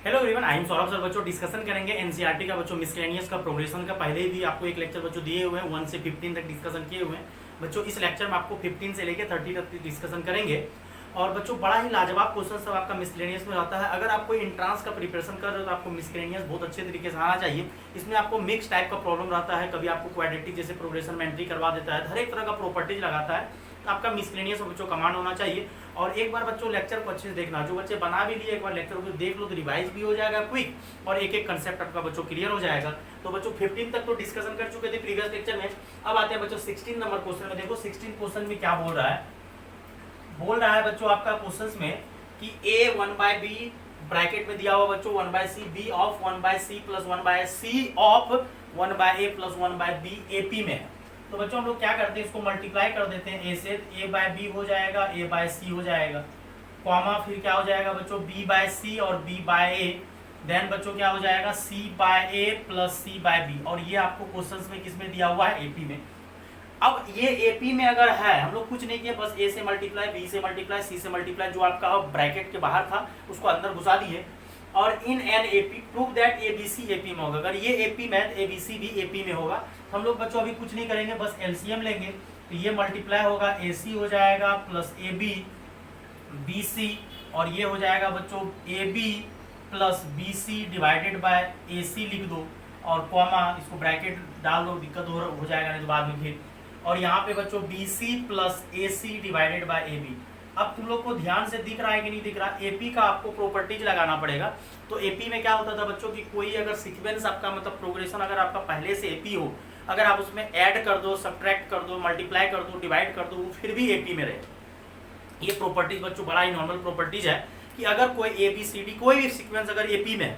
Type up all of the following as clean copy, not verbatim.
Hello everyone, I am Saurabh sir. बच्चों discussion करेंगे NCERT का बच्चों मिसलेनियस का प्रोग्रेशन का। पहले ही भी आपको एक लेक्चर बच्चों दिए हुए हैं, 1 से 15 तक डिस्कशन किए हुए हैं। बच्चों इस लेक्चर में आपको 15 से लेकर 30 तक डिस्कशन करेंगे। और बच्चों बड़ा ही लाजवाब क्वेश्चन सब आपका मिसलेनियस में रहता है। अगर आप कोई इंट्रांस का प्रिपरेशन कर रहे हो तो आपको मिसलेनियस बहुत अच्छे तरीके से आना चाहिए। इसमें आपको मिक्स टाइप का प्रॉब्लम रहता है, कभी आपको क्वाड्रेटिक जैसे प्रोग्रेशन में एंट्री करवा देता है, हर एक तरह का प्रॉपर्टीज लगाता है। तो आपका मिसलेनियस बच्चों कमांड होना चाहिए। और एक बार बच्चों लेक्चर को अच्छे से देखना, जो बच्चे बना भी लिए एक बार लेक्चर को देख लो तो रिवाइज भी हो जाएगा क्विक, और एक एक कंसेप्ट आपका बच्चों क्लियर हो जाएगा। तो बच्चों 15 तक तो डिस्कशन कर चुके थे प्रीवियस लेक्चर में। अब आते हैं बच्चों 16 नंबर क्वेश्चन में। देखो 16 क्वेश्चन में क्या बोल रहा है बच्चों आपका क्वेश्चन में कि a 1/b ब्रैकेट में दिया हुआ बच्चों 1/c b of 1/c plus 1/c of 1/a plus 1/b AP में है। तो बच्चों हम लोग क्या करते हैं, इसको मल्टीप्लाई कर देते हैं। a से a/b हो जाएगा, a/c हो जाएगा, कॉमा फिर क्या हो जाएगा बच्चों b/c और b/a, देन बच्चों क्या हो जाएगा c/a प्लस c/b। और ये आपको क्वेश्चंस में किसमें दिया हुआ है, AP में। अब ये AP में अगर है, हम लोग कुछ नहीं किए, बस a से मल्टीप्लाई, b से मल्टीप्लाई, c से मल्टीप्लाई, जो आपका ब्रैकेट के बाहर था उसको अंदर घुसा दिए। और in an AP prove that ABC AP में होगा। अगर ये AP में है तो ABC भी AP में होगा। हम लोग बच्चों अभी कुछ नहीं करेंगे, बस LCM लेंगे। तो ये मल्टीप्लाई होगा, AC हो जाएगा प्लस AB BC, और ये हो जाएगा बच्चों AB plus BC divided by AC लिख दो, और कॉमा इसको ब्रैकेट डाल दो, दिक्कत हो जाएगा नहीं तो बाद में फिर। और यहाँ पे बच्चों BC plus AC divided by AB। अब तुम लोग को ध्यान से दिख रहा है कि नहीं दिख रहा, AP का आपको प्रॉपर्टीज लगाना पड़ेगा। तो AP में क्या होता था बच्चों कि कोई अगर सीक्वेंस आपका मतलब प्रोग्रेशन अगर आपका पहले से AP हो, अगर आप उसमें ऐड कर दो, सब्ट्रैक्ट कर दो, मल्टीप्लाई कर दो, डिवाइड कर दो, वो फिर भी AP में रहे। ये प्रॉपर्टीज बच्चों बड़ा ही नॉर्मल प्रॉपर्टीज है कि अगर कोई ABCD कोई भी सीक्वेंस अगर AP में है,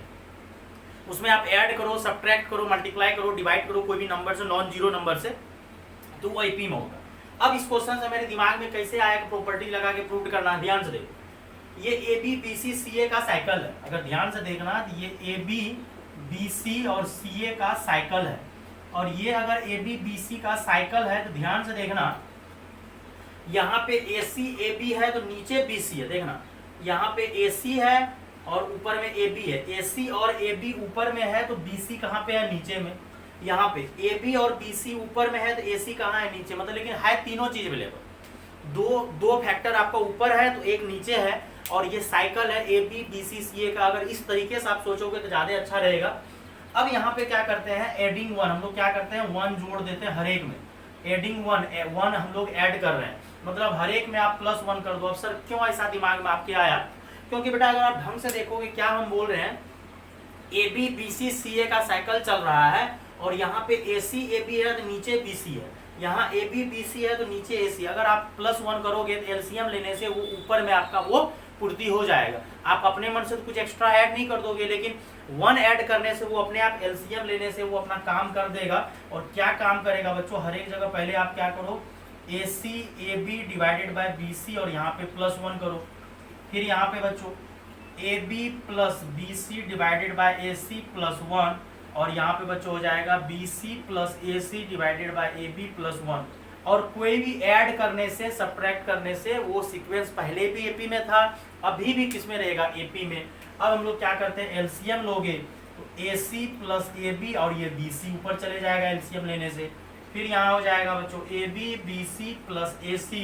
उसमें आप ऐड करो, सब्ट्रैक्ट करो, मल्टीप्लाई करो, डिवाइड करो कोई भी नंबर से, नॉन जीरो नंबर से, तो वो AP में होगा। अब इस क्वेश्चन से मेरे दिमाग में कैसे आया कि प्रॉपर्टी लगा के प्रूव करना है, ध्यान से देखो। ये ABBCCA का साइकिल है, अगर ध्यान से देखना तो ये ABBC और CA का साइकिल है। और ये अगर ABBC का साइकिल है तो ध्यान से देखना, यहाँ पे AC AB है तो नीचे BC है। देखना यहाँ पे AC है और ऊपर में AB है। AC और AB ऊपर में है तो BC कहाँ पे है, नीचे में। यहाँ पे AB और BC ऊपर में है तो AC कहाँ है, नीचे। मतलब लेकिन है तीनों चीज अवेलेबल। दो फैक्टर आपका ऊपर है तो एक नीचे है, और ये साइकिल है ABBCCA का। अगर इस तरीके से आप सोचोगे तो ज्यादा अच्छा रहेगा। अब यहाँ पे क्या करते हैं, एडिंग 1, हम लोग क्या करते हैं 1 जोड़ देते हैं हर एक में। एडिंग 1 हम लोग ऐड कर रहे हैं, मतलब हर एक में आप +1 कर दो। अब सर क्यों ऐसा दिमाग में आपके आया, क्योंकि बेटा अगर आप ढंग से देखोगे क्या हम बोल रहे हैं, ABBCCA का साइकिल चल रहा है, और यहाँ पे AC AB है तो नीचे BC है, यहाँ AB BC है तो नीचे AC। अगर आप +1 करोगे तो LCM लेने से वो ऊपर में आपका वो पूर्ति हो जाएगा। आप अपने मन से तो कुछ एक्स्ट्रा ऐड नहीं कर दोगे, लेकिन 1 ऐड करने से वो अपने आप LCM लेने से वो अपना काम कर देगा। और क्या काम करेगा बच्चों, हर एक जगह पहले आप क्या करो, AC AB divided by BC, और यहाँ पे +1 करो। फिर यहाँ पे बच्चों AB plus BC divided by AC +1, और यहाँ पे बच्चों हो जाएगा BC plus AC divided by AB +1। और कोई भी ऐड करने से, सब्ट्रैक्ट करने से, वो सीक्वेंस पहले भी AP में था, अभी भी किस में रहेगा, AP में। अब हम लोग क्या करते हैं, LCM लोगे तो AC प्लस AB, और ये BC ऊपर चले जाएगा LCM लेने से। फिर यहाँ हो जाएगा बच्चों AB BC plus AC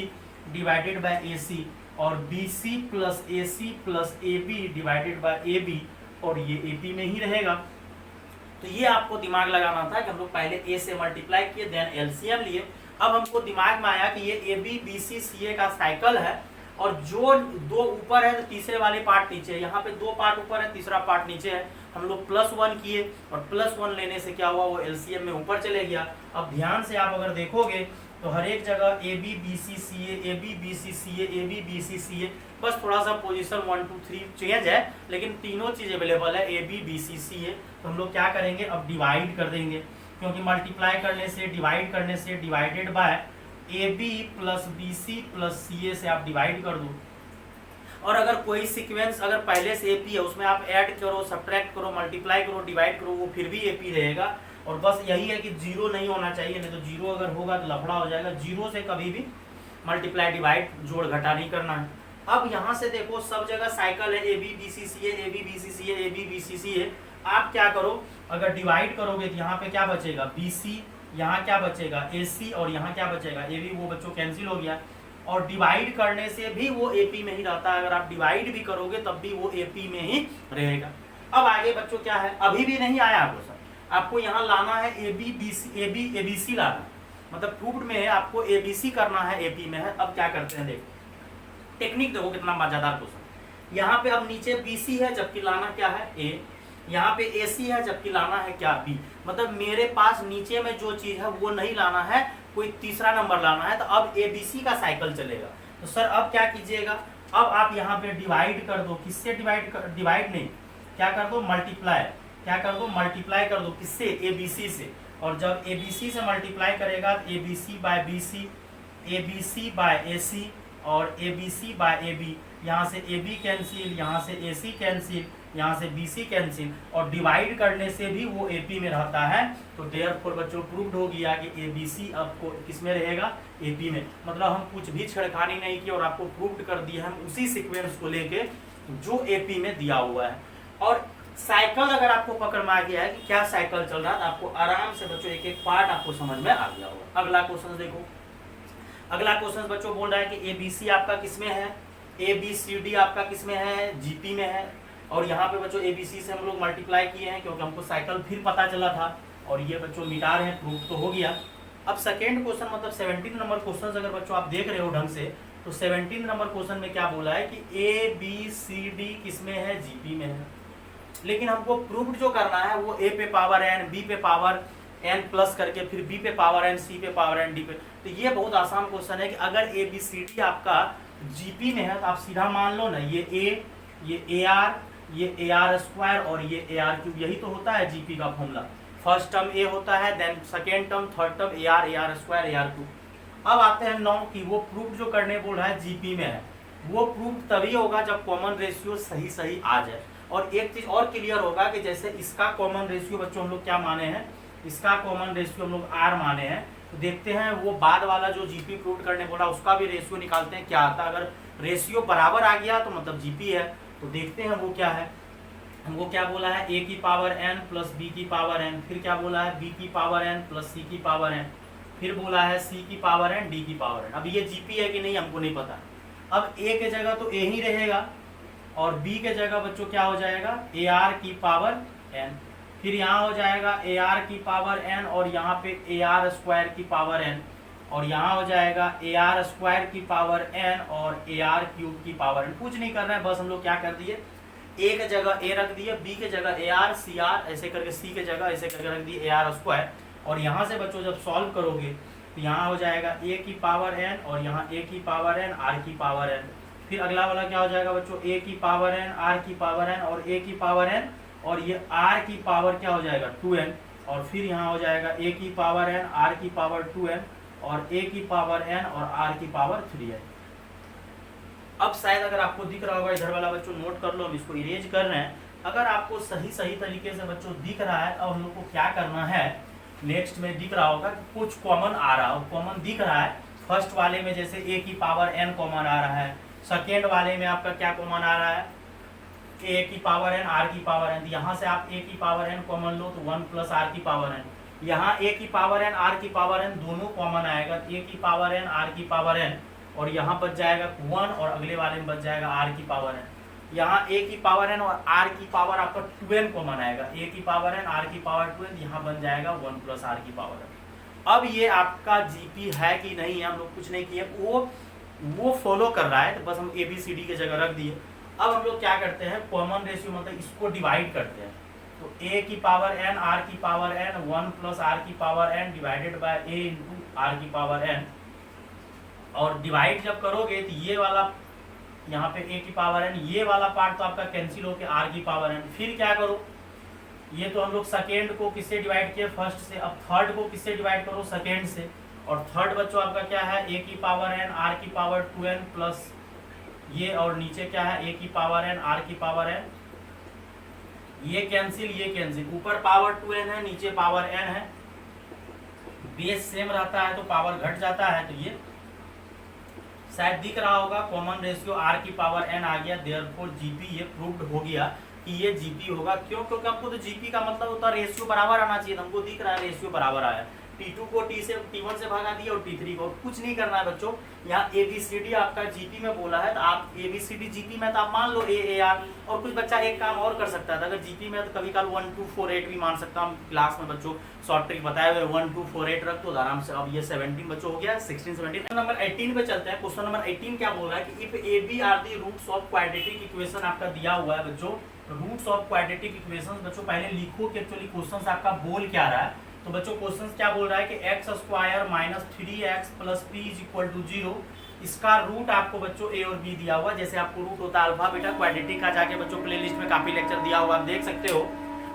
divided by AC, और BC plus AC plus AB divided by AB, और ये AP में ही रहेगा। तो ये आपको दिमाग लगाना था कि हम लोग पहले A से मल्टीप्लाई किए, देन LCM लिए। अब हमको दिमाग में आया कि ये ABBCCA का साइकिल है, और जो दो ऊपर है तो तीसरे वाले पार्ट नीचे है। यहाँ पे 2 पार्ट ऊपर है, तीसरा पार्ट नीचे है। हम लोग +1 किए, और +1 लेने से क्या हुआ, वो LCM में ऊपर चले गया। अब ध्यान से आप अगर देखोगे तो हर एक जगह ABBCCA ABBCCA ABBCCA, बस थोड़ा सा पोजीशन 1 2 3 चेंज है, लेकिन तीनों चीज अवेलेबल है ABBCCA। तो हम लोग क्या करेंगे, अब डिवाइड कर देंगे, क्योंकि मल्टीप्लाई करने से, डिवाइड करने से, divided by AB plus BC plus CA से आप डिवाइड कर दो। और अगर कोई सीक्वेंस अगर पहले से AP है, उसमें आप ऐड करो, सब्ट्रैक्ट करो, मल्टीप्लाई करो, डिवाइड करो, वो फिर भी AP रहेगा। और बस यही है कि 0 नहीं होना चाहिए, नहीं तो 0 अगर होगा तो लफड़ा हो जाएगा। 0 से कभी भी मल्टीप्लाई, डिवाइड, जोड़ घटा नहीं करना है। अब यहाँ से देखो सब जगह साइकिल है, ए बी बी सी सी है, ए बी बी सी सी है, ए बी बी सी सी है। आप क्या करो, अगर डिवाइड करोगे तो यहाँ पे क्या बचेगा, बी सी, यहाँ क्या बचेगा, ए सी, और यहाँ क्या बचेगा, ए बी। वो बच्चों कैंसिल हो गया। और डिवाइड करने से भी वो एपी में ही रहता है, अगर आप डिवाइड भी करोगे तब भी वो एपी में ही रहेगा। अब आगे बच्चों क्या है, अभी भी नहीं आया आपको सर, आपको यहाँ लाना है A B B C, A B A B C लाना, मतलब प्रूव्ड में है, आपको ए बी सी करना है, एपी में है। अब क्या करते हैं देखो, टेक्निक देखो कितना मजेदार क्वेश्चन। यहाँ पे अब नीचे BC है जबकि लाना क्या है A, यहाँ पे AC है जबकि लाना है क्या B। मतलब मेरे पास नीचे में जो चीज है वो नहीं लाना है, कोई तीसरा नंबर लाना है, तो अब ABC का साइकिल चलेगा। तो सर अब क्या कीजिएगा, अब आप यहाँ पे डिवाइड कर दो, किससे डिवाइड नहीं, क्या कर दो, मल्टीप्लाई, क्या कर दो, मल्टीप्लाई कर दो, किससे, ABC से। और जब ABC से मल्टीप्लाई करेगा तो ABC by BC, ABC by AC और ABC बाय AB, यहाँ से AB कैंसिल, यहाँ से AC कैंसिल, यहाँ से BC कैंसिल, और डिवाइड करने से भी वो AP में रहता है। तो देयरफॉर बच्चों प्रूव्ड हो गया कि ABC आपको किस में रहेगा, AP में। मतलब हम कुछ भी छेड़खानी नहीं की और आपको प्रूव्ड कर दिया, हम उसी सीक्वेंस को लेके जो AP में दिया हुआ है। और साइकिल अगर आपको पकड़ में आ गया है कि क्या साइकिल चल रहा है, तो आपको आराम से बच्चों एक एक पार्ट आपको समझ में आ गया होगा। अगला क्वेश्चन देखो, अगला क्वेश्चन बच्चों बोल रहा है कि ABC आपका किसमें है, ABCD आपका किसमें है, GP में है। और यहाँ पे बच्चों ABC से हम लोग मल्टीप्लाई किए हैं क्योंकि हमको साइकिल फिर पता चला था, और ये बच्चों मिटा रहे हैं, प्रूफ तो हो गया। अब सेकेंड क्वेश्चन मतलब 17 नंबर क्वेश्चन अगर बच्चों आप देख रहे हो ढंग से, तो 17 नंबर क्वेश्चन में क्या बोला है कि ABCD किसमें है, GP में है। लेकिन हमको प्रूफ जो करना है वो A पे पावर n, B पे पावर n प्लस करके फिर B पे पावर n, C पे पावर n, D पे। तो ये बहुत आसान क्वेश्चन है कि अगर ABCD आपका GP में है तो आप सीधा मान लो ना, ये A, ये AR, ये AR स्क्वायर और ये AR क्यूब, यही तो होता है GP का फॉर्मूला। फर्स्ट टर्म A होता है, then second term, third term AR square, AR cube. अब आते हैं 9 की, वो प्रूफ जो करने बोल रहा है GP में है, वो प्रूफ तभी होगा जब कॉमन रेशियो सही सही आ जाए। और एक चीज और क्लियर होगा कि जैसे इसका कॉमन रेशियो बच्चों हम लोग क्या माने हैं, इसका कॉमन रेशियो हम लोग R माने हैं। तो देखते हैं वो बाद वाला जो GP प्रूव करने बोला उसका भी रेशियो निकालते हैं क्या आता है। अगर रेशियो बराबर आ गया तो मतलब GP है। तो देखते हैं वो क्या है। हमको क्या बोला है, A की पावर n प्लस B की पावर n, फिर क्या बोला है B की पावर n प्लस C की पावर n, फिर बोला है C की पावर n D की पावर n। अब ये GP है कि नहीं हमको नहीं पता। अब A के जगह तो A ही रहेगा और B के जगह बच्चों क्या हो जाएगा, AR की पावर n, फिर यहाँ हो जाएगा AR की पावर n और यहाँ पे AR स्क्वायर की पावर n, और यहाँ हो जाएगा AR स्क्वायर की पावर n और AR क्यूब की पावर n। कुछ नहीं कर रहे हैं, बस हम लोग क्या कर दिए, A के जगह A रख दिए, B के जगह AR CR ऐसे करके, C के जगह ऐसे करके रख दिए AR स्क्वायर। और यहाँ से बच्चों जब सॉल्व करोगे तो यहाँ हो जाएगा A की पावर n और यहाँ A की पावर n R की पावर n। फिर अगला वाला क्या हो जाएगा बच्चों, A की पावर n R की पावर n और A की पावर n, और ये R की पावर क्या हो जाएगा 2n, और फिर यहाँ हो जाएगा A की पावर n R की पावर 2n और A की पावर n और R की पावर 3n। अब शायद अगर आपको दिख रहा होगा, इधर वाला बच्चों नोट कर लो, हम इसको इरेज कर रहे हैं। अगर आपको सही सही तरीके से बच्चों दिख रहा है तो हम लोग को क्या करना है, नेक्स्ट में दिख रहा होगा कि कुछ कॉमन आ रहा हो, कॉमन दिख रहा है। फर्स्ट वाले में जैसे A की पावर n कॉमन आ रहा है, सेकेंड वाले में आपका क्या कॉमन आ रहा है, A की पावर n R की पावर n। यहाँ से आप A की पावर n कॉमन लो तो 1 प्लस R की पावर n, यहाँ A की पावर n R की पावर n दोनों कॉमन आएगा, A की पावर n R की पावर n, और यहाँ बच जाएगा 1 और अगले वाले में बच जाएगा R की पावर n। यहाँ A की पावर n और R की पावर आपका 2n कॉमन आएगा, A की पावर n R की पावर 2n, यहाँ बन जाएगा 1 प्लस R की पावर n। अब ये आपका GP है कि नहीं है, हम लोग कुछ नहीं किए, वो फॉलो कर रहा है, तो बस हम ABCD की जगह रख दिए। अब हम लोग क्या करते हैं, कॉमन रेशियो मतलब इसको डिवाइड करते हैं। तो A की पावर n R की पावर n 1 प्लस R की power n divided by A into R की पावर n। और डिवाइड जब करोगे तो ये वाला यहाँ पे A की पावर n, ये वाला पार्ट तो आपका कैंसिल होकर R की पावर n। फिर क्या करो, ये तो हम लोग सेकेंड को किससे डिवाइड किए, फर्स्ट से। अब थर्ड को किससे डिवाइड करो, सेकेंड से। और थर्ड बच्चों आपका क्या है, A की पावर n R की पावर 2n प्लस ये, और नीचे क्या है A की पावर n R की पावर n, ये कैंसिल ये कैंसिल, ऊपर पावर 2n है नीचे पावर n है, बेस सेम रहता है तो पावर घट जाता है, तो ये शायद दिख रहा होगा कॉमन रेशियो r की पावर n आ गया, देयरफॉर जीपी ये प्रूव्ड हो गया कि ये जीपी होगा। क्यों? क्योंकि हमको तो जीपी का मतलब होता है रेशियो बराबर आना चाहिए, हमको दिख रहा है रेशियो बराबर आया। T2 को T1 से भगा दिया और T3 को, कुछ नहीं करना है बच्चों। यहाँ ABCD आपका जीपी में बोला है तो आप ABCD जीपी में तो आप मान लो AAR, और कुछ बच्चा एक काम और कर सकता है, अगर जीपी में तो कभी कल 1 2 4 8 भी मान सकता हूँ। क्लास में बच्चों शॉर्ट ट्रिक बताए हुए 1 2 4 8 रख दो आराम से। अब ये 17 बच्चों हो गया, 16 17। नंबर 18 पे चलते हैं। क्वेश्चन नंबर 18 क्या बोल रहा है कि if AB are the roots of quadratic equation आपका दिया हुआ है बच्चों। रूट्स ऑफ क्वाड्रेटिक इक्वेशन बच्चों पहले लिखो कि एक्चुअली क्वेश्चन आपका बोल क्या रहा है। तो बच्चों क्वेश्चन क्या बोल रहा है कि x square minus 3x plus P is equal to 0, इसका रूट आपको बच्चों ए और बी दिया हुआ। जैसे आपको रूट होता है अल्फा बीटा, क्वाड्रेटिक का जाके बच्चों प्लेलिस्ट में काफी लेक्चर दिया हुआ, आप देख सकते हो।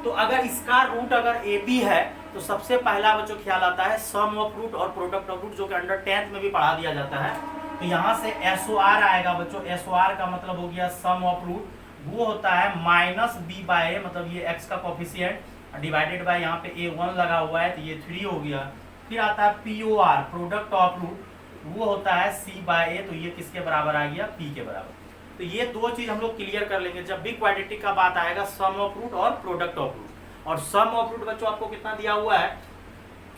तो अगर इसका रूट अगर ए बी है तो सबसे पहला बच्चों ख्याल आता है सम ऑफ रूट और प्रोडक्ट ऑफ रूट, जो कि अंडर 10th में भी पढ़ा दिया जाता है। तो यहाँ से SOR आएगा बच्चों। SOR का मतलब हो गया सम ऑफ रूट, वो होता है माइनस बी बाय ए, मतलब ये x का कोफिशिएंट डिवाइडेड बाय यहाँ पे A1 लगा हुआ है तो ये 3 हो गया। फिर आता है POR प्रोडक्ट ऑफ रूट, वो होता है C बाय A, तो ये किसके बराबर आ गया? P के बराबर। तो ये दो चीज हम लोग क्लियर कर लेंगे जब भी क्वाड्रेटिक का बात आएगा, सम ऑफ रूट और प्रोडक्ट ऑफ रूट। और सम ऑफ रूट बच्चों आपको कितना दिया हुआ है,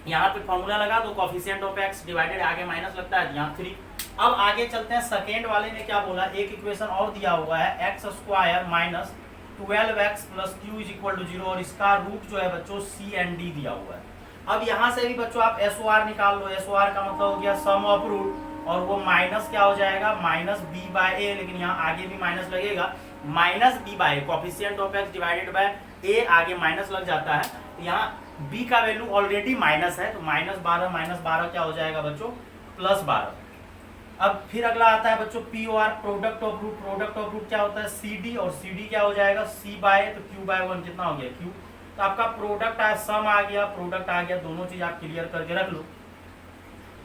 यहाँ पे फॉर्मूला लगा दो, कोफिशिएंट ऑफ x डिवाइडेड, आगे माइनस लगता है यहाँ 3। अब आगे चलते हैं, सेकेंड वाले ने क्या बोला, एक इक्वेशन और दिया हुआ है x square minus 12x plus Q is equal to 0, और इसका रूट जो है बच्चों C एंड D दिया हुआ है। अब यहाँ से भी बच्चों आप SOR निकाल लो। SOR का मतलब हो गया सम ऑफ रूट, और वो माइनस क्या हो जाएगा, माइनस बी बाय ए, लेकिन यहाँ आगे भी माइनस लगेगा, minus B by coefficient of x divided by a, आगे माइनस लग जाता है। तो यहाँ b का वैल्यू ऑलरेडी माइनस है, तो -12 क्या हो जाएगा बच्चों, +12। अब फिर अगला आता है बच्चों POR product of root. Product of root क्या होता है CD, और CD क्या हो जाएगा C बाय, तो Q बाय 1 कितना हो गया Q। तो आपका प्रोडक्ट आया, सम आ गया, प्रोडक्ट आ गया, दोनों चीज आप क्लियर करके रख लो।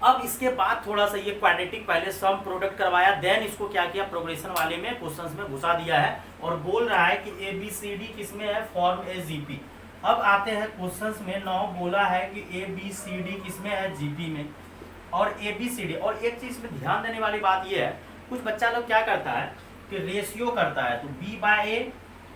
अब इसके बाद थोड़ा सा ये क्वाड्रेटिक पहले सम प्रोडक्ट करवाया, देन इसको क्या किया, प्रोग्रेशन वाले में क्वेश्चंस में घुसा दिया है, और बोल रहा है कि ABCD किसमें है, फॉर्म GP। अब आते हैं क्वेश्चंस में, 9 बोला है कि ABCD किसमें है, GP में, और ABCD। और एक चीज में ध्यान देने वाली बात ये है, कुछ बच्चा लोग क्या करता है कि रेशियो करता है, तो B बाय A,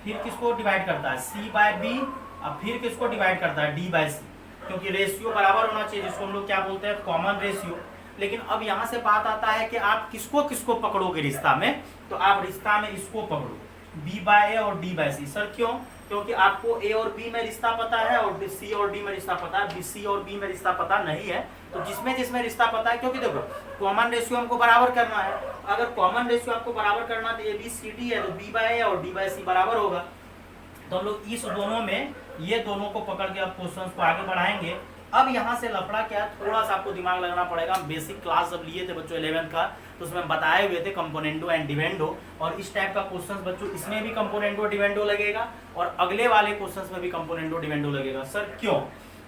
फिर किसको डिवाइड करता है C बाय B, अब फिर किसको डिवाइड करता है D बाय C, क्योंकि रेशियो बराबर होना चाहिए, जिसको हम लोग क्या बोलते हैं, कॉमन रेशियो। लेकिन अब यहाँ से बात आता है कि आप किसको किसको पकड़ोगे रिश्ता में, तो आप रिश्ता में इसको पकड़ो, B बाय A और D बाय C। सर क्यों? क्योंकि आपको A और B में रिश्ता पता है और C और D में रिश्ता पता है, C और B में रिश्ता पता नहीं है। तो जिसमें जिसमें रिश्ता पता है, क्योंकि देखो कॉमन रेशियो हमको बराबर करना है, अगर कॉमन रेशियो आपको बराबर करना तो ABCD है तो B बाय A और D बाय C बराबर होगा। तो हम लोग इस दोनों में ये दोनों को पकड़ के अब क्वेश्चंस को आगे बढ़ाएंगे। अब यहाँ से लफड़ा क्या है, थोड़ा सा आपको दिमाग लगाना पड़ेगा। बेसिक क्लास जब लिए थे बच्चों 11th का, तो उसमें बताए हुए थे कंपोनेंडो एंड डिवेंडो, और इस टाइप का क्वेश्चंस बच्चों इसमें भी कंपोनेंडो डिवेंडो लगेगा, और अगले वाले क्वेश्चंस में भी कंपोनेंडो डिवेंडो लगेगा। सर क्यों?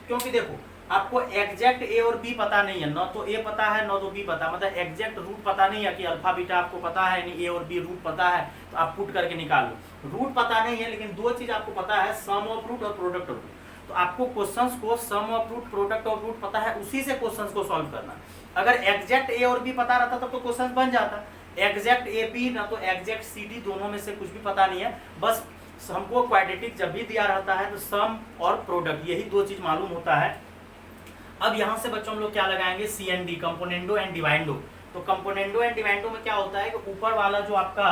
क्योंकि देखो आपको एग्जैक्ट A और B पता नहीं है, न तो A पता है न तो B पता, मतलब एग्जैक्ट रूट पता नहीं है कि अल्फा बीटा आपको पता है, यानी A और B रूट पता है तो आप पुट करके निकाल लो। रूट पता नहीं है, लेकिन दो चीज आपको पता है, सम ऑफ रूट और प्रोडक्ट ऑफ रूट। तो आपको क्वेश्चंस को sum of root product of root पता है, उसी से क्वेश्चंस को सॉल्व करना। अगर एग्जैक्ट A और B पता रहता तब तो क्वेश्चन बन जाता। एग्जैक्ट AB ना तो एग्जैक्ट CD, दोनों में से कुछ भी पता नहीं है। बस हमको क्वाड्रेटिक जब भी दिया रहता है तो सम और प्रोडक्ट, यही दो चीज मालूम होता है। अब यहाँ से बच्चों हम लोग क्या लगाएंगे, C and D, componendo and dividendo. तो कंपोनेंडो एंड डिवाइंडो में क्या होता है कि ऊपर वाला जो आपका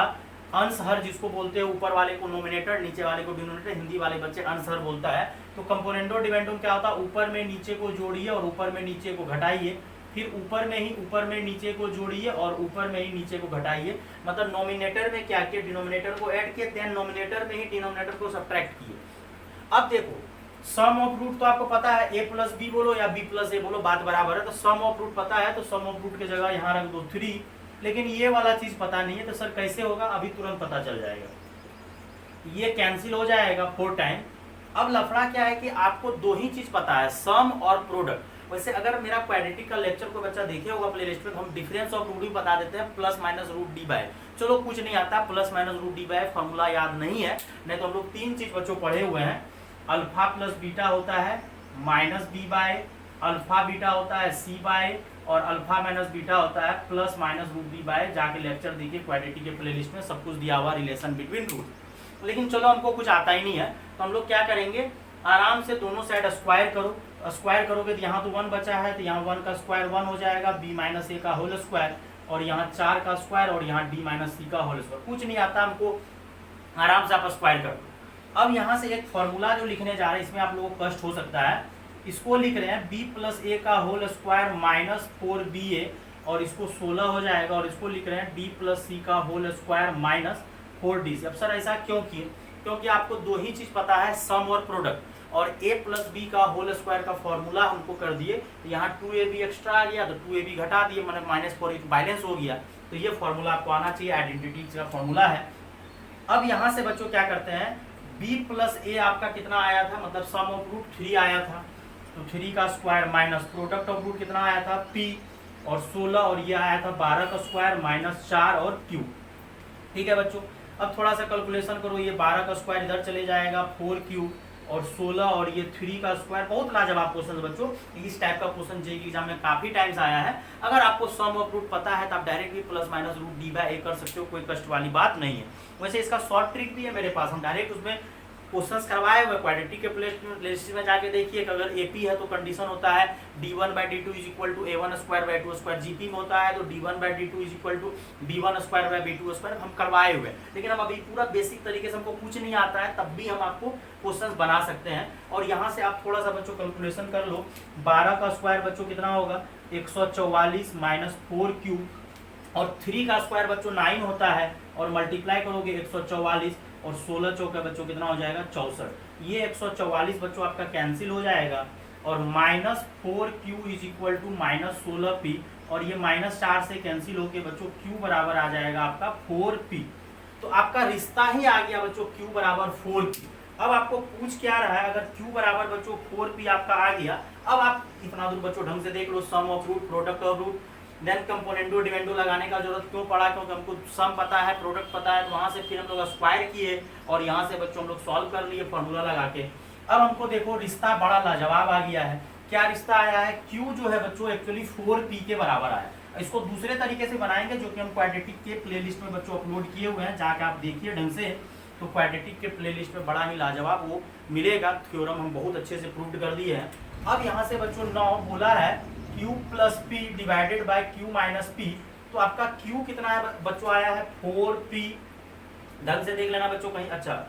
अंश हर जिसको बोलते हैं, ऊपर वाले को नोमिनेटर, नीचे वाले को डिनोमिनेटर, हिंदी वाले बच्चे अंश हर बोलता है। तो कंपोनेंडो डिवाइंडो में क्या होता है, ऊपर में नीचे को जोड़िए और ऊपर में नीचे को घटाइए, फिर ऊपर में नीचे को जोड़िए और ऊपर में ही नीचे को घटाइए। मतलब नोमिनेटर में क्या किया, डिनोमिनेटर को ऐड किए, देन नोमिनेटर में ही डिनोमिनेटर को सब्ट्रैक्ट किए। अब देखो सम ऑफ रूट तो आपको पता है, A प्लस B बोलो या B प्लस A बोलो, बात बराबर है। तो सम ऑफ रूट पता है, तो सम ऑफ रूट की जगह यहाँ रख दो 3, लेकिन ये वाला चीज पता नहीं है। तो सर कैसे होगा, अभी तुरंत पता चल जाएगा, ये कैंसिल हो जाएगा 4 टाइम। अब लफड़ा क्या है कि आपको दो ही चीज पता है, सम और प्रोडक्ट। वैसे अगर मेरा क्वाड्रेटिक का लेक्चर को बच्चा देखे होगा प्लेलिस्ट में, तो हम डिफरेंस ऑफ रूट भी बता देते हैं, plus minus root D by. चलो कुछ नहीं आता, plus minus root D by formula याद नहीं है, नहीं तो हम लोग 3 चीज बच्चों पढ़े हुए हैं। अल्फा प्लस बीटा होता है minus B by, alpha beta होता है C बाय, और अल्फा माइनस बीटा होता है plus minus root B by, जाके लेक्चर देखिए क्वाड्रेटिक के प्लेलिस्ट में सब कुछ दिया हुआ रिलेशन बिटवीन रूट। लेकिन चलो हमको कुछ आता ही नहीं है, तो हम लोग क्या करेंगे, आराम से दोनों साइड स्क्वायर करो। स्क्वायर करोगे तो यहाँ तो 1 बचा है, तो यहाँ 1 का स्क्वायर 1 हो जाएगा, b माइनस ए का होल स्क्वायर, और यहाँ 4 का स्क्वायर, और यहाँ d माइनस सी का होल स्क्वायर। कुछ नहीं आता हमको, आराम से आप स्क्वायर कर दो। अब यहाँ से एक फॉर्मूला जो लिखने जा रहे हैं, इसमें आप लोगों को कष्ट हो सकता है, इसको लिख रहे हैं b प्लस ए का होल स्क्वायर माइनस 4ba, और इसको 16 हो जाएगा, और इसको लिख रहे हैं d प्लस सी का होल स्क्वायर माइनस 4d। अब सर ऐसा क्यों किए? क्योंकि आपको दो ही चीज पता है, सम और प्रोडक्ट, और a प्लस बी का होल स्क्वायर का फॉर्मूला हमको कर दिए, तो यहाँ 2ab एक्स्ट्रा आ गया, तो 2ab घटा दिए, मैंने -4 बैलेंस हो गया। तो ये फॉर्मूला आपको आना चाहिए, आइडेंटिटी का फॉर्मूला है। अब यहाँ से बच्चों क्या करते हैं, b प्लस ए आपका कितना आया था, मतलब सम ऑफ रूट 3 आया था, तो 3 का square minus product of root कितना आया था p, और 16, और ये आया था 12 का स्क्वायर माइनस 4 और q। ठीक है बच्चों, अब थोड़ा सा कैलकुलेशन करो, ये 12 का स्क्वायर इधर चले जाएगा, 4q और 16 और ये 3 का स्क्वायर। बहुत लाजवाब क्वेश्चन बच्चों, इस टाइप का क्वेश्चन जेईई एग्जाम में काफी टाइम्स आया है। अगर आपको सम ऑफ रूट पता है तो आप डायरेक्ट भी plus minus root D by a कर सकते हो, कोई कष्ट वाली बात नहीं है। वैसे इसका शॉर्ट ट्रिक भी है मेरे पास, हम डायरेक्ट उसमें क्वेश्चंस करवाए हुए। क्वाड्रेटिक के प्लेलिस्ट में जाके देखिए कि अगर एपी है तो कंडीशन होता है d1 by D two is equal to a1 square by 2 square, GP में होता है तो d1 by D two is equal to b1 square by b2 square, हम करवाए हुए। लेकिन हम अभी पूरा बेसिक तरीके से हमको कुछ नहीं आता है, तब भी हम आपको क्वेश्चंस बना सकते हैं। और यहाँ से आप थोड़ा सा बच्चों कैलकुलेशन कर लो, 12 का स्क्वायर बच्चों कितना होगा, 144 माइनस 4q, और 3 का स्क्वायर बच्चों 9 होता है, और मल्टीप्लाई करोगे 144 और 16 चौका बच्चों कितना हो जाएगा 64। ये 144 बच्चों आपका कैंसिल हो जाएगा, और minus 4q is equal to minus 16p, और ये -4 से कैंसिल होके बच्चों q बराबर आ जाएगा आपका 4p। तो आपका रिश्ता ही आ गया बच्चों q बराबर 4p। अब आपको पूछ क्या रहा है, अगर q बराबर बच्चों 4p आपका आ गया, अब आप इतना दूर बच्चों ढंग से देख लो, sum of root, product of root, then componendo dividendo लगाने का जरूरत क्यों पड़ा, क्योंकि हमको सम पता है, प्रोडक्ट पता है, तो वहां से फिर हम लोग स्क्वायर किए, और यहाँ से बच्चों हम लोग सॉल्व कर लिए फॉर्मूला लगा के। अब हमको देखो रिश्ता बड़ा लाजवाब आ गया है। क्या रिश्ता आया है, q जो है बच्चों एक्चुअली 4p के बराबर आया। इसको दूसरे तरीके से बनाएंगे, जो कि हम क्वाड्रेटिक के प्लेलिस्ट में बच्चों अपलोड किए हुए हैं, जाके आप देखिए ढंग से, तो क्वाड्रेटिक के प्लेलिस्ट में बड़ा ही लाजवाब वो मिलेगा। थ्योरम हम बहुत अच्छे से प्रूव कर दिए हैं। अब यहाँ से बच्चों 9 बोला है q plus P divided by q minus P, तो आपका q कितना है बच्चों, आया है 4p। ढंग से देख लेना बच्चों कहीं, अच्छा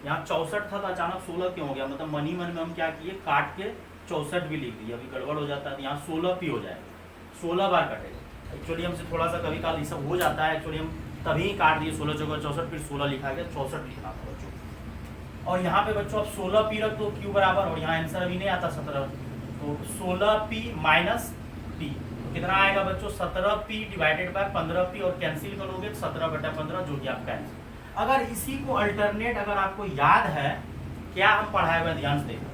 यहाँ 64 था तो अचानक 16 क्यों हो गया, मतलब मन ही मन में हम क्या किए, काट के 64 भी लिख दिया, अभी गड़बड़ हो जाता है, यहाँ 16p हो जाएगा, 16 बार कटेगा। एक्चुअली हमसे थोड़ा सा कभी काल ये सब हो जाता है, एक्चुअली हम तभी काट दिए 16 चौका 64, फिर 16 लिखा गया, 64 लिखना था बच्चों। और यहाँ पे बच्चों अब 16p रख दो q बराबर, और यहाँ आंसर अभी नहीं आता 17, तो 16p माइनस p, तो कितना आएगा बच्चों 17p डिवाइडेड बाय 15p, और कैंसिल करोगे 17/15 जो कि आपका आंसर। अगर इसी को अल्टरनेट अगर आपको याद है, क्या हम पढ़ाए हुए ध्यान से देखो,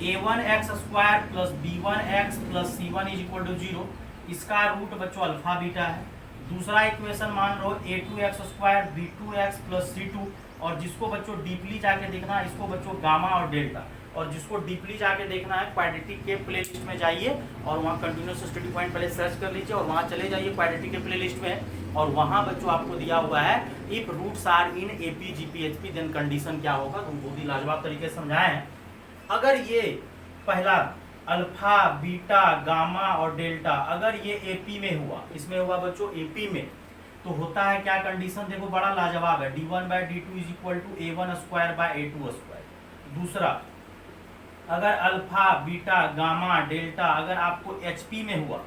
a1x square plus b1x plus c1 is equal to 0, इसका रूट बच्चों अल्फा बीटा है। दूसरा इक्वेशन मान लो a2x square b2x plus c2, और जिसको बच्चों डीपली जाके देखना, इसको बच्चों गामा और डेल्टा, और जिसको डीपली जाके देखना है क्वाड्रेटिक के प्लेलिस्ट में जाइए, और वहाँ कंटिन्यूस स्टडी पॉइंट पहले सर्च कर लीजिए, और वहाँ चले जाइए क्वाड्रेटिक के प्लेलिस्ट में, और वहाँ बच्चों आपको दिया हुआ है if roots are in AP GP HP then condition क्या होगा, तो बहुत ही लाजवाब तरीके से समझाए हैं। अगर ये पहला अल्फा बीटा गामा और डेल्टा अगर ये एपी में हुआ, इसमें हुआ बच्चों एपी में, तो होता है क्या कंडीशन, देखो बड़ा लाजवाब है, d1 by D two is equal to a1 square by a2 square. दूसरा, अगर अल्फा बीटा गामा डेल्टा अगर आपको HP में हुआ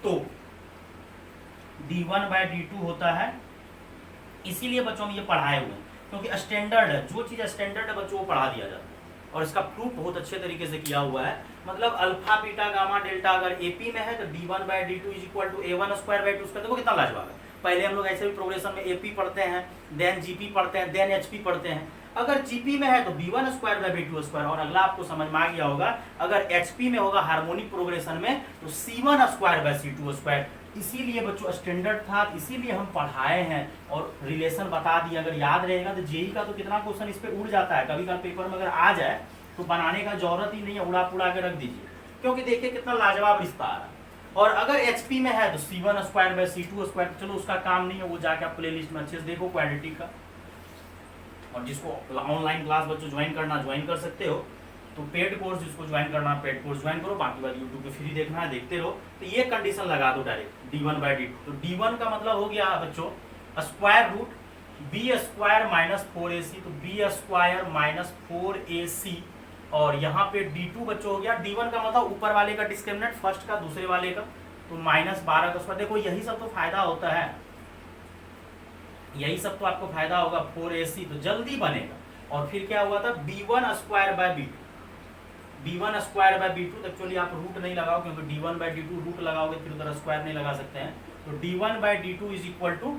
तो d1 बाई d2 होता है। इसीलिए बच्चों हम ये पढ़ाए हुए हैं, क्योंकि स्टैंडर्ड है, जो चीज़ स्टैंडर्ड है बच्चों को पढ़ा दिया जाता है, और इसका प्रूफ बहुत अच्छे तरीके से किया हुआ है। मतलब अल्फा बीटा गामा डेल्टा अगर AP में है तो d1 by D two is equal to a1 square by 2 square. देखो कितना लाजवाब है, पहले हम लोग ऐसे भी प्रोग्रेशन में AP पढ़ते हैं, देन GP पढ़ते हैं, देन HP पढ़ते हैं। अगर GP में है तो b1 square by b2 square, और अगला आपको समझ में आ गया होगा, अगर HP में होगा हार्मोनिक प्रोग्रेशन में तो c1 square by c2 square. इसीलिए बच्चों स्टैंडर्ड था, इसीलिए हम पढ़ाए हैं और रिलेशन बता दिया। अगर याद रहेगा तो जेईई का तो कितना क्वेश्चन इस पे उड़ जाता है, कभी कभी पेपर में अगर आ जाए तो बनाने का जरूरत ही नहीं है, उड़ा पुड़ा के रख दीजिए, क्योंकि देखिए कितना लाजवाब रिश्ता आ रहा है। और अगर एचपी में है तो C1 square by C2 square. चलो उसका काम नहीं है, वो जाके आप प्ले लिस्ट में अच्छे से देखो क्वाड्रेटिक का। और जिसको ऑनलाइन क्लास बच्चों ज्वाइन करना ज्वाइन कर सकते हो, तो पेड कोर्स जिसको ज्वाइन करना पेड कोर्स ज्वाइन करो, बाकी बात यूट्यूब पे फ्री देखना है देखते रहो। तो ये कंडीशन लगा दो डायरेक्ट D1 बाय D2। तो D1 का मतलब हो गया बच्चों square root B square minus 4AC, तो बी स्क्वायर माइनस 4AC। और यहाँ पे D2 बच्चों हो गया, D1 का मतलब ऊपर वाले का डिस्क्रिमिनेंट फर्स्ट का दूसरे वाले का, तो -12 का स्क्वायर। देखो यही सब तो फायदा होता है, यही सब तो आपको फायदा होगा। 4AC तो जल्दी बनेगा। और फिर क्या हुआ था B1 square by B2, B1 square by B2। तो एक्चुअली आप रूट नहीं लगाओ, क्योंकि D1 बाय D2 रूट लगाओगे फिर उधर स्क्वायर नहीं लगा सकते हैं। तो D1 bye D2 is equal to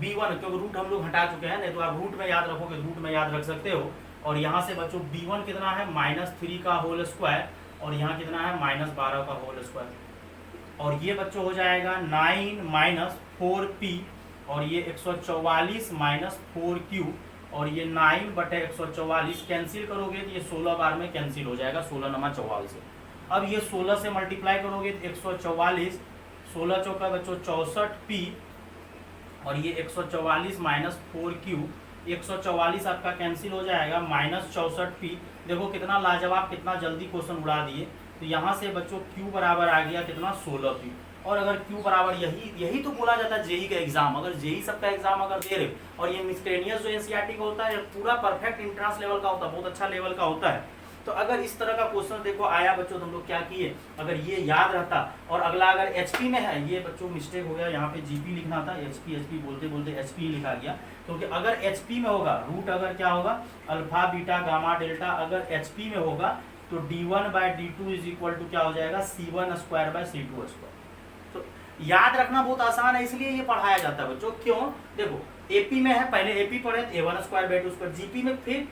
B1, क्योंकि रूट हम लोग हटा चुके हैं, नहीं तो आप रूट में याद रखोगे, रूट में याद रख सकते हो। और यहाँ से बच्चों B1 कितना है -3 का होल स्क्वायर, और यहाँ कितना है -12 का होल स्क्वायर। और ये बच्चों हो जाएगा 9 माइनस 4P, और ये 144 माइनस 4Q, और ये 9/144 कैंसिल करोगे तो ये 16 बार में कैंसिल हो जाएगा, 16 नमा 44 से। अब ये 16 से मल्टीप्लाई करोगे तो 144, 16 चौका बच्चों 64P, और ये 144 माइनस 4Q, 144 आपका कैंसिल हो जाएगा, -64P। देखो कितना लाजवाब, कितना जल्दी क्वेश्चन उड़ा दिए। तो यहाँ से बच्चों Q बराबर आ गया कितना 16P। और अगर Q बराबर यही तो बोला जाता है जेई का एग्जाम, अगर जेई सबका एग्जाम अगर दे रहे और ये मिसलेनियस जो एनसीईआरटी का होता है पूरा परफेक्ट इंट्रांस लेवल का होता है, बहुत अच्छा लेवल का होता है। तो अगर इस तरह का क्वेश्चन देखो आया बच्चों, तो हम लोग क्या किए, अगर ये याद रहता। और अगला अगर एचपी में है, ये बच्चों मिस्टेक हो गया, यहाँ पे जीपी लिखना था, एचपी बोलते बोलते एचपी लिखा गया। क्योंकि अगर एचपी में होगा रूट, अगर क्या होगा अल्फा बीटा गामा डेल्टा, अगर एचपी में होगा तो D1 bye D2 is equal to क्या हो जाएगा C1 square by C2 square. तो याद रखना बहुत आसान है, इसलिए ये पढ़ाया जाता है बच्चों। क्यों, देखो एपी में है, पहले एपी पढ़े A1 square by 2 square, GP में फिर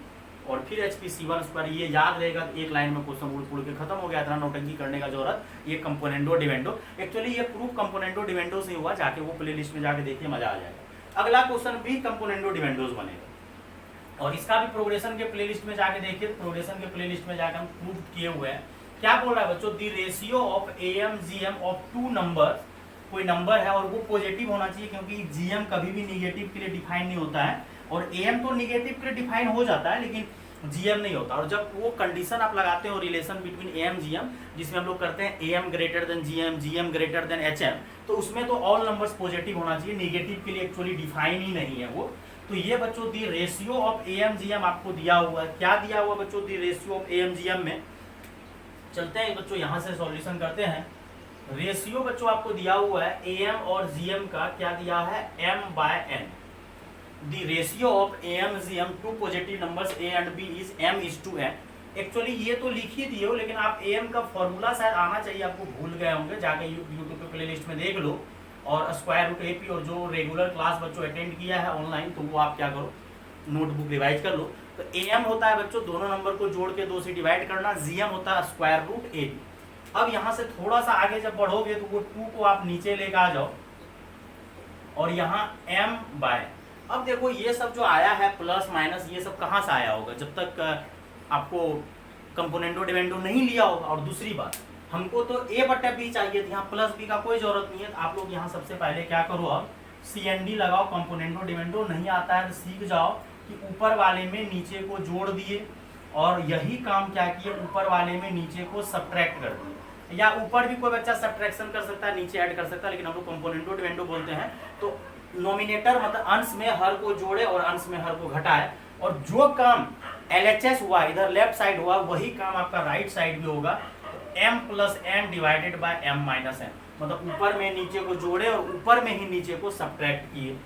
और फिर एचपी C1 स्क्वायर। ये याद रहेगा, एक लाइन में क्वेश्चन उड़ के खत्म हो गया, इतना नोटंकी करने का जरूरत। ये कंपोनेंडो डिवेंडो, एक्चुअली ये प्रूफ कंपोनेंडो डिवेंडो से हुआ, जाके वो प्लेलिस्ट में जाके देखिए, मजा आ जाएगा। अगला क्वेश्चन भी कंपोनेंडो डिवेंडोज बनेगा, और इसका भी प्रोग्रेशन के प्लेलिस्ट में जाके देखिए। प्रोग्रेशन के प्लेलिस्ट में जाकर हम प्रूव किए हुए हैं। क्या बोल रहा है बच्चों, the ratio of AMGM of 2 numbers, कोई नंबर है और वो पॉजिटिव होना चाहिए, क्योंकि GM कभी भी निगेटिव के लिए डिफाइन नहीं होता है, और AM तो निगेटिव के लिए डिफाइन हो जाता है लेकिन GM नहीं होता। और जब वो कंडीशन आप लगाते हो रिलेशन बिटवीन AM GM, जिसमें हम लोग करते हैं AM greater than GM, GM greater than HM, तो उसमें तो ऑल नंबर्स पॉजिटिव होना चाहिए, निगेटिव के लिए एक्चुअली डिफाइन ही नहीं है वो। तो ये बच्चों दी रेशियो ऑफ AMGM आपको दिया हुआ है। क्या दिया हुआ बच्चों दी रेशियो ऑफ AMGM में, चलते हैं बच्चों यहाँ से सॉल्यूशन करते हैं। रेशियो बच्चों आपको दिया हुआ है AM और GM का, क्या दिया है M/N। The ratio of AMGM two positive numbers A and B is M/N। Actually ये तो लिख ही दिए हो, लेकिन आप AM का फॉर्मूला शायद आना चाहिए, आपको भूल गए होंगे, जाके यूट्यूब पे प्लेलिस्ट में देख लो। और स्क्वायर रूट AP, और जो रेगुलर क्लास बच्चों अटेंड किया है ऑनलाइन, तो वो आप क्या करो नोटबुक रिवाइज कर लो। तो AM होता है बच्चों दोनों नंबर को जोड़ के 2 से डिवाइड करना, GM होता है स्क्वायर रूट AB। अब यहाँ से थोड़ा सा आगे जब बढ़ोगे तो वो 2 को आप नीचे लेकर आ जाओ, और यहाँ M/, अब देखो ये सब जो आया है प्लस माइनस, ये सब कहाँ से आया होगा, जब तक आपको कंपोनेंटो डिवेंडो नहीं लिया होगा। और दूसरी बात, हमको तो A/B चाहिए थी, यहाँ प्लस B का कोई जरूरत नहीं है। तो आप लोग यहाँ सबसे पहले क्या करो, अब CND लगाओ, कंपोनेंटो डिवेंडो नहीं आता है तो सीख जाओ कि ऊपर वाले में नीचे को जोड़ दिए, और यही काम क्या किए, ऊपर वाले में नीचे को सब्ट्रैक्ट कर दिए। या ऊपर भी कोई बच्चा सब्ट्रैक्शन कर सकता है, नीचे ऐड कर सकता है, लेकिन हम लोग कंपोनेंटो डिवेंडो बोलते हैं। तो नोमिनेटर मतलब अंश में हर को जोड़े और अंश में हर को घटाए, और जो काम LHS हुआ इधर लेफ्ट साइड हुआ, वही काम आपका राइट साइड भी होगा। तो M+N डिवाइडेड बाय M-N, मतलब ऊपर में नीचे को जोड़े और ऊपर में ही नीचे को सब्ट्रैक्ट किए।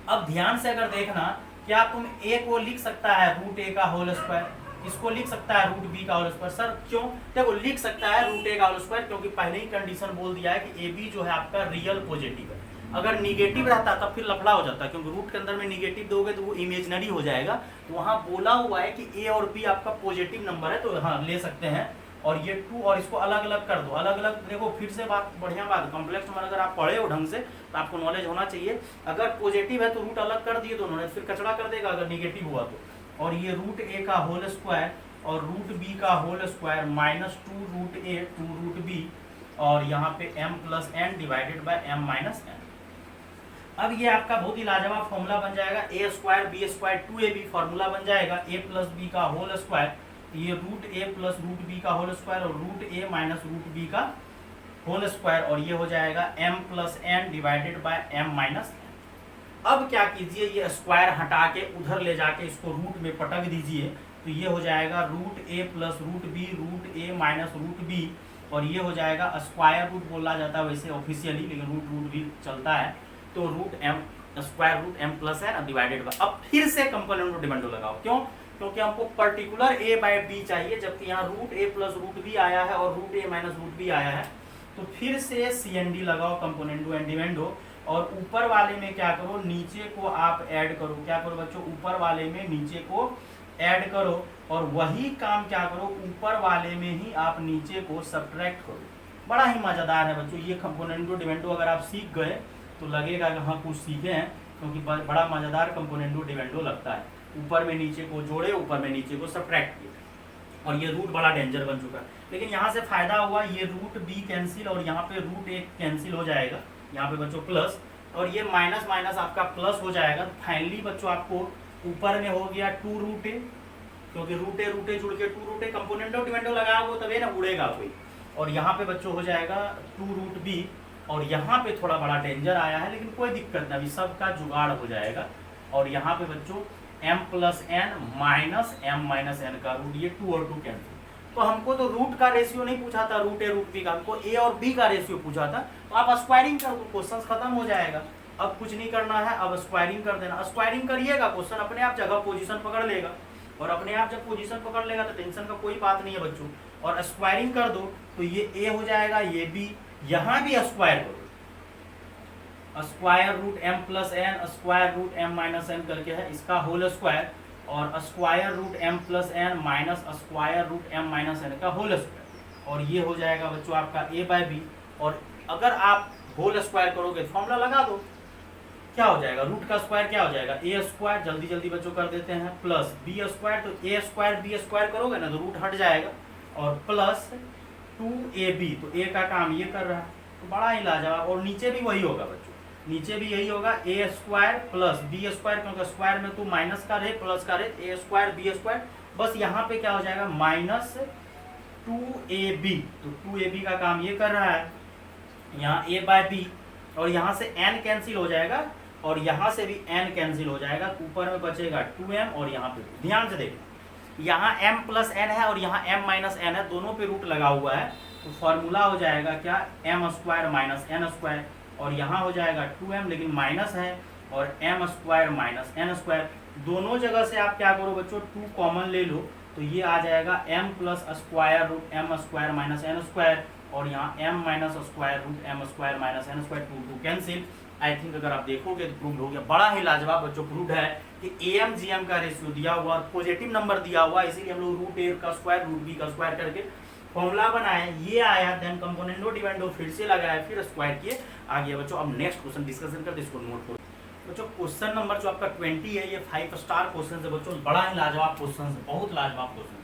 अब ध्यान से अगर देखना, क्या तुम A को लिख सकता है √A का होल स्क्वायर, इसको लिख सकता है √B का होल स्क्वायर। सर क्यों, देखो लिख सकता है √A का होल स्क्वायर, क्योंकि पहले ही कंडीशन बोल दिया है कि AB जो है आपका रियल पॉजिटिव है। अगर निगेटिव रहता तब फिर लफड़ा हो जाता, क्योंकि रूट के अंदर में निगेटिव दोगे तो वो इमेजिनरी हो जाएगा। तो वहाँ बोला हुआ है कि A और B आपका पॉजिटिव नंबर है, तो हाँ ले सकते हैं। और ये 2 और इसको अलग अलग कर दो, अलग अलग देखो, फिर से बात बढ़िया बात, कॉम्प्लेक्स नंबर अगर आप पढ़े हो ढंग से तो आपको नॉलेज होना चाहिए। अगर पॉजिटिव है तो रूट अलग कर दिए दोनों ने, फिर कचड़ा कर देगा अगर निगेटिव हुआ तो। और ये √A का होल स्क्वायर और √B का होल स्क्वायर -2 √A 2 √B, और यहाँ पे m plus N divided by m minus N. अब ये आपका बहुत ही लाजवाब फॉर्मूला बन जाएगा, a square b square 2ab formula बन जाएगा, a प्लस बी का होल स्क्वायर, ये root a plus root b का होल स्क्वायर और root a minus root b का होल स्क्वायर, और ये हो जाएगा m plus N divided by m minus N. अब क्या कीजिए, ये स्क्वायर हटा के उधर ले जाके इसको रूट में पटक दीजिए, तो ये हो जाएगा root a plus root a minus root B, और ये हो जाएगा स्क्वायर रूट बोला जाता है वैसे ऑफिशियली, लेकिन रूट भी चलता है, तो root M square root M plus है डिवाइडेड बाय। अब फिर से कंपोनेंट डिपेंडो लगाओ, क्यों? क्योंकि हमको पर्टिकुलर ए बाय बी चाहिए, जबकि यहाँ root a plus root B आया है और root a minus root B आया है, तो फिर से सी एन डी लगाओ कंपोनेंडो एंड डिपेंडो, और ऊपर वाले में क्या करो, नीचे को आप ऐड करो। क्या करो बच्चों, ऊपर वाले में नीचे को ऐड करो, और वही काम क्या करो, ऊपर वाले में ही आप नीचे को सब्ट्रैक्ट करो। बड़ा ही मजेदार है बच्चों ये कंपोनेंडो डिपेंडो, अगर आप सीख गए तो लगेगा कि हाँ कुछ सीखे हैं, क्योंकि बड़ा मजेदार कंपोनेंडो डिपेंडो लगता है। ऊपर में नीचे को जोड़े, ऊपर में नीचे को सब्ट्रैक्ट किए, और ये रूट बड़ा डेंजर बन चुका है। लेकिन यहाँ से फायदा हुआ, ये रूट बी कैंसिल और यहाँ पे रूट ए कैंसिल हो जाएगा, यहाँ पे बच्चों प्लस, और ये माइनस माइनस आपका प्लस हो जाएगा। तो फाइनली बच्चों आपको ऊपर में हो गया 2 रूट ए, क्योंकि रूट ए जुड़ के 2 रूट ए कंपोनेंटो डिपेंडो लगाओगे तभी ना उड़ेगा कोई, और यहाँ पे बच्चों हो जाएगा 2 रूट बी, और यहाँ पे थोड़ा बड़ा डेंजर आया है, लेकिन कोई दिक्कत नहीं, अभी सबका जुगाड़ हो जाएगा। और यहाँ पे बच्चों m plus N minus M minus N का रूट, ये 2 और 2 कैंसिल। तो हमको तो रूट का रेशियो नहीं पूछा था, रूट ए रूट बी का, हमको ए और बी का रेशियो पूछा था, तो आप स्क्वायरिंग कर दो, क्वेश्चन खत्म हो जाएगा। अब कुछ नहीं करना है, अब स्क्वायरिंग कर देना। स्क्वायरिंग करिएगा, क्वेश्चन अपने आप जगह पोजीशन पकड़ लेगा, और अपने आप जब पोजीशन पकड़ लेगा तो टेंशन का कोई बात नहीं है बच्चों। और स्क्वायरिंग कर दो तो ये ए हो जाएगा, ये बी, यहाँ भी स्क्वायर करो, square root M plus N square root M minus N करके है, इसका होल स्क्वायर, और square root M plus N minus square root M minus N का होल स्क्वायर, और ये हो जाएगा बच्चों आपका ए बाय बी। और अगर आप होल स्क्वायर करोगे तो फॉर्मूला लगा दो, क्या हो जाएगा, रूट का स्क्वायर क्या हो जाएगा, ए स्क्वायर, जल्दी जल्दी बच्चों कर देते हैं, प्लस बी स्क्वायर, तो ए स्क्वायर बी स्क्वायर करोगे ना तो रूट हट जाएगा, और प्लस 2ab, तो ए का काम ये कर रहा है, तो बड़ा ही लाजवाब। और नीचे भी वही होगा बच्चों, नीचे भी यही होगा, ए स्क्वायर प्लस बी स्क्वायर, क्योंकि स्क्वायर में तो माइनस का रहे प्लस का रहे, ए स्क्वायर बी स्क्वायर, बस यहाँ पे क्या हो जाएगा माइनस 2ab, तो 2ab का काम ये कर रहा है, यहाँ a बाय बी, और यहाँ से n कैंसिल हो जाएगा, और यहाँ से भी n कैंसिल हो जाएगा, तो ऊपर में बचेगा 2m, और यहाँ पे ध्यान से देखो, यहाँ m प्लस n है और यहाँ m माइनस n है, दोनों पे रूट लगा हुआ है, तो फॉर्मूला हो जाएगा क्या, m square minus n square, और यहाँ हो जाएगा 2m, लेकिन माइनस है, और m square minus n square, दोनों जगह से आप क्या करो बच्चों, 2 कॉमन ले लो, तो ये आ जाएगा m plus square root m square minus n square, और यहाँ m minus square root m square minus n square, 2 cancel. I think अगर आप देखोगे तो प्रूव हो गया। बड़ा ही लाजवाब बच्चों प्रूव है कि एम जी एम का रेशियो दिया हुआ, पॉजिटिव नंबर दिया हुआ, इसीलिए हम लोग रूट ए का स्क्वायर रूट बी का स्क्वायर करके फॉर्मूला बनाए, ये आया, देन कंपोनेंडो डिपेंडो फिर से लगाया, फिर स्क्वायर किए, आ गया बच्चों। अब नेक्स्ट क्वेश्चन डिस्कशन करते, इसको नोट करो बच्चों। क्वेश्चन नंबर जो आपका 20 है, ये 5 स्टार क्वेश्चन है बच्चों, बड़ा ही लाजवाब क्वेश्चन है, बहुत लाजवाब क्वेश्चन।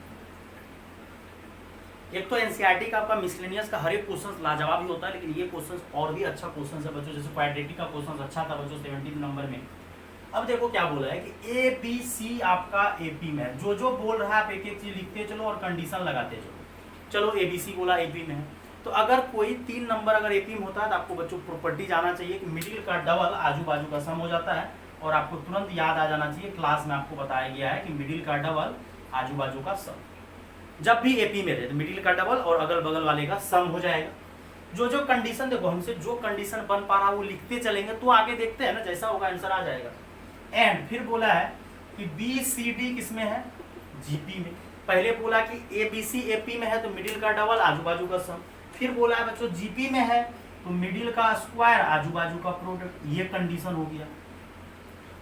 एक तो एनसीईआरटी का आपका मिसलेनियस का हर एक क्वेश्चन लाजवाब ही होता है, लेकिन ये क्वेश्चन और भी अच्छा क्वेश्चन है बच्चों, जैसे क्वाड्रेटिक का क्वेश्चन अच्छा था बच्चों 17 नंबर में। अब देखो क्या बोला है कि ए बी सी आपका एपी में है, जो जो बोल रहा है आप एक एक चीज लिखते चलो और कंडीशन लगाते चलो। चलो एबीसी बोला एपी में है, तो अगर कोई 3 नंबर अगर एपी में होता है तो आपको बच्चों प्रॉपर्टी जाना चाहिए कि मिडिल का डबल आजू बाजू का सम हो जाता है, और आपको तुरंत याद आ जाना चाहिए, क्लास में आपको बताया गया है कि मिडिल का डबल आजू बाजू का सम, जब भी एपी में रहे तो मिडिल का डबल और अगल बगल वाले का सम हो जाएगा। जो जो कंडीशन देखो, हमसे जो कंडीशन बन पा रहा है वो लिखते चलेंगे, तो आगे देखते हैं ना, जैसा होगा आंसर आ जाएगा। एंड फिर बोला है कि बी सी डी किसमें है, जीपी में। पहले बोला कि ए बी सी एपी में है तो मिडिल का डबल आजू बाजू का सम, फिर बोला है बच्चों जीपी में है तो मिडिल का स्क्वायर आजू बाजू का प्रोडक्ट, ये कंडीशन हो गया।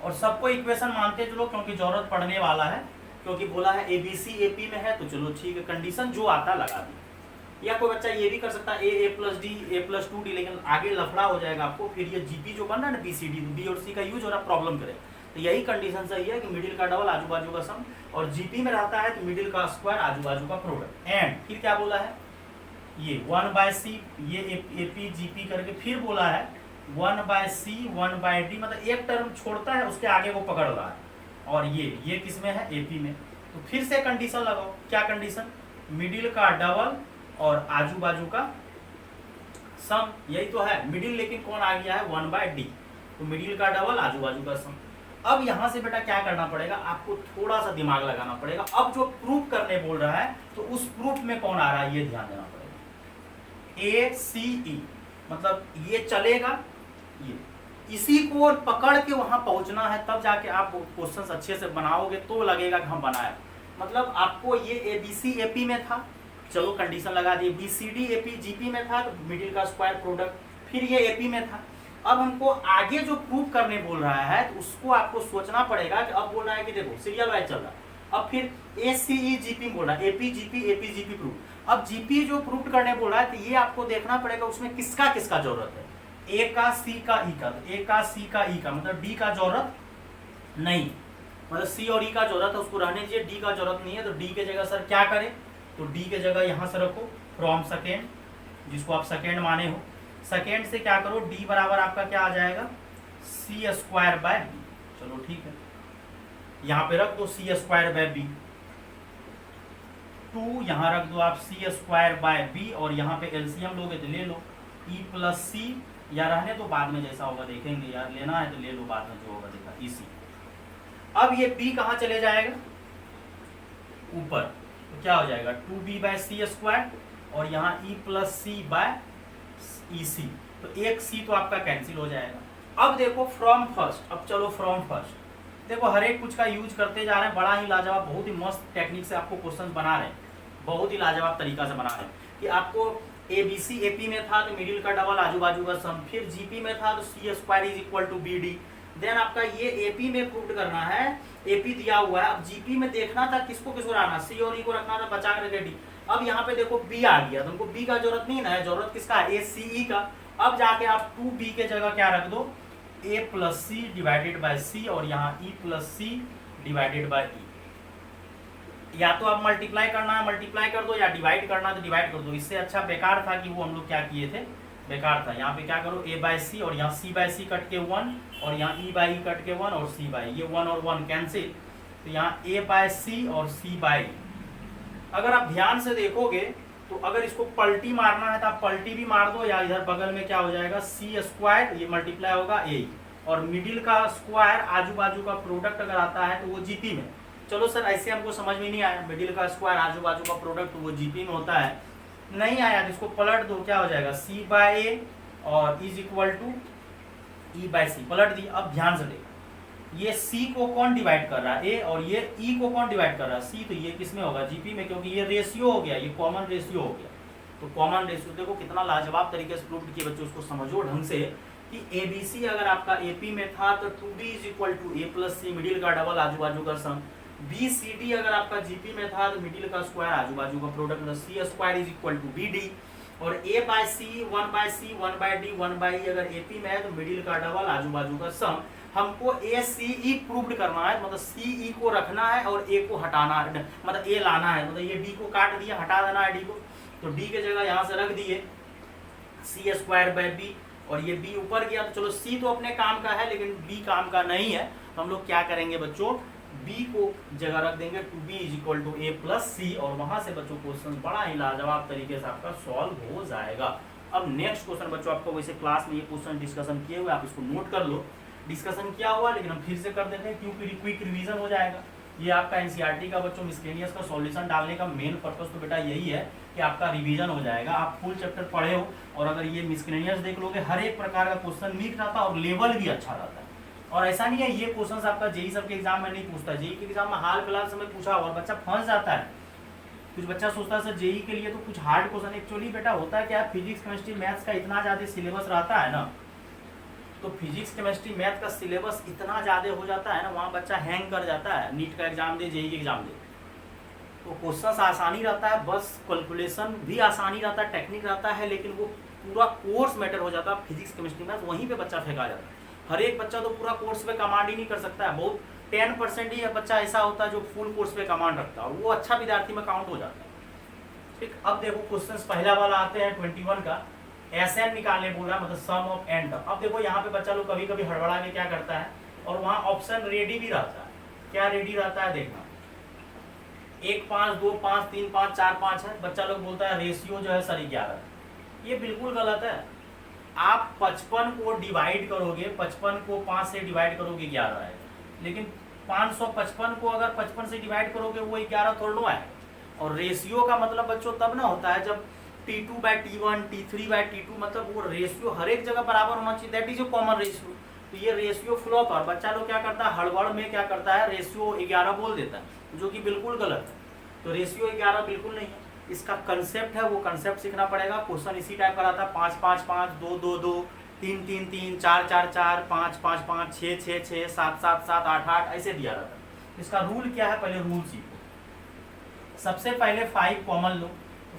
और सबको इक्वेशन मानते चलो क्योंकि जरूरत पड़ने वाला है, क्योंकि बोला है एबीसी एपी में है तो चलो ठीक है, कंडीशन जो आता लगा दी। या कोई बच्चा ये भी कर सकता है a plus d a plus 2 d, लेकिन आगे लफड़ा हो जाएगा आपको, फिर ये जीपी जो बन रहा है ना बीसीडी, बी और सी का यूज हो रहा प्रॉब्लम करे। तो यही कंडीशन सही है कि मिडिल का डबल आजू बाजू का सम, और जीपी में रहता है तो मिडिल का स्क्वायर आजू बाजू का प्रोडक्ट। एंड फिर क्या बोला है ये 1/c, ये AP GP करके फिर बोला है 1/c 1/d, मतलब एक टर्म छोड़ता है उसके आगे वो पकड़ रहा है, और ये किस में है, AP में। तो फिर से कंडीशन लगाओ, क्या कंडीशन, मिडिल का डबल और आजू बाजू का सम, यही तो है मिडिल, लेकिन कौन आ गया है 1/d, तो मिडिल का डबल आजू बाजू का सम। अब यहां से बेटा क्या करना पड़ेगा, आपको थोड़ा सा दिमाग लगाना पड़ेगा। अब जो प्रूफ करने बोल रहा है तो उस प्रूफ में कौन आ रहा है ये ध्यान देना पड़ेगा, ACE, मतलब ये चलेगा, ये इसी को पकड़ के वहां पहुंचना है, तब जाके आप क्वेश्चंस अच्छे से बनाओगे तो लगेगा कि हम बनाए। मतलब आपको ये ABC AP में था, चलो कंडीशन लगा दिए, BCD AP GP में था, तो मिडिल का स्क्वायर प्रोडक्ट, फिर ये AP में था। अब हमको आगे जो प्रूफ करने बोल रहा है तो उसको आपको सोचना पड़ेगा कि अब बोल रहा है कि देखो सीरियल वाइज चल रहा है, अब फिर ACE GP बोल रहा है, AP GP प्रूफ। अब GP जो प्रूफ करने बोल रहा है तो ये आपको देखना पड़ेगा उसमें किसका किसका जरूरत है, A का C का E का, तो A का C का E का, मतलब D का जरूरत नहीं, मतलब C और E का जरूरत है उसको रहने दीजिए, D का जरूरत नहीं है। तो D के जगह सर क्या करें, तो D के जगह यहां से रखो फ्रॉम सेकेंड, जिसको आप सेकेंड माने हो, सेकेंड से क्या करो, D बराबर आपका क्या आ जाएगा, C²/b, चलो ठीक है, यहां पे रख दो C²/b, 2 यहां रख दो आप C²/b, और यहाँ पे एलसीएम लोगे तो ले लो E+C, या रहने तो बाद में जैसा होगा देखेंगे, यार लेना है तो ले लो, बाद में जो होगा देखा EC। अब ये B कहाँ चले जाएगा, ऊपर, तो क्या हो जाएगा 2b/c², और यहाँ E+C/EC, तो एक C तो आपका कैंसिल हो जाएगा। अब देखो फ्रॉम फर्स्ट, अब चलो फ्रॉम फर्स्ट, देखो हर एक कुछ का यूज करते जा रहे हैं, बड़ा ही लाजवाब, बहुत ही मस्त टेक्निक से आपको क्वेश्चन बना रहे हैं, बहुत ही लाजवाब तरीका से बना रहे हैं कि आपको ABC AP में था तो मिडिल का डबल आजू बाजू का सम, फिर GP में था तो C² BD, देन आपका ये AP में प्रूव करना है, AP दिया हुआ है, अब GP में देखना था किसको किसको रखना, C और E को रखना था, बचा कर D। अब यहाँ पे देखो B आ गया, तुमको B का जरूरत नहीं है, जरूरत किसका है, ACE का। अब जाके आप 2B के जगह क्या रख दो, A+C/C, और यहाँ E+C/E, या तो आप मल्टीप्लाई करना है मल्टीप्लाई कर दो, या डिवाइड करना है तो डिवाइड कर दो। इससे अच्छा बेकार था कि वो हम लोग क्या किए थे, बेकार था। यहाँ पे क्या करो A/C, और यहाँ C/C कट के 1, और यहाँ E/E कट के 1, और C/E, ये 1 और 1 कैंसिल, तो यहाँ A/C और C/E। अगर आप ध्यान से देखोगे तो अगर इसको पलटी मारना है तो आप पलटी भी मार दो, या इधर बगल में क्या हो जाएगा C², ये मल्टीप्लाई होगा A, और मिडिल का स्क्वायर आजू बाजू का प्रोडक्ट अगर आता है तो वो GP में। चलो सर ऐसे हमको समझ में नहीं आया, मिडिल का स्क्वायर आजू बाजू का प्रोडक्ट तो वो GP में होता है, नहीं आया तो इसको पलट दो, क्या हो जाएगा C/A और E/C, पलट दी। अब ध्यान से देखो ये C को कौन डिवाइड कर रहा है, A, और ये E को कौन डिवाइड कर रहा है, C, तो ये किस में होगा, GP में, क्योंकि ये रेशियो हो गया, ये कॉमन रेशियो हो गया। तो कॉमन रेशियो देखो कितना लाजवाब तरीके से प्रूव किए बच्चों, उसको समझो ढंग से कि ABC अगर आपका AP में था तो 2B = A+C, मिडिल का डबल आजू बाजू का सम, BCD अगर आपका GP में था तो मिडिल का स्क्वायर आजू बाजू का प्रोडक्ट, C² = BD, और A/C 1/C 1/D 1/E अगर AP में है तो मिडिल का डबल आजू बाजू का सम। हमको ACE प्रूव्ड करना है, मतलब CE को रखना है और A को हटाना है, मतलब A लाना है, मतलब ये D को काट दिया, हटा देना है D को, तो D के जगह यहाँ से रख दिए C²/B, और ये B ऊपर गया, तो चलो C तो अपने काम का है लेकिन B काम का नहीं है, तो हम लोग क्या करेंगे बच्चों, B को जगह रख देंगे 2B = A+C, और वहां से बच्चों क्वेश्चन बड़ा ही लाजवाब तरीके से आपका सॉल्व हो जाएगा। अब नेक्स्ट क्वेश्चन बच्चों आपको वैसे क्लास में ये क्वेश्चन डिस्कशन किए हुए, आप इसको नोट कर लो, डिस्कशन किया हुआ, लेकिन हम फिर से कर देते हैं क्योंकि क्विक रिवीजन हो जाएगा। ये आपका एनसीईआरटी का बच्चों मिसलेनियस का सॉल्यूशन डालने का मेन पर्पस तो बेटा यही है कि आपका रिवीजन हो जाएगा, आप फुल चैप्टर पढ़े हो, और अगर ये मिसलेनियस देख लोगे हर एक प्रकार का क्वेश्चन नीट रहता है और लेवल भी अच्छा रहता है। और ऐसा नहीं है ये क्वेश्चन आपका जेई सब के एग्जाम में नहीं पूछता, जेई के एग्जाम में हाल फिलहाल समय पूछा और बच्चा फंस जाता है। कुछ बच्चा सोचता है सर जेई के लिए तो कुछ हार्ड क्वेश्चन, एक्चुअली बेटा होता है क्या, फिजिक्स केमिस्ट्री मैथ्स का इतना ज्यादा सिलेबस रहता है ना, तो फिजिक्स केमिस्ट्री मैथ का सिलेबस इतना ज़्यादा हो जाता है ना, वहाँ बच्चा हैंग कर जाता है। नीट का एग्जाम दे, जेई का एग्जाम दे, तो क्वेश्चन आसानी रहता है, बस कैलकुलेशन भी आसानी रहता है, टेक्निक रहता है, लेकिन वो पूरा कोर्स मैटर हो जाता है फिजिक्स केमिस्ट्री मैथ, वहीं पे बच्चा फेंका जाता है। हर एक बच्चा तो पूरा कोर्स पे कमांड ही नहीं कर सकता है, बहुत 10% ही बच्चा ऐसा होता है जो फुल कोर्स पे कमांड रखता है, और वो अच्छा विद्यार्थी में काउंट हो जाता है। ठीक, अब देखो क्वेश्चन पहला वाला आते हैं 21 का, SN निकालने बोल रहा है, मतलब सम ऑफ n टर्म। अब देखो यहाँ पे बच्चा लोग कभी कभी हड़बड़ा के क्या करता है, और वहाँ ऑप्शन रेडी भी रहता है। क्या रेडी रहता है देखना, 1 5 2 5 3 5 4 5 है, बच्चा लोग बोलता है रेशियो जो है सर 11 है। ये बिल्कुल गलत है। आप 55 को डिवाइड करोगे, 55 को 5 से डिवाइड करोगे 11 है, लेकिन 555 को अगर 55 से डिवाइड करोगे वो 11 थोड़ा है। और रेशियो का मतलब बच्चों तब ना होता है जब T2/T1 T3/T2, मतलब वो रेशियो हर एक जगह बराबर होना चाहिए, that is a common ratio. तो ये रेशियो फ्लॉप है, बच्चा लोग क्या करता है हड़बड़ में क्या करता है रेशियो 11 बोल देता है, जो कि बिल्कुल गलत है। तो रेशियो 11 बिल्कुल नहीं है, इसका कंसेप्ट है वो कंसेप्ट सीखना पड़ेगा। क्वेश्चन इसी टाइप का रहता है, 5 5 5 2 2 2 3 3 3 4 4 4 5 5 5 6 6 6 7 7 7 8 8 ऐसे दिया रहता है। इसका रूल क्या है, पहले रूल सीखो। सबसे पहले 5 कॉमन लो,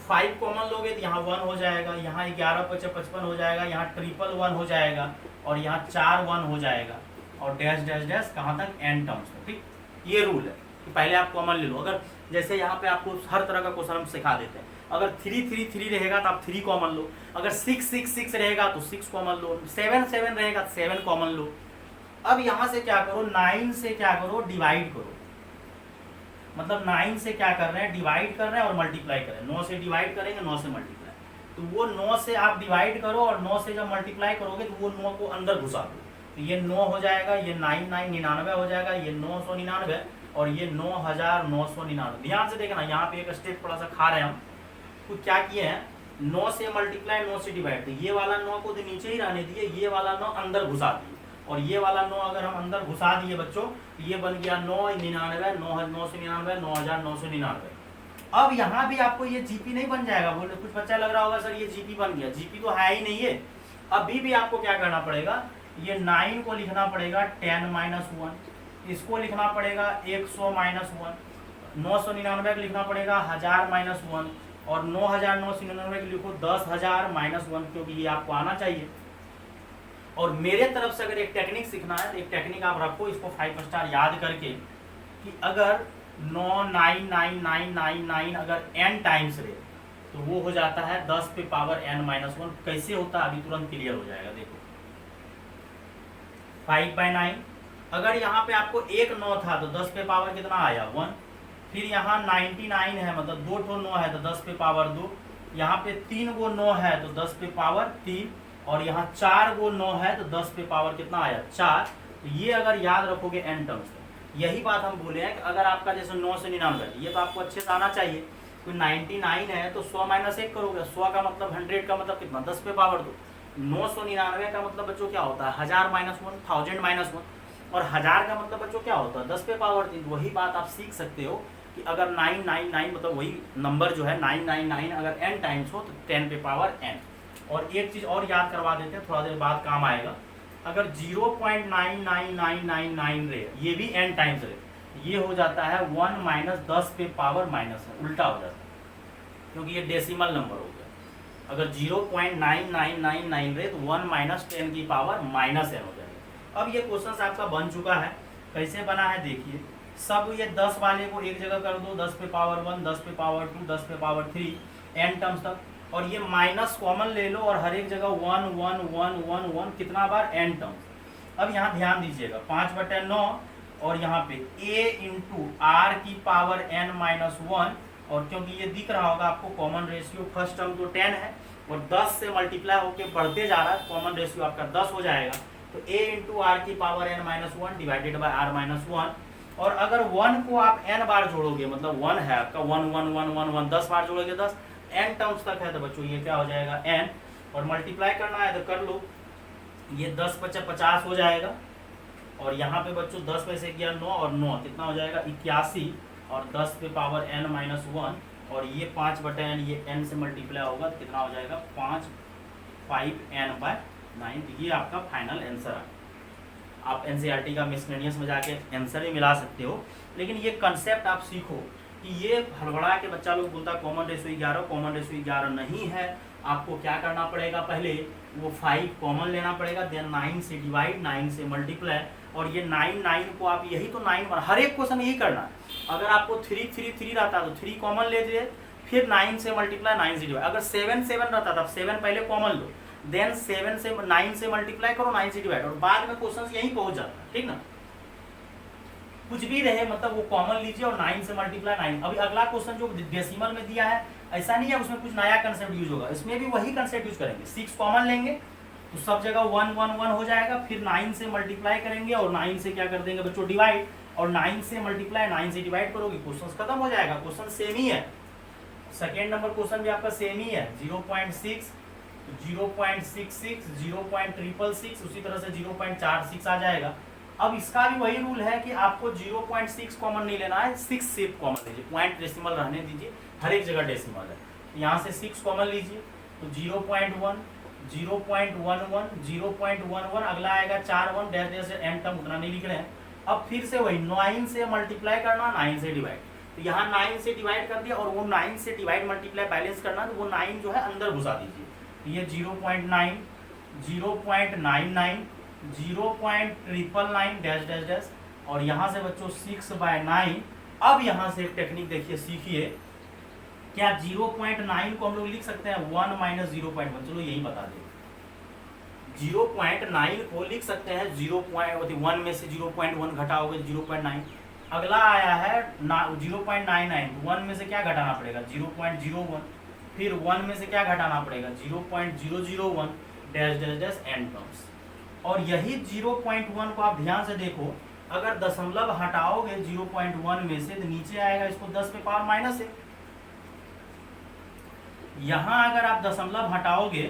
5 कॉमन लोगे तो यहाँ 1 हो जाएगा, यहाँ 11 × 5 = 55 हो जाएगा, यहाँ 1 हो जाएगा, और यहाँ 4 1 हो जाएगा, और डैश डैश डैश कहाँ तक n टर्म्स में। ठीक, ये रूल है कि पहले आप कॉमन ले लो। अगर जैसे यहाँ पे आपको हर तरह का क्वेश्चन हम सिखा देते हैं, अगर 3 3 3 रहेगा तो आप 3 कॉमन लो, अगर 6 6 6 रहेगा तो 6 कॉमन लो, 7 7 रहेगा तो 7 कॉमन लो। अब यहाँ से क्या करो, 9 से क्या करो डिवाइड करो, मतलब 9 से क्या कर रहे हैं डिवाइड कर रहे हैं और मल्टीप्लाई कर रहे हैं। 9 से डिवाइड करेंगे, 9 से मल्टीप्लाई, तो वो 9 से आप डिवाइड करो और 9 से जब मल्टीप्लाई करोगे तो वो 9 को अंदर घुसा दो, तो ये 9 हो जाएगा, ये 9 9 99 हो जाएगा, ये 999 और ये 9999। ध्यान से देखना, यहाँ पे एक स्टेप थोड़ा सा खा रहे हैं हम। तो क्या किए हैं, 9 से मल्टीप्लाई 9 से डिवाइड, तो ये वाला 9 को तो नीचे ही रहने दिए, ये वाला 9 अंदर घुसा दिए, और ये वाला 9 अगर हम अंदर घुसा दिए बच्चों, ये बन गया 999 999 9999। अब यहाँ भी आपको ये जीपी नहीं बन जाएगा। बोले कुछ बच्चा लग रहा होगा सर ये जीपी बन गया, जीपी तो है ही नहीं है। अभी भी आपको क्या करना पड़ेगा, ये 9 को लिखना पड़ेगा 10 - 1, इसको लिखना पड़ेगा 100 - 1, 999 को लिखना पड़ेगा 1000 - 1, और 9999 को लिखो 10,000 - 1, क्योंकि ये आपको आना चाहिए। और मेरे तरफ से अगर एक टेक्निक सीखना है तो एक टेक्निक आप रखो, इसको 5 स्टार याद करके, कि अगर 99999 अगर n टाइम्स रहे तो वो हो जाता है 10 पे पावर n - 1। कैसे होता है अभी तुरंत क्लियर हो जाएगा। देखो 5/9, अगर यहाँ पे आपको एक 9 था तो 10 पे पावर कितना आया 1, फिर यहाँ 99 है मतलब 2 ठो 9 है तो 10 पे पावर 2, यहाँ पे 3 गो 9 है तो 10 पे पावर 3, और यहाँ 4 गो 9 है तो 10 पे पावर कितना आया 4। तो ये अगर याद रखोगे n टर्म्स में, यही बात हम बोले हैं कि अगर आपका जैसे 9 से 99, ये तो आपको अच्छे से आना चाहिए। तो 99 है तो 100 - 1 करोगे, 100 का मतलब 100 का मतलब कितना 10 पे पावर 2, 999 का मतलब बच्चों क्या होता है 1000 - 1, 1000 - 1, और 1000 का मतलब बच्चों क्या होता है 10 पे पावर 3। वही बात आप सीख सकते हो कि अगर 999 मतलब वही नंबर जो है 999 अगर n टाइम्स हो तो 10 पे पावर n। और एक चीज़ और याद करवा देते हैं, थोड़ा देर बाद काम आएगा। अगर 0.99999 रहे, ये भी n टाइम्स रहे, ये हो जाता है 1 - 10 पे पावर माइनस है, उल्टा हो जाता है, क्योंकि ये डेसिमल नंबर हो गया। अगर 0.9999 रहे तो 1 - 10 की पावर -n हो जाएगा। अब ये क्वेश्चन आपका बन चुका है, कैसे बना है देखिए। सब ये 10 वाले को एक जगह कर दो, 10 पे पावर 1, 10 पे पावर 2, 10 पे पावर 3, n टर्म्स तक, और ये माइनस कॉमन ले लो और हर एक जगह 1 1 1 1 1 कितना बार n टर्म्स। अब यहाँ ध्यान दीजिएगा 5/9, और यहाँ पे a × r की पावर n - 1, और क्योंकि ये दिख रहा होगा आपको कॉमन रेशियो फर्स्ट टर्म तो 10 है और 10 से मल्टीप्लाई होकर बढ़ते जा रहा है, कॉमन रेशियो आपका 10 हो जाएगा। तो a × r की power n - 1 divided by r - 1, और अगर 1 को आप n बार जोड़ोगे, मतलब 1 है आपका 1 1 1 1 1 10 बार जोड़ोगे 10, n टर्म्स तक है तो बच्चों ये क्या हो जाएगा n, और मल्टीप्लाई करना है तो कर लो, ये 10 × 5 = 50 हो जाएगा, और यहाँ पे बच्चों 10 में से गया 9 और 9 कितना हो जाएगा 81, और 10 पे पावर n - 1, और ये 5/n, ये n से मल्टीप्लाई होगा तो कितना हो जाएगा 5/n/9। ये आपका फाइनल आंसर है। आप NCERT का मिसलेनियस में जाके आंसर भी मिला सकते हो, लेकिन ये कंसेप्ट आप सीखो कि ये हड़बड़ा के बच्चा लोग बोलता कॉमन रेशियो 11, कॉमन रेशियो 11 नहीं है। आपको क्या करना पड़ेगा, पहले वो 5 कॉमन लेना पड़ेगा, देन 9 से डिवाइड, 9 से मल्टीप्लाई, और ये 9 को आप यही तो 9 हर एक क्वेश्चन यही करना है। अगर आपको 3 3 3 रहता तो 3 कॉमन ले लिए, फिर 9 से मल्टीप्लाई 9 से डिवाइड। अगर 7 7 रहता था, 7 पहले कॉमन लो, देन 7 से 9 से मल्टीप्लाई करो, 9 से डिवाइड, और बाद में क्वेश्चन यहीं पहुंच जाता है, ठीक ना। कुछ भी रहे मतलब वो कॉमन लीजिए और 9 से मल्टीप्लाई 9। अभी अगला क्वेश्चन जो डेसिमल में दिया है, ऐसा नहीं है उसमें कुछ नया कंसेप्ट यूज होगा, इसमें भी वही कंसेप्ट यूज करेंगे। 6 कॉमन लेंगे तो सब जगह 1 1 1 हो जाएगा, फिर 9 से मल्टीप्लाई करेंगे और 9 से क्या कर देंगे बच्चों डिवाइड, और 9 से मल्टीप्लाई 9 से डिवाइड करोगे, क्वेश्चन खत्म हो जाएगा। क्वेश्चन सेम ही है, सेकेंड नंबर क्वेश्चन भी आपका सेम ही है, 0.6 0.66 0.666, उसी तरह से 0.46 आ जाएगा। अब इसका भी वही रूल है कि आपको 0.6 कॉमन नहीं लेना है, 6 सिर्फ कॉमन लीजिए, पॉइंट डेसिमल रहने दीजिए, हर एक जगह डेसिमल है, यहाँ से 6 कॉमन लीजिए तो 0.1 0.11 0.11, अगला आएगा 4 1 डैश डैश एन टर्म, उतना नहीं लिख रहे हैं। अब फिर से वही 9 से मल्टीप्लाई करना, 9 से डिवाइड, तो यहाँ 9 से डिवाइड कर दिया और वो 9 से डिवाइड मल्टीप्लाई बैलेंस करना, तो वो 9 जो है अंदर घुसा दीजिए, ये 0.9 0.99 0.999 डैश डैश डैश, और यहाँ से बच्चों 6/9। अब यहाँ से एक टेक्निक देखिए, सीखिए, क्या 0.9 को हम लोग लिख सकते हैं 1 - 0.1, चलो यही बता दें, 0.9 को लिख सकते हैं 0.1 में से 0.1 घटाओगे 0.9। अगला आया है 0.99, 1 में से क्या घटाना पड़ेगा 0.01, फिर 1 में से क्या घटाना पड़ेगा 0.001 dash dash dash N terms. और यही 0.1 को आप ध्यान से देखो, अगर दशमलव हटाओगे 0.1 में से तो नीचे आएगा इसको 10 पे पावर माइनस है। यहाँ अगर आप दशमलव हटाओगे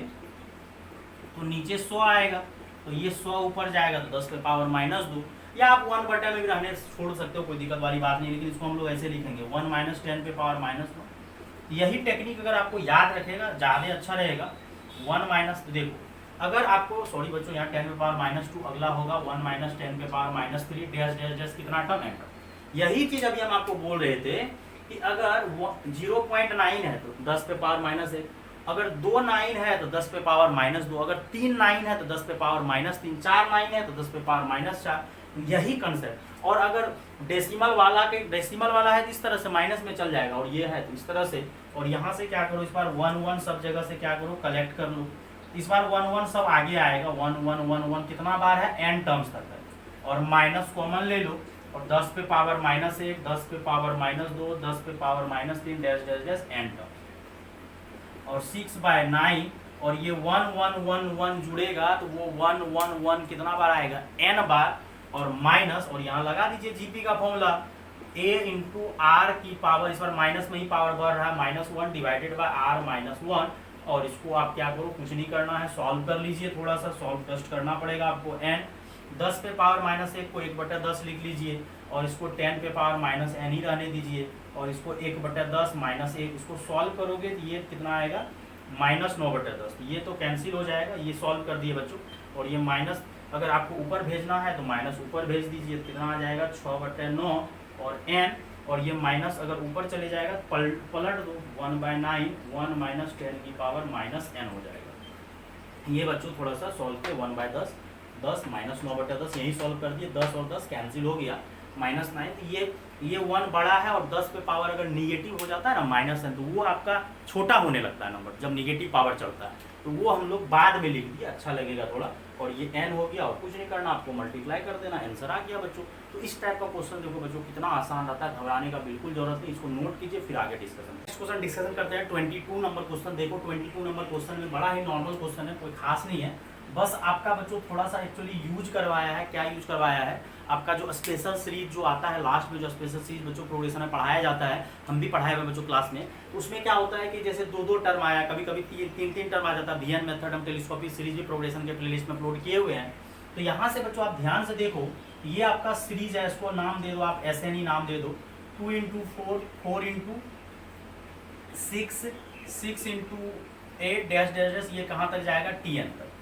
तो नीचे 100 आएगा, तो ये 100 ऊपर जाएगा तो 10 पे पावर -2, या आप 1 बटे में भी रहने छोड़ सकते हो, कोई दिक्कत वाली बात नहीं, लेकिन इसको हम लोग ऐसे लिखेंगे 1 - 10 पे पावर -1। यही टेक्निक अगर आपको याद रखेगा ज़्यादा अच्छा रहेगा। 1 माइनस, देखो अगर आपको, सॉरी बच्चों, यहाँ 10 पे पावर -2, अगला होगा 1 - 10 पे पावर -3 डैश डैश डैश, कितना टर्म एंटर। यही चीज़ अभी हम आपको बोल रहे थे कि अगर 0.9 है तो 10 पे पावर -1, अगर 2 9 है तो 10 पे पावर -2, अगर 3 9 है तो 10 पे पावर -3, 4 9 है तो 10 पे पावर -4, यही कंसेप्ट। और अगर डेसिमल वाला है तो इस तरह से माइनस में चल जाएगा, और ये है तो इस तरह से, और यहाँ से क्या करो, इस बार 1 1 सब जगह से क्या करो कलेक्ट कर लो, इस बार 1 1 सब आगे आएगा, 1 1 1 1 कितना बार है n टर्म्स तक है, और माइनस कॉमन ले लो, और 10 पे पावर -1 10 पे पावर -2 10 पे power -3 dash dash dash n term, और 6/9, और ये 1 1 1 1 जुड़ेगा तो वो 1 1 1 कितना बार आएगा n बार, और माइनस, और यहाँ लगा दीजिए जीपी का फॉर्मूला a × r की पावर, इस बार माइनस में ही पावर बढ़ रहा है, -1 डिवाइडेड बाय r -1, और इसको आप क्या करो, कुछ नहीं करना है, सॉल्व कर लीजिए, थोड़ा सा सॉल्व टेस्ट करना पड़ेगा आपको। n 10 पे पावर -1 को 1/10 लिख लीजिए, और इसको 10 पे पावर -n ही रहने दीजिए, और इसको 1/10 -1, इसको सॉल्व करोगे तो ये कितना आएगा -9/10, ये तो कैंसिल हो जाएगा, ये सॉल्व कर दिए बच्चों। और ये माइनस अगर आपको ऊपर भेजना है तो माइनस ऊपर भेज दीजिए, कितना आ जाएगा 6/9, और n, और ये माइनस अगर ऊपर चले जाएगा पलट दो, 1/9 1 - 10 की पावर -n हो जाएगा। ये बच्चों थोड़ा सा सॉल्व किए, 1/10 10 -9/10 यही सॉल्व कर दिए, 10 और 10 कैंसिल हो गया, -9, तो ये 1 बड़ा है, और 10 पे पावर अगर निगेटिव हो जाता है ना -n, तो वो आपका छोटा होने लगता है नंबर, जब निगेटिव पावर चलता है, तो वो हम लोग बाद में लिख दिए, अच्छा लगेगा थोड़ा। और ये n हो गया, और कुछ नहीं करना, आपको मल्टीप्लाई कर देना, आंसर आ गया बच्चों। तो इस टाइप का क्वेश्चन देखो बच्चों कितना आसान रहता है, घबराने का बिल्कुल जरूरत नहीं, इसको नोट कीजिए, फिर आगे डिस्कशन डिस्कशन करते हैं। 22 नंबर क्वेश्चन देखो, 22 नंबर क्वेश्चन में बड़ा ही नॉर्मल क्वेश्चन है, कोई खास नहीं है, बस आपका बच्चों थोड़ा सा एक्चुअली यूज करवाया है। क्या यूज करवाया है, आपका जो स्पेशल सीरीज जो आता है लास्ट में, जो स्पेशल सीरीज बच्चों प्रोग्रेशन में पढ़ाया जाता है, हम भी पढ़ाए हुए बच्चों क्लास में, उसमें क्या होता है कि जैसे 2 टर्म आया, कभी कभी 3 टर्म आ जाता है। वीएन मेथड हम टेलीस्कोपिक सीरीज भी प्रोग्रेशन के प्लेलिस्ट में अपलोड किए हुए हैं। तो यहाँ से बच्चों आप ध्यान से देखो, ये आपका सीरीज है, इसको नाम दे दो आप SNE नाम दे दो, 2 × 4 4 × 6 6 × 8 डैश डैश डैश, ये कहाँ तक जाएगा TN तक।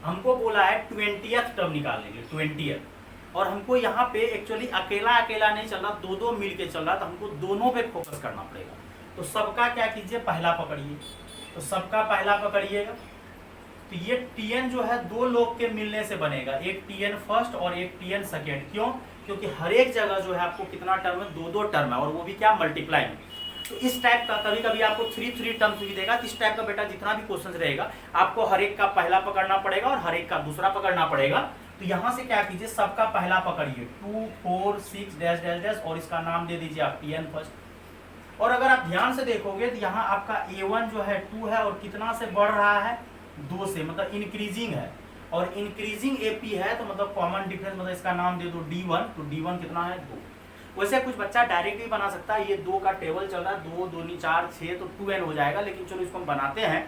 हमको बोला है 20th टर्म निकालने के लिए, 20th, और हमको यहाँ पे एक्चुअली अकेला नहीं चल रहा, 2 मिल के चल रहा, तो हमको दोनों पे फोकस करना पड़ेगा। तो सबका क्या कीजिए, पहला पकड़िए, तो सबका पहला पकड़िएगा, तो ये TN जो है 2 लोग के मिलने से बनेगा, एक TN फर्स्ट और एक TN सेकेंड। क्यों? क्योंकि हर एक जगह जो है आपको कितना टर्म है, 2 टर्म है, और वो भी क्या मल्टीप्लाई में। तो इस टाइप का कभी कभी आपको 3 टर्म्स भी देगा, तो इस टाइप का बेटा जितना भी क्वेश्चन रहेगा आपको हर एक का पहला पकड़ना पड़ेगा और हर एक का दूसरा पकड़ना पड़ेगा। तो यहाँ से क्या कीजिए, सबका पहला पकड़िए 2 4 6 डैश डैश डैश और इसका नाम दे दीजिए आप Tn फर्स्ट। और अगर आप ध्यान से देखोगे तो यहाँ आपका A1 जो है 2 है और कितना से बढ़ रहा है 2 से, मतलब इंक्रीजिंग है, और इंक्रीजिंग AP है तो मतलब कॉमन डिफरेंस, मतलब इसका नाम दे दो D1, तो D1 कितना है 2। वैसे कुछ बच्चा डायरेक्ट भी बना सकता है, ये 2 का टेबल चल रहा है, 2 2 4 6 तो 2n हो जाएगा, लेकिन चलो इसको हम बनाते हैं।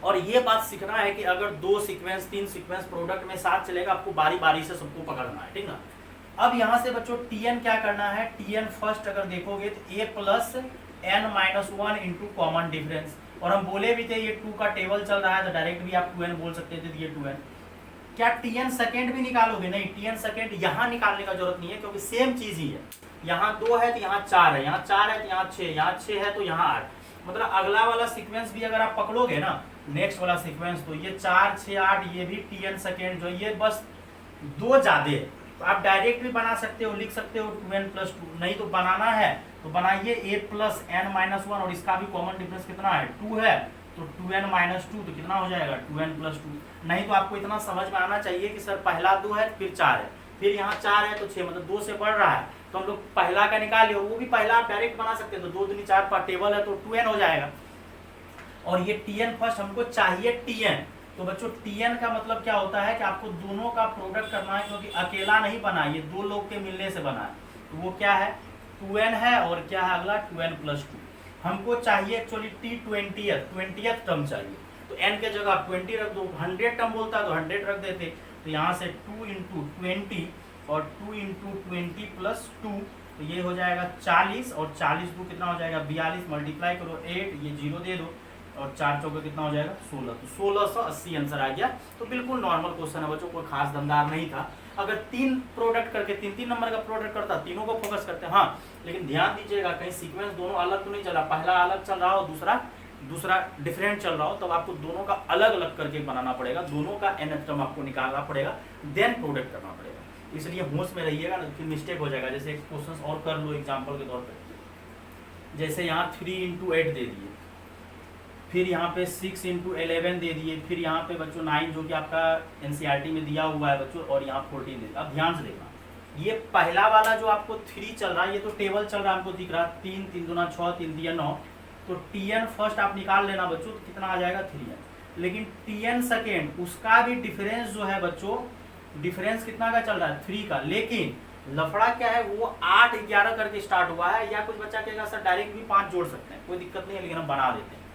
और ये बात सीखना है कि अगर 2 सीक्वेंस 3 सीक्वेंस प्रोडक्ट में साथ चलेगा, आपको बारी बारी से सबको पकड़ना है, ठीक ना। अब यहाँ से बच्चों Tn क्या करना है, Tn फर्स्ट अगर देखोगे तो a plus n minus 1 into common difference, और हम बोले भी थे ये 2 का टेबल चल रहा है तो डायरेक्ट भी आप 2n बोल सकते थे, ये 2n। क्या Tn सेकेंड भी निकालोगे, नहीं, Tn सेकेंड यहाँ निकालने का जरूरत नहीं है, क्योंकि सेम चीज ही है। यहाँ 2 है तो यहाँ 4 है, यहाँ 4 है तो यहाँ 6, यहाँ 6 है तो यहाँ 8, मतलब अगला वाला सीक्वेंस भी अगर आप पकड़ोगे ना, नेक्स्ट वाला सीक्वेंस, तो ये 4 6 8 ये भी Tn सेकेंड जो ये बस 2 ज्यादा है। तो आप डायरेक्ट भी बना सकते हो, लिख सकते हो 2n प्लस 2, नहीं तो बनाना है तो बनाइए a प्लस n माइनस 1 और इसका भी कॉमन डिफरेंस कितना है 2 है, तो 2n माइनस 2 तो कितना हो जाएगा 2n प्लस 2। नहीं तो आपको इतना समझ में आना चाहिए कि सर पहला 2 है फिर 4 है, फिर यहाँ 4 है तो 6, मतलब 2 से बढ़ रहा है, तो हम लोग पहला का निकाल लिया, वो भी पहला आप डायरेक्ट बना सकते हैं, तो 2 2 4 पर टेबल है तो 2n हो जाएगा। और ये Tn फर्स्ट हमको चाहिए Tn, तो बच्चों Tn का मतलब क्या होता है कि आपको दोनों का प्रोडक्ट करना है, क्योंकि अकेला नहीं बना, ये 2 लोग के मिलने से बना है। तो वो क्या है 2n है, और क्या है अगला 2n प्लस 2। हमको चाहिए एक्चुअली T20th टर्म चाहिए, तो n के जगह आप 20 रख दो, 100 टर्म बोलता है तो 100 रख देते, तो यहाँ से 2 इंटू 20 और 2 इंटू 20 प्लस 2, तो ये हो जाएगा 40, और 40 2 कितना हो जाएगा 42, मल्टीप्लाई करो 8, ये 0 दे दो, और 4 चौके कितना हो जाएगा 16, तो 1680 आंसर आ गया। तो बिल्कुल नॉर्मल क्वेश्चन है बच्चों, कोई खास दमदार नहीं था। अगर 3 प्रोडक्ट करके 3 नंबर का प्रोडक्ट करता, तीनों को फोकस करते, हाँ, लेकिन ध्यान दीजिएगा कहीं सीक्वेंस दोनों अलग तो नहीं चला, पहला अलग चल रहा हो दूसरा डिफरेंट चल रहा हो, तब आपको दोनों का अलग अलग करके बनाना पड़ेगा, दोनों का nth टर्म आपको निकालना पड़ेगा, देन प्रोडक्ट करना पड़ेगा। इसलिए होश में रहिएगा, फिर मिस्टेक हो जाएगा। जैसे एक क्वेश्चन और कर लो एग्जाम्पल के तौर पर, जैसे यहाँ 3 इंटू 8 दे दिए, फिर यहाँ पे 6 इंटू 11 दे दिए, फिर यहाँ पे बच्चों 9 जो कि आपका NCERT में दिया हुआ है बच्चों, और यहाँ 14 दे दिया। अब ध्यान से देखना, ये पहला वाला जो आपको 3 चल रहा है, ये तो टेबल चल रहा है, हमको दिख रहा है 3 3 दूना 6 3 3 9, तो Tn फर्स्ट आप निकाल लेना बच्चों, तो कितना आ जाएगा 3n। लेकिन Tn सेकेंड उसका भी डिफरेंस जो है बच्चों, डिफरेंस कितना का चल रहा है 3 का, लेकिन लफड़ा क्या है, वो 8 11 करके स्टार्ट हुआ है, या कुछ बच्चा कहेगा सर डायरेक्ट भी 5 जोड़ सकते हैं, कोई दिक्कत नहीं है, लेकिन हम बना देते हैं।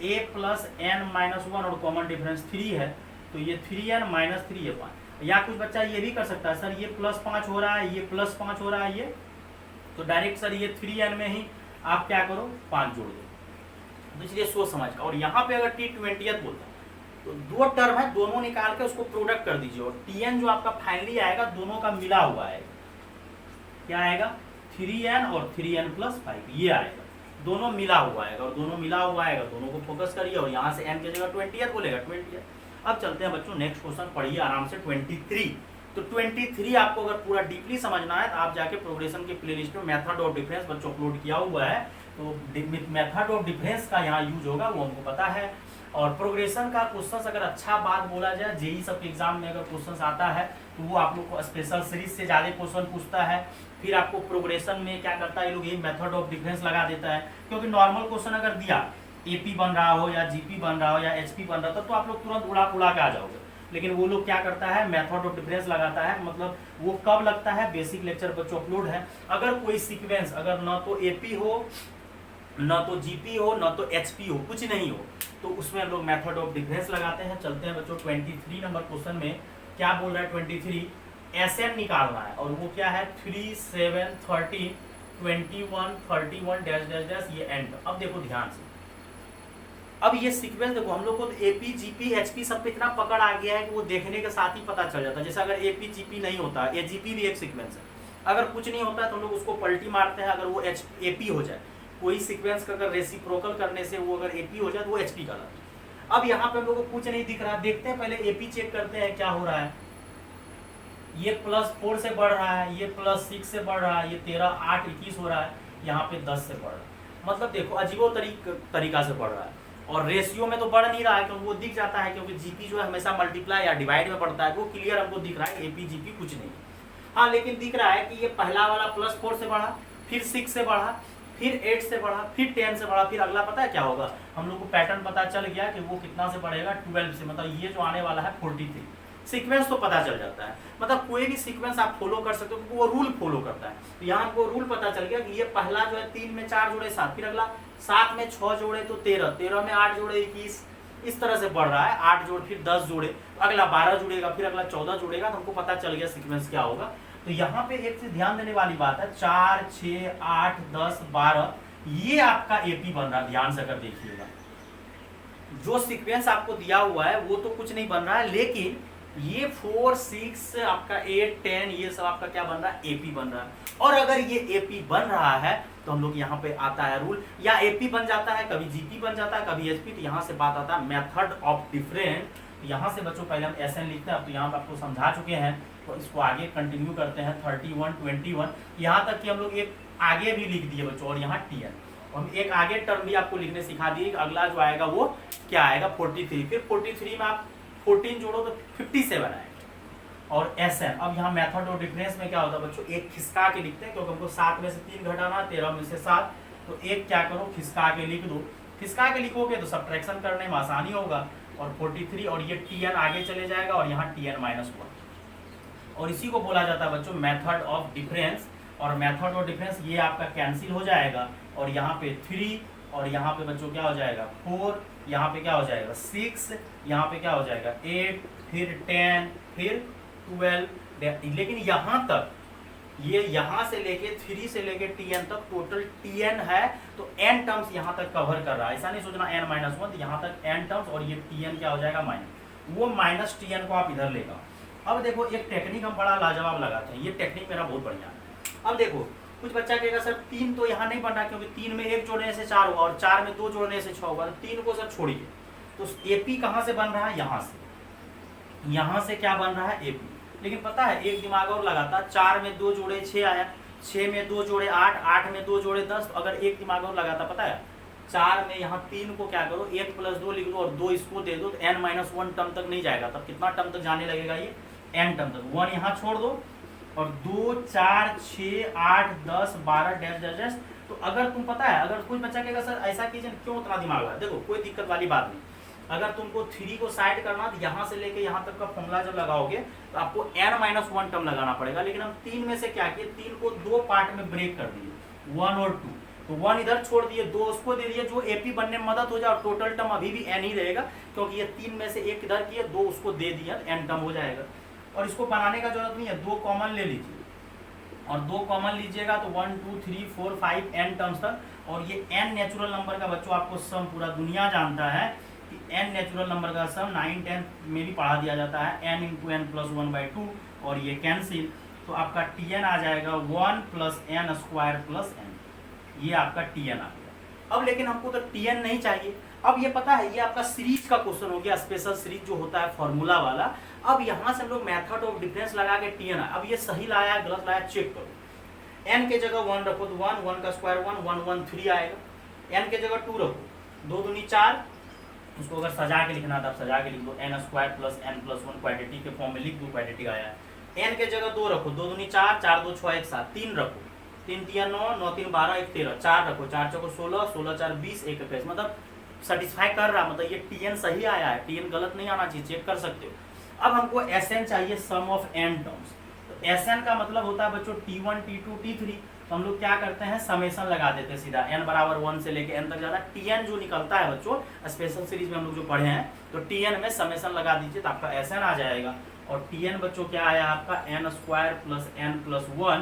a प्लस n माइनस 1 और कॉमन डिफरेंस 3 है, तो ये 3n माइनस 3 है 5। या कुछ बच्चा ये भी कर सकता है, सर ये प्लस 5 हो रहा है, ये प्लस 5 हो रहा है, ये तो डायरेक्ट सर ये 3n में ही आप क्या करो 5 जोड़ दो, तो इसलिए सोच समझ का। और यहाँ पे अगर T20th बोलता है तो 2 टर्म है, दोनों निकाल के उसको प्रोडक्ट कर दीजिए, और Tn जो आपका फाइनली आएगा दोनों का मिला हुआ आएगा, क्या आएगा 3n और 3n प्लस 5, ये आएगा, दोनों मिला हुआ आएगा, और दोनों मिला हुआ आएगा, दोनों को फोकस करिए, और यहाँ से n की जगह 20th बोलेगा 20th। अब चलते हैं बच्चों नेक्स्ट क्वेश्चन, पढ़िए आराम से 23। तो 23 आपको अगर पूरा डीपली समझना है तो आप जाके प्रोग्रेशन के प्लेलिस्ट में मेथड ऑफ डिफरेंस बच्चों अपलोड किया हुआ है, तो मेथड ऑफ डिफरेंस का यहाँ यूज होगा, वो हमको पता है। और प्रोग्रेशन का क्वेश्चन अगर अच्छा बात बोला जाए, जेई सब एग्जाम में अगर क्वेश्चन आता है तो वो आप लोग को स्पेशल सीरीज से ज़्यादा क्वेश्चन पूछता है। फिर आपको प्रोग्रेशन में क्या करता है, ये लोग ये मेथड ऑफ डिफरेंस लगा देता है, क्योंकि नॉर्मल क्वेश्चन अगर दिया AP बन रहा हो या GP बन रहा हो या HP बन रहा था तो आप लोग तुरंत उड़ा के आ जाओगे, लेकिन वो लोग क्या करता है मेथड ऑफ डिफरेंस लगाता है। मतलब वो कब लगता है, बेसिक लेक्चर बच्चों अपलोड है, अगर कोई सीक्वेंस अगर न तो AP हो, न तो GP हो, न तो HP हो, कुछ नहीं हो, तो उसमें हम लोग मेथड ऑफ डिफरेंस लगाते हैं। चलते हैं बच्चों 23 नंबर क्वेश्चन में क्या बोल रहा है, 23 SN निकालना है, और वो क्या है 3 7 30 21 31 डैश डैश डैश, ये एंड। अब देखो ध्यान से, अब ये सीक्वेंस देखो, हम लोग को तो AP GP HP सब पे इतना पकड़ आ गया है कि वो देखने के साथ ही पता चल जाता है। जैसे अगर AP GP नहीं होता, ये GP भी एक सीक्वेंस है, अगर कुछ नहीं होता है तो हम लोग उसको पलटी मारते हैं, अगर वो AP हो जाए, कोई सीक्वेंस का अगर रेसिप्रोकल करने से वो अगर AP हो जाए तो वो HP कहलाता है। अब यहाँ पे हम लोग को कुछ नहीं दिख रहा, देखते हैं पहले AP चेक करते हैं क्या हो रहा है। ये +4 से बढ़ रहा है, ये +6 से बढ़ रहा है, ये 13 8 21 हो रहा है, यहाँ पे 10 से बढ़ रहा है। मतलब देखो अजीबो तरीका से बढ़ रहा है, और रेशियो में तो बढ़ नहीं रहा है क्योंकि वो दिख जाता है, क्योंकि जीपी जो है हमेशा मल्टीप्लाई या डिवाइड में बढ़ता है, वो क्लियर हमको दिख रहा है, एपी जीपी कुछ नहीं। हाँ लेकिन दिख रहा है कि ये पहला वाला +4 से बढ़ा, फिर 6 से बढ़ा, फिर 8 से बढ़ा, फिर 10 से बढ़ा, फिर अगला पता है क्या होगा, हम लोग को पैटर्न पता चल गया कि वो कितना से बढ़ेगा, 12 से, मतलब ये जो आने वाला है 43। सीक्वेंस तो पता चल जाता है, मतलब कोई भी सीक्वेंस आप फॉलो कर सकते हो क्योंकि वो रूल फॉलो करता है। तो यहाँ हमको रूल पता चल गया कि ये पहला जो है 3 में 4 जोड़े 7, फिर अगला 7 में 6 जोड़े तो 13, 13 में 8 जोड़े 21, इस तरह से बढ़ रहा है, 8 जोड़ फिर 10 जोड़े, तो अगला 12 जुड़ेगा, फिर अगला 14 जुड़ेगा, तो हमको पता चल गया सीक्वेंस क्या होगा। तो यहाँ पे एक चीज ध्यान देने वाली बात है, 4, 6, 8, 10, 12 ये आपका एपी बन रहा है, ध्यान से अगर देखिएगा जो सीक्वेंस आपको दिया हुआ है वो तो कुछ नहीं बन रहा है, लेकिन ये 4, 6 आपका 8, 10 ये सब आपका क्या बन रहा है, एपी बन रहा है। और अगर ये एपी बन रहा है तो हम लोग यहाँ पे आता है रूल, या एपी बन जाता है, कभी जीपी बन जाता है, कभी एचपी, तो यहाँ से बात आता है मेथड ऑफ डिफरेंस। यहाँ से बच्चों पहले हम एसएन लिखते हैं, अब तो यहाँ पे आपको समझा चुके हैं, तो इसको आगे कंटिन्यू करते हैं। 31, 21 यहाँ तक कि हम लोग एक आगे भी लिख दिए बच्चों, और यहाँ टीएन, हम एक आगे टर्म भी आपको लिखने सिखा दिए। अगला जो आएगा वो क्या आएगा, 43, फिर 43 में आप 14 जोड़ो तो 57 आएगा। और एसएन, अब यहाँ मेथड ऑफ डिफरेंस में क्या होता है बच्चों, एक खिसका के लिखते हैं क्योंकि हमको 7 में से 3 घटाना, 13 में से 7, तो एक क्या करो खिसका के लिख दो। खिसका के लिखोगे तो सब्ट्रैक्शन करने में आसानी होगा, और 43 और ये टीएन आगे चले जाएगा, और यहाँ TN-1, और इसी को बोला जाता है बच्चों मेथड ऑफ डिफरेंस। और मेथड ऑफ डिफरेंस ये आपका कैंसिल हो जाएगा, और यहाँ पे 3, और यहाँ पे बच्चों क्या हो जाएगा 4, यहाँ पे क्या हो जाएगा 6, यहाँ पे क्या हो जाएगा 8, फिर 10, फिर 12, लेकिन यहाँ तक ये यहाँ से लेके 3 से लेके TN तक टोटल TN है, तो n टर्म्स यहाँ तक कवर कर रहा है, ऐसा नहीं सोचना n-1, यहाँ तक n टर्म्स, और ये TN क्या हो जाएगा माइनस, वो माइनस TN को आप इधर लेगा। अब देखो एक टेक्निक हम बड़ा लाजवाब लगाते हैं, ये टेक्निक मेरा बहुत बढ़िया है। अब देखो कुछ बच्चा कहेगा सर 3 तो यहाँ नहीं बन रहा क्योंकि 3 में 1 जोड़ने से 4 होगा, और 4 में 2 जोड़ने से 6 होगा, तो 3 को सर छोड़िए। तो एपी कहाँ से बन रहा है, यहाँ से क्या बन रहा है एपी। लेकिन पता है एक दिमाग और लगाता, 4 में 2 जोड़े 6 आया, 6 में 2 जोड़े 8, 8 में 2 जोड़े 10, तो अगर एक दिमाग और लगाता पता है 4 में यहाँ 3 को क्या करो 1 + 2 लिख दो, और 2 इसको दे दो, तो n-1 टर्म तक नहीं जाएगा, तब कितना टर्म तक जाने लगेगा ये n टर्म तक, 1 यहाँ छोड़ दो, और 2, 4, 6, 8, 10, 12 डैश डैश डैश। तो अगर तुम पता है, अगर कोई बच्चा कहेगा सर ऐसा कीजिए क्यों उतना दिमाग लगा, देखो कोई दिक्कत वाली बात नहीं, अगर तुमको 3 को साइड करना तो यहाँ से लेके यहाँ तक का फॉर्मूला जब लगाओगे तो आपको n-1 टर्म लगाना पड़ेगा, लेकिन हम 3 में से क्या किए, 3 को 2 पार्ट में ब्रेक कर दिए, 1 और 2, तो 1 इधर छोड़ दिए, 2 उसको दे दिए, जो एपी बनने में मदद हो जाए, और टोटल टर्म अभी भी n ही रहेगा क्योंकि ये 3 में से 1 इधर किए, 2 उसको दे दिया, n टर्म हो जाएगा। और इसको बनाने का जरूरत नहीं है, 2 कॉमन ले लीजिए, और 2 कॉमन लीजिएगा तो 1, 2, 3, 4, 5 n टर्म्स तक। और ये n नेचुरल नंबर का बच्चों आपको सम पूरा दुनिया जानता है कि n नेचुरल नंबर का सम 9, 10 में भी पढ़ा दिया जाता है, n × n+1/2, और ये कैंसिल, तो आपका TN आ जाएगा 1 + n² + n, ये आपका TN आ गया। अब लेकिन हमको तो TN नहीं चाहिए, अब ये पता है ये आपका सीरीज का क्वेश्चन हो गया, स्पेशल सीरीज जो होता है फॉर्मूला वाला। अब यहाँ से हम लोग मेथड ऑफ डिफरेंस लगा के TN, अब ये सही लाया गलत लाया चेक करो। n के जगह 1 रखो तो 1, 1 का स्क्वायर 1, 1, 1, 3 आएगा। n के जगह 2 रखो, 2 दूनी 4, उसको अगर सजा के लिखना था सजा के लिख दो, n² + n+1 क्वाड्रेटिक के फॉर्म में लिख दो, क्वाड्रेटिक आया है। n के जगह 2 रखो, 2 दूनी 4, 4, 2, 6, 1, 7, 3 रखो, 3, 3, 9, 9, 3, 12, 1, 13, 4 रखो, 4, 4, 16, 16, 4, 20, 1, 21, मतलब सेटिस्फाई कर रहा, मतलब ये TN सही आया है, TN गलत नहीं आना चाहिए, चेक कर सकते हो। अब हमको SN चाहिए, सम ऑफ n टर्म्स। तो SN का मतलब होता है बच्चों T1, T2, T3, तो हम लोग क्या करते हैं समेशन लगा देते हैं सीधा, n = 1 से लेके n तक जाता है। TN जो निकलता है बच्चों स्पेशल सीरीज में हम लोग जो पढ़े हैं, तो TN में समेशन लगा दीजिए तो आपका SN आ जाएगा। और TN बच्चों क्या आया आपका n² + n+1,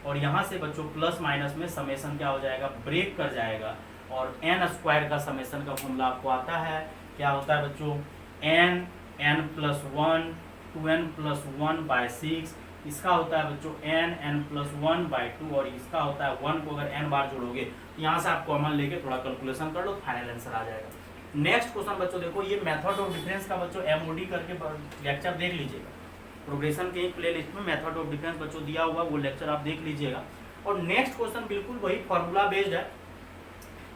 और यहाँ से बच्चों प्लस माइनस में समेशन क्या हो जाएगा ब्रेक कर जाएगा, और n² का समेशन का फॉर्मूला आपको आता है, क्या होता है बच्चों n+1 2n+1/6, इसका होता है बच्चों n+1/2, और इसका होता है 1 को अगर n बार जोड़ोगे तो यहाँ से आप कॉमन लेके थोड़ा कैलकुलेशन कर लो, फाइनल आंसर आ जाएगा। नेक्स्ट क्वेश्चन बच्चों देखो, ये मेथड ऑफ डिफरेंस का बच्चों MOD करके लेक्चर देख लीजिएगा, प्रोग्रेशन के प्ले लिस्ट में मेथड ऑफ डिफरेंस बच्चों दिया हुआ, वो लेक्चर आप देख लीजिएगा। और नेक्स्ट क्वेश्चन बिल्कुल वही फॉर्मूला बेस्ड है,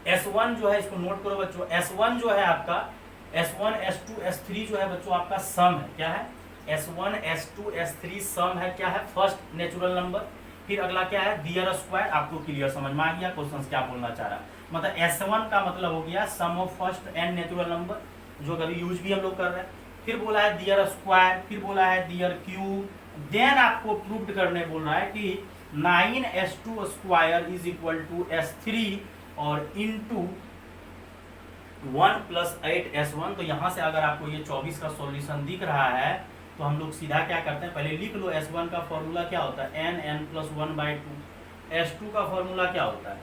S1 जो है, इसको नोट करो बच्चों, S1 जो है आपका, S1 S2 S3 जो है बच्चों आपका सम है, क्या है, S1 S2 S3 सम है, क्या है, फर्स्ट नेचुरल नंबर। फिर अगला क्या है, दियर स्क्वायर। आपको क्लियर समझ में आ गया क्वेश्चन क्या बोलना चाह रहा है। मतलब S1 का मतलब हो गया sum of first n natural number, जो कभी यूज भी हम लोग कर रहे हैं। फिर बोला है दियर स्क्वायर, फिर बोला है दियर क्यूब। देन आपको प्रूव करने बोल रहा है कि 9S2 square is equal to S3 और इंटू 1 + 8S1। तो यहाँ से अगर आपको ये 24 का सॉल्यूशन दिख रहा है तो हम लोग सीधा क्या करते हैं, पहले लिख लो S1 का फॉर्मूला क्या होता है, n+1/2। S2 का फॉर्मूला क्या होता है,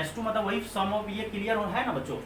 S2 मतलब वही सम ऑफ, ये क्लियर है ना बच्चों,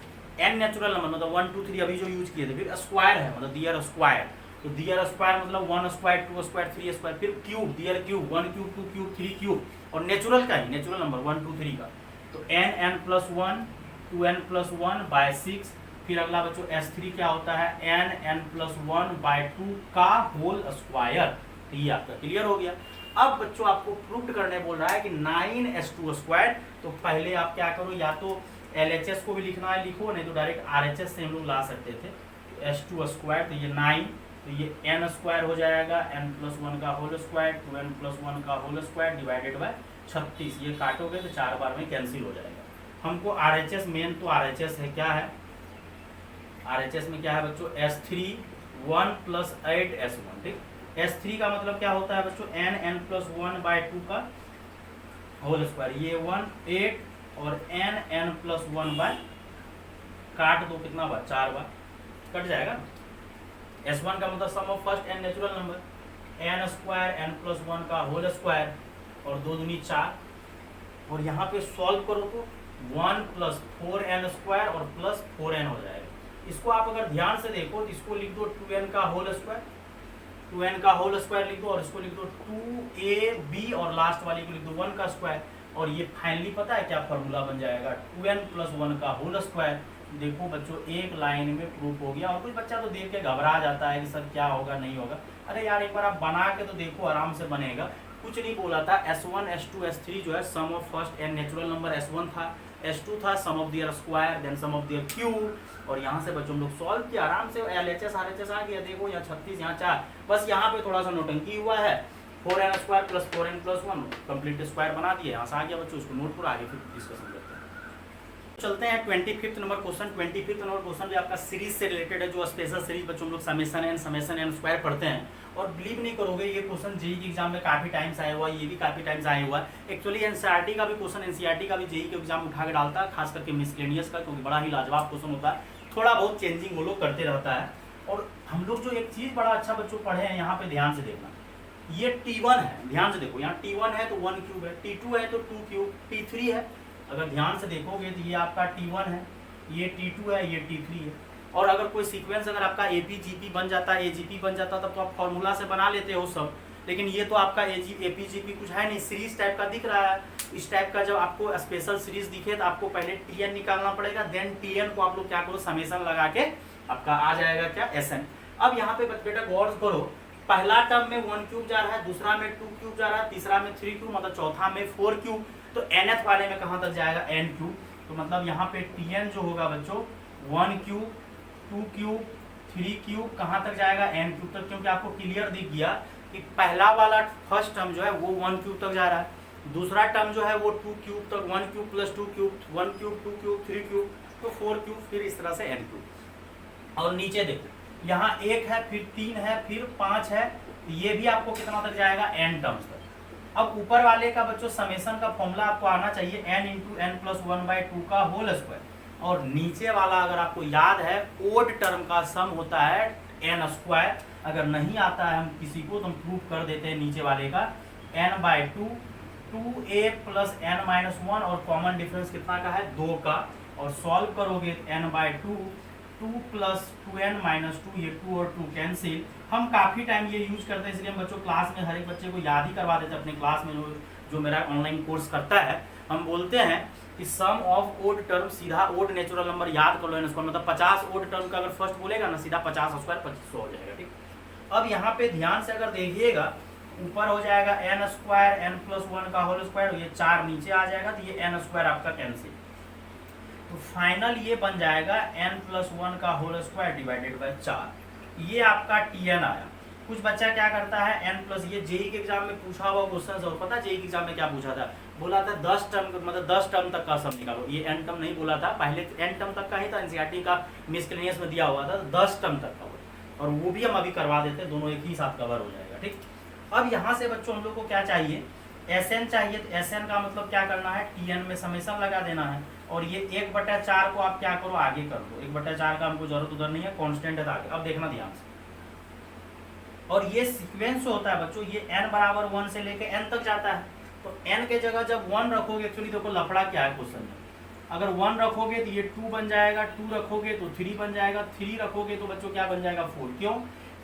n नेचुरल नंबर मतलब 1 2 3 अभी जो यूज किए थे। फिर स्क्वायर है मतलब दियर स्क्वायर, तो दियर स्क्वायर मतलब 1 स्क्वायर 2 स्क्वायर 3 स्क्वायर। फिर क्यूब, दियर क्यूब 1 क्यूब 2 क्यूब 3 क्यूब, और नेचुरल का ही नेचुरल नंबर 1 2 3 का, तो n+1 2n+1/6। फिर अगला बच्चों S3 क्या होता है, n+1/2 का होल स्क्वायर। तो ये आपका क्लियर हो गया। अब बच्चों आपको प्रूव करने बोल रहा है कि 9S2 स्क्वायर। तो पहले आप क्या करो, या तो LHS को भी लिखना है लिखो, नहीं तो डायरेक्ट RHS से हम लोग ला सकते थे। तो S2 स्क्वायर, तो ये 9, तो ये n स्क्वायर हो जाएगा, n+1 का होल स्क्वायर 2n+1 का होल स्क्वायर डिवाइडेड बाय 36। ये काटोगे तो 4 बार में कैंसिल हो जाएगा। हमको RHS मेन तो RHS है, क्या है RHS में क्या है बच्चों, S3 1 + 8S1। ठीक, S3 का मतलब क्या होता है बच्चों, n+1/2 का होल स्क्वायर। ये 1 8 और n+1/, काट दो कितना बार, 4 बार कट जाएगा ना। S1 का मतलब sum of first n natural number, n² n+1 का होल स्क्वायर और 2 दूनी 4। और यहाँ पे सॉल्व करो तो 1 + 4n² और +4n हो जाएगा। इसको आप अगर ध्यान से देखो तो इसको लिख दो 2n का होल स्क्वायर, 2n का होल स्क्वायर लिख दो, और इसको लिख दो 2ab, और लास्ट वाली को लिख दो 1 का स्क्वायर। और ये फाइनली पता है क्या फॉर्मूला बन जाएगा, 2n+1 का होल स्क्वायर। देखो बच्चों एक लाइन में प्रूफ हो गया। और कुछ बच्चा तो देख के घबरा जाता है कि सर क्या होगा नहीं होगा। अरे यार एक बार आप बना के तो देखो, आराम से बनेगा। कुछ नहीं बोला था, S1 S2 S3 जो है sum of first n natural number, S1 था, S2 था sum of their square, then sum of their cube. और यहाँ से बच्चों हम लोग सॉल्व किया आराम से, LHS RHS आ गया। देखो यहाँ 36 यहाँ 4, बस यहाँ पे थोड़ा सा नोटंकी हुआ है, 4n² + 4n+1 कंप्लीट स्क्वायर बना दिए, यहाँ से आ गया बच्चों। उसको नोट करो, आगे फिर डिस्कशन करते हैं। चलते हैं 25th number question. 25th number question भी आपका सीरीज से रिलेटेड है, जो स्पेशल सीरीज बच्चों हम लोग समेशन एन स्क्वायर पढ़ते हैं। और बिलीव नहीं करोगे ये क्वेश्चन जेई के एग्जाम में काफी टाइम्स आया हुआ है, ये भी काफी टाइम्स आया हुआ है। एक्चुअली एनसीईआरटी का भी क्वेश्चन, एनसीईआरटी का भी जेई के एग्जाम उठा के डालता है, खास करके मिसलेनियस का, क्योंकि बड़ा ही लाजवाब क्वेश्चन होता है, थोड़ा बहुत चेंजिंग वो लोग करते रहता है। और हम लोग जो एक चीज बड़ा अच्छा बच्चों पढ़े हैं, यहाँ पे ध्यान से देखना, ये T1 है, ध्यान से देखो, यहाँ T1 है तो 1 क्यूब है, T2 है तो 2 क्यूब, T3 है, अगर ध्यान से देखोगे तो ये आपका T1 है, ये T2 है, ये T3 है। और अगर कोई सीक्वेंस अगर आपका APGP बन जाता है, AGP बन जाता तब तो आप फॉर्मूला से बना लेते हो सब, लेकिन ये तो आपका APGP कुछ है नहीं, सीरीज टाइप का दिख रहा है। इस टाइप का जब आपको स्पेशल सीरीज दिखे तो आपको पहले TN निकालना पड़ेगा, देन TN को आप लोग क्या करो, समेशन लगा के आपका आ जाएगा क्या, SN। अब यहाँ पे बेटा गौर करो, पहला टर्म में 1 क्यूब जा रहा है, दूसरा में 2 क्यूब जा रहा है, तीसरा में 3 क्यूब, मतलब चौथा में 4 क्यूब, तो nth वाले में कहाँ तक जाएगा, n क्यूब। तो मतलब यहाँ पे Tn जो होगा बच्चों 1 क्यूब 2 क्यूब 3 क्यूब, कहाँ तक जाएगा, n क्यूब तक, क्योंकि आपको क्लियर दिख गया कि पहला वाला फर्स्ट टर्म जो है वो 1 क्यूब तक जा रहा है, दूसरा टर्म जो है वो 2 क्यूब तक, 1 cube + 2 cube, 1 cube 2 cube 3 cube, तो 4 क्यूब, फिर इस तरह से n क्यूब। और नीचे देखो यहाँ 1 है, फिर 3 है, फिर 5 है, ये भी आपको कितना तक जाएगा, n टर्म्स तक। अब ऊपर वाले का बच्चों समेशन का फॉर्मूला आपको आना चाहिए, n × n+1/2 का होल स्क्वायर। और नीचे वाला अगर आपको याद है, ओड टर्म का सम होता है n²। अगर नहीं आता है हम किसी को तो हम प्रूव कर देते हैं नीचे वाले का, n/2 2a + n-1, और कॉमन डिफरेंस कितना का है, 2 का। और सॉल्व करोगे n/2 2 + 2n-2, ये 2 और 2 कैंसिल। हम काफ़ी टाइम ये यूज करते हैं, इसलिए हम बच्चों क्लास में हर एक बच्चे को याद ही करवा देते हैं। अपने क्लास में जो मेरा ऑनलाइन कोर्स करता है, हम बोलते हैं कि सम ऑफ ओड टर्म, सीधा ओड नेचुरल नंबर याद कर लो n स्क्वायर, मतलब 50 ओड टर्म का अगर फर्स्ट बोलेगा ना, सीधा 50 स्क्वायर 2500 हो जाएगा। ठीक, अब यहाँ पे ध्यान से अगर देखिएगा, ऊपर हो जाएगा n² n+1 का होल स्क्वायर, ये 4 नीचे आ जाएगा, तो ये n² आपका कैंसिल। तो फाइनल ये बन जाएगा n+1 का होल स्क्वायर डिवाइडेड बाय 4। ये आपका Tn आया। कुछ बच्चा क्या करता है n+ ये जेई के एग्जाम में पूछा हुआ क्वेश्चन और पता जेई के एग्जाम में क्या पूछा था, बोला था 10 टर्म मतलब 10 टर्म तक का सम निकालो। ये n टर्म नहीं बोला था, पहले n टर्म तक का ही था, एनसीईआरटी का मिसलेनियस में दिया हुआ था 10 टर्म तक का, और वो भी हम अभी करवा देते हैं, दोनों एक ही साथ कवर हो जाएगा। ठीक, अब यहाँ से बच्चों हम लोग को क्या चाहिए, Sn चाहिए। तो Sn का मतलब क्या करना है, Tn में समेशन लगा देना है, और ये 1/4 को आप क्या करो आगे कर दो। 1/4 का हमको जरूरत उधर नहीं है, कांस्टेंट है आगे। अब देखना ध्यान से, और ये सीक्वेंस होता है बच्चों, ये n बराबर 1 से लेके n तक जाता है। तो n के जगह जब 1 रखोगे, एक्चुअली देखो लफड़ा क्या है क्वेश्चन में, अगर 1 रखोगे तो ये 2 बन जाएगा, 2 रखोगे तो 3 बन जाएगा, 3 रखोगे तो बच्चों क्या बन जाएगा 4। क्यों,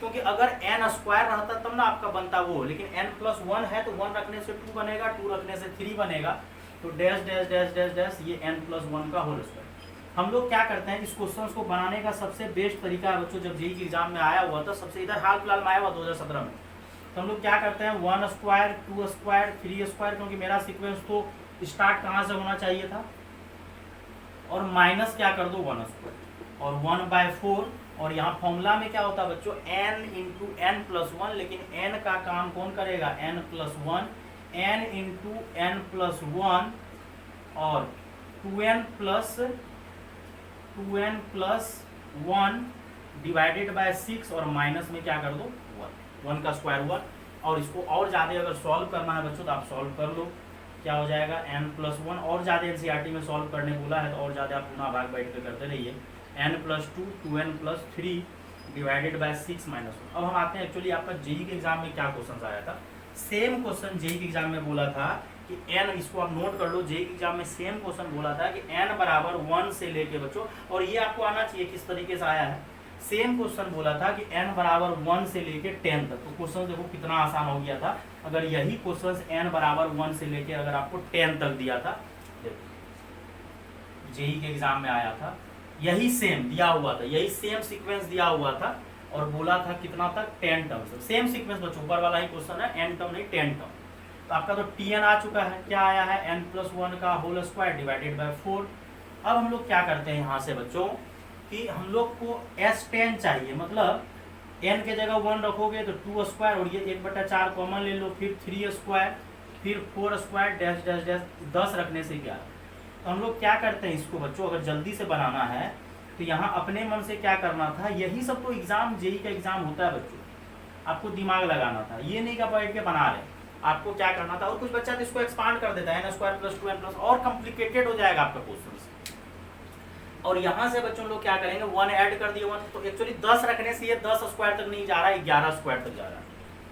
क्योंकि अगर n स्क्वायर रहता तब ना आपका बनता वो, लेकिन n+1 है तो 1 रखने से 2 बनेगा, 2 रखने से 3 बनेगा, तो dash dash dash dash dash ये n+1 का होल स्क्वायर। हम लोग क्या करते हैं, इस क्वेश्चन को बनाने का सबसे बेस्ट तरीका है बच्चों, जब जेई के एग्जाम में आया हुआ था, सबसे इधर हाल फिलहाल में आया हुआ 2017 में, तो हम लोग क्या करते हैं 1 स्क्वायर 2 स्क्वायर 3 स्क्वायर, क्योंकि मेरा सीक्वेंस तो स्टार्ट कहाँ से होना चाहिए था, और माइनस क्या कर दो 1 स्क्वायर और 1/4। और यहाँ फॉर्मूला में क्या होता है बच्चों n इंटू n+1, लेकिन n का काम कौन करेगा, n+1, n इंटू n+1 और 2n+1 डिवाइडेड बाय 6, और माइनस में क्या कर दो 1 का स्क्वायर 1। और इसको और ज़्यादा अगर सॉल्व करना है बच्चों तो आप सॉल्व कर लो, क्या हो जाएगा n+1, और ज़्यादा एनसीईआरटी में सॉल्व करने बोला है तो और ज़्यादा आप पुनः भाग बैठ कर करते रहिए, n+2 2n+3 divided by 6 minus 1। अब हम आते हैं, एक्चुअली आपका जेई के एग्जाम में क्या क्वेश्चन आया था, सेम क्वेश्चन जेई के एग्जाम में बोला था कि n, इसको आप नोट कर लो, जेई के एग्जाम में सेम क्वेश्चन बोला था कि n बराबर 1 से लेके बच्चों, और ये आपको आना चाहिए किस तरीके से आया है, सेम क्वेश्चन बोला था कि n बराबर 1 से लेके 10 तक। तो क्वेश्चन देखो कितना आसान हो गया था, अगर यही क्वेश्चन n बराबर 1 से लेके अगर आपको 10 तक दिया था, जेई के एग्जाम में आया था, यही सेम दिया हुआ था, यही सेम सीक्वेंस दिया हुआ था, और बोला था कितना तक 10 टर्म। सेम सीक्वेंस बच्चों, ऊपर वाला ही क्वेश्चन है, n टर्म नहीं 10 टर्म। तो आपका तो Tn आ चुका है, क्या आया है n+1 का होल स्क्वायर डिवाइडेड बाय 4। अब हम लोग क्या करते हैं यहाँ से बच्चों कि हम लोग को S10 चाहिए, मतलब n के जगह 1 रखोगे तो 2 स्क्वायर, और ये 1/4 कॉमन ले लो, फिर 3 स्क्वायर, फिर 4 स्क्वायर डैश डैश डैश 10 रखने से 11। तो हम लोग क्या करते हैं इसको बच्चों, अगर जल्दी से बनाना है तो यहाँ अपने मन से क्या करना था, यही सब तो एग्जाम जेई का एग्जाम होता है बच्चों, आपको दिमाग लगाना था, ये नहीं का बैठ के बना रहे, आपको क्या करना था। और कुछ बच्चा तो इसको एक्सपांड कर देता है n² + 2n+, और कॉम्प्लिकेटेड हो जाएगा आपका क्वेश्चन। और यहाँ से बच्चों लोग क्या करेंगे, 1 ऐड कर दिए 1, तो एक्चुअली 10 रखने से ये 10 स्क्वायर तक नहीं जा रहा है, 11 स्क्वायर तक जा रहा है।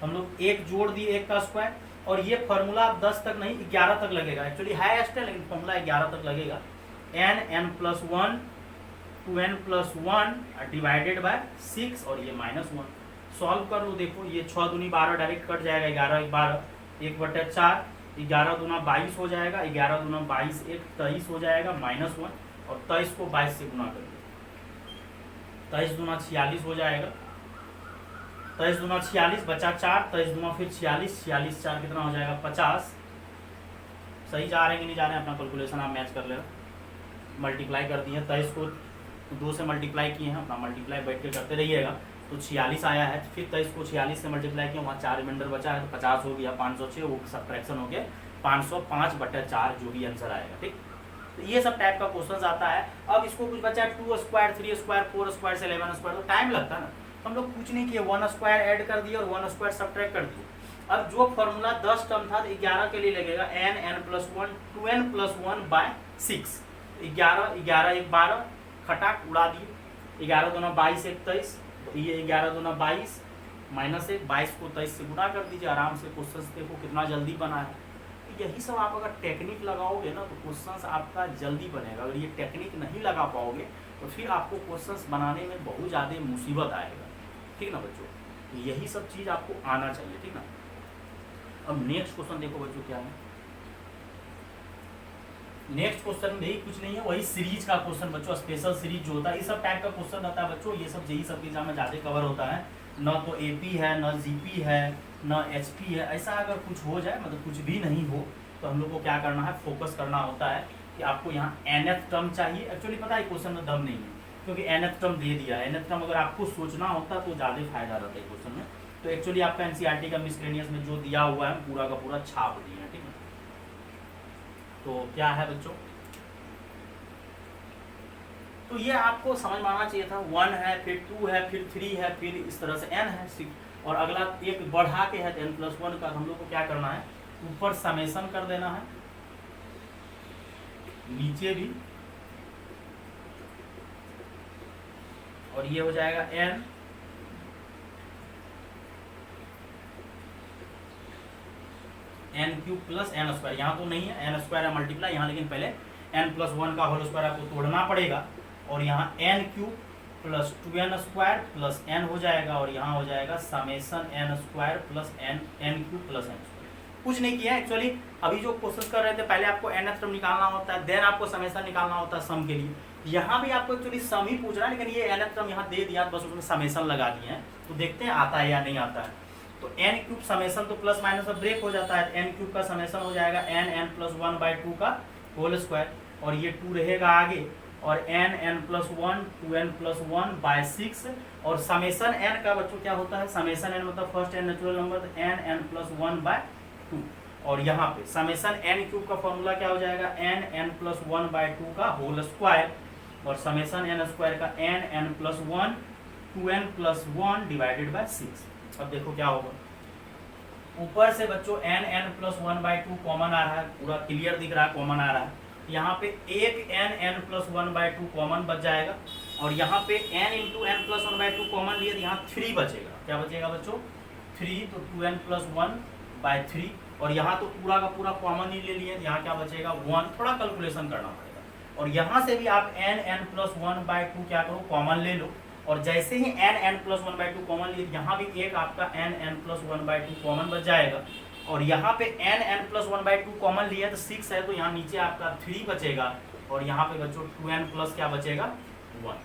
हम लोग 1 जोड़ दिए 1 का स्क्वायर, और ये फॉर्मूला 10 तक नहीं 11 तक लगेगा, एक्चुअली है S10 लेकिन फॉर्मूला 11 तक लगेगा। n+1 2n+1 डिवाइडेड बाय 6, और ये -1 सॉल्व कर लो। देखो ये 6 दूनी 12 डायरेक्ट कट जाएगा, 11 1 12, 1/4, 11 दूना 22 हो जाएगा, 11 दूना 22 1 23 हो जाएगा, -1, और 23 को 22 से गुना कर दो, 23 दूना 46 हो जाएगा, 23 दूना 46 बचा 4, 23 दूना फिर 46, 46 4 कितना हो जाएगा 50। सही जा रहे हैं कि नहीं जा रहे हैं, अपना कैलकुलेशन आप मैच कर ले, मल्टीप्लाई कर दिए, 23 को 2 से मल्टीप्लाई किए हैं, अपना मल्टीप्लाई बैठ के करते रहिएगा, तो 46 आया है, फिर 23 को 46 से मल्टीप्लाई किया, वहाँ 4 रिमाइंडर बचा है तो 50 हो गया, 506 वो सब्ट्रैक्शन हो गया 505/4 जो भी आंसर आएगा। ठीक, तो ये सब टाइप का क्वेश्चन आता है। अब इसको कुछ बचा 2 स्क्वायर 3 स्क्वायर 4 स्क्वायर से 11 स्क्वायर, तो टाइम लगता है ना, हम लोग कुछ नहीं किए, 1 स्क्वायर ऐड कर दिए और 1 स्क्वायर सब्ट्रैक्ट कर दिए। अब जो फॉर्मूला 10 टर्म था तो 11 के लिए लगेगा n+1 2n+1/6, 11 11 1 12 खटाक उड़ा दिए, 11 दूना 22 1 23, ये 11 दूना 22 -1 22 को 23 से गुणा कर दीजिए, आराम से क्वेश्चन देखो कितना जल्दी बना है। यही सब आप अगर टेक्निक लगाओगे ना तो क्वेश्चंस आपका जल्दी बनेगा, अगर ये टेक्निक नहीं लगा पाओगे तो फिर आपको क्वेश्चंस बनाने में बहुत ज़्यादा मुसीबत आएगा। ठीक ना बच्चों, यही सब चीज़ आपको आना चाहिए। ठीक ना, अब नेक्स्ट क्वेश्चन देखो बच्चों क्या है। नेक्स्ट क्वेश्चन भी कुछ नहीं है, वही सीरीज का क्वेश्चन बच्चों, स्पेशल सीरीज जो होता है, इस सब टाइप का क्वेश्चन आता है बच्चों, ये सब जेई सब के एग्जाम में ज़्यादा कवर होता है, न तो एपी है न जीपी है न एचपी है। ऐसा अगर कुछ हो जाए, मतलब कुछ भी नहीं हो, तो हम लोग को क्या करना है, फोकस करना होता है कि आपको यहाँ nth टर्म चाहिए। एक्चुअली पता है क्वेश्चन में दम नहीं है, क्योंकि nth टर्म दे दिया है। nth टर्म अगर आपको सोचना होता तो ज़्यादा फायदा रहता है क्वेश्चन में। तो एक्चुअली आपका एनसीईआरटी का मिसलेनियस में जो दिया हुआ है पूरा का पूरा छाप दिया है, ठीक है। तो क्या है बच्चों, तो ये आपको समझ में आना चाहिए था। 1 है, फिर 2 है, फिर 3 है, फिर इस तरह से n है 6, और अगला एक बढ़ा के है n+1 का। हम लोग को क्या करना है, ऊपर समेसन कर देना है, नीचे भी, और ये हो जाएगा n³ प्लस n²। यहाँ तो नहीं है n² है मल्टीप्लाई यहाँ, लेकिन पहले n+1 का होल स्क्वायर आपको तोड़ना पड़ेगा, और यहाँ n³ plus 2n² plus n हो जाएगा, और यहाँ हो जाएगा summation n² plus n³ plus n²। कुछ नहीं किया एक्चुअली। अभी जो कोशिश कर रहे थे, पहले आपको nth टर्म निकालना होता है, देन आपको समेसन निकालना होता है सम के लिए। यहाँ भी आपको एक्चुअली सम ही पूछ रहा है, लेकिन ये nth टर्म यहाँ दे दिया, बस उसमें समेसन लगा दिए हैं। तो देखते हैं आता है या नहीं आता है। तो n³ समेसन तो प्लस माइनस अब ब्रेक हो जाता है। n³ का समेसन हो जाएगा n+1/2 का होल स्क्वायर, और ये 2 रहेगा आगे, और n+1 2n+1/6, और समेसन n का बच्चों क्या होता है, समेसन n मतलब फर्स्ट n नेचुरल नंबर, तो n+1/2, और यहाँ पे समेसन n³ का फॉर्मूला क्या हो जाएगा, n+1/2 का होल स्क्वायर, और समेसन n² का n+1 2n+1 डिवाइडेड बाय 6। अब देखो क्या होगा, ऊपर से बच्चों n+1/2 कॉमन आ रहा है, पूरा क्लियर दिख रहा है, कॉमन आ रहा है। यहाँ पे एक n+1/2 कॉमन बच जाएगा, और यहाँ पे n × n+1/2 कॉमन लिए, तो यहाँ 3 बचेगा। क्या बचेगा बच्चों, 3, तो 2n+1/3, और यहाँ तो पूरा का पूरा कॉमन ही ले लिए, यहाँ क्या बचेगा 1। थोड़ा कैलकुलेशन करना पड़ेगा, और यहाँ से भी आप n+1/2 क्या करो, कॉमन ले लो, और जैसे ही n+1/2 कॉमन लिए, यहाँ भी एक आपका n+1/2 कॉमन बच जाएगा, और यहाँ पे n+1/2 कॉमन लिया तो 6 है, तो यहाँ नीचे आपका 3 बचेगा, और यहाँ पे बच्चों 2n+ क्या बचेगा 1,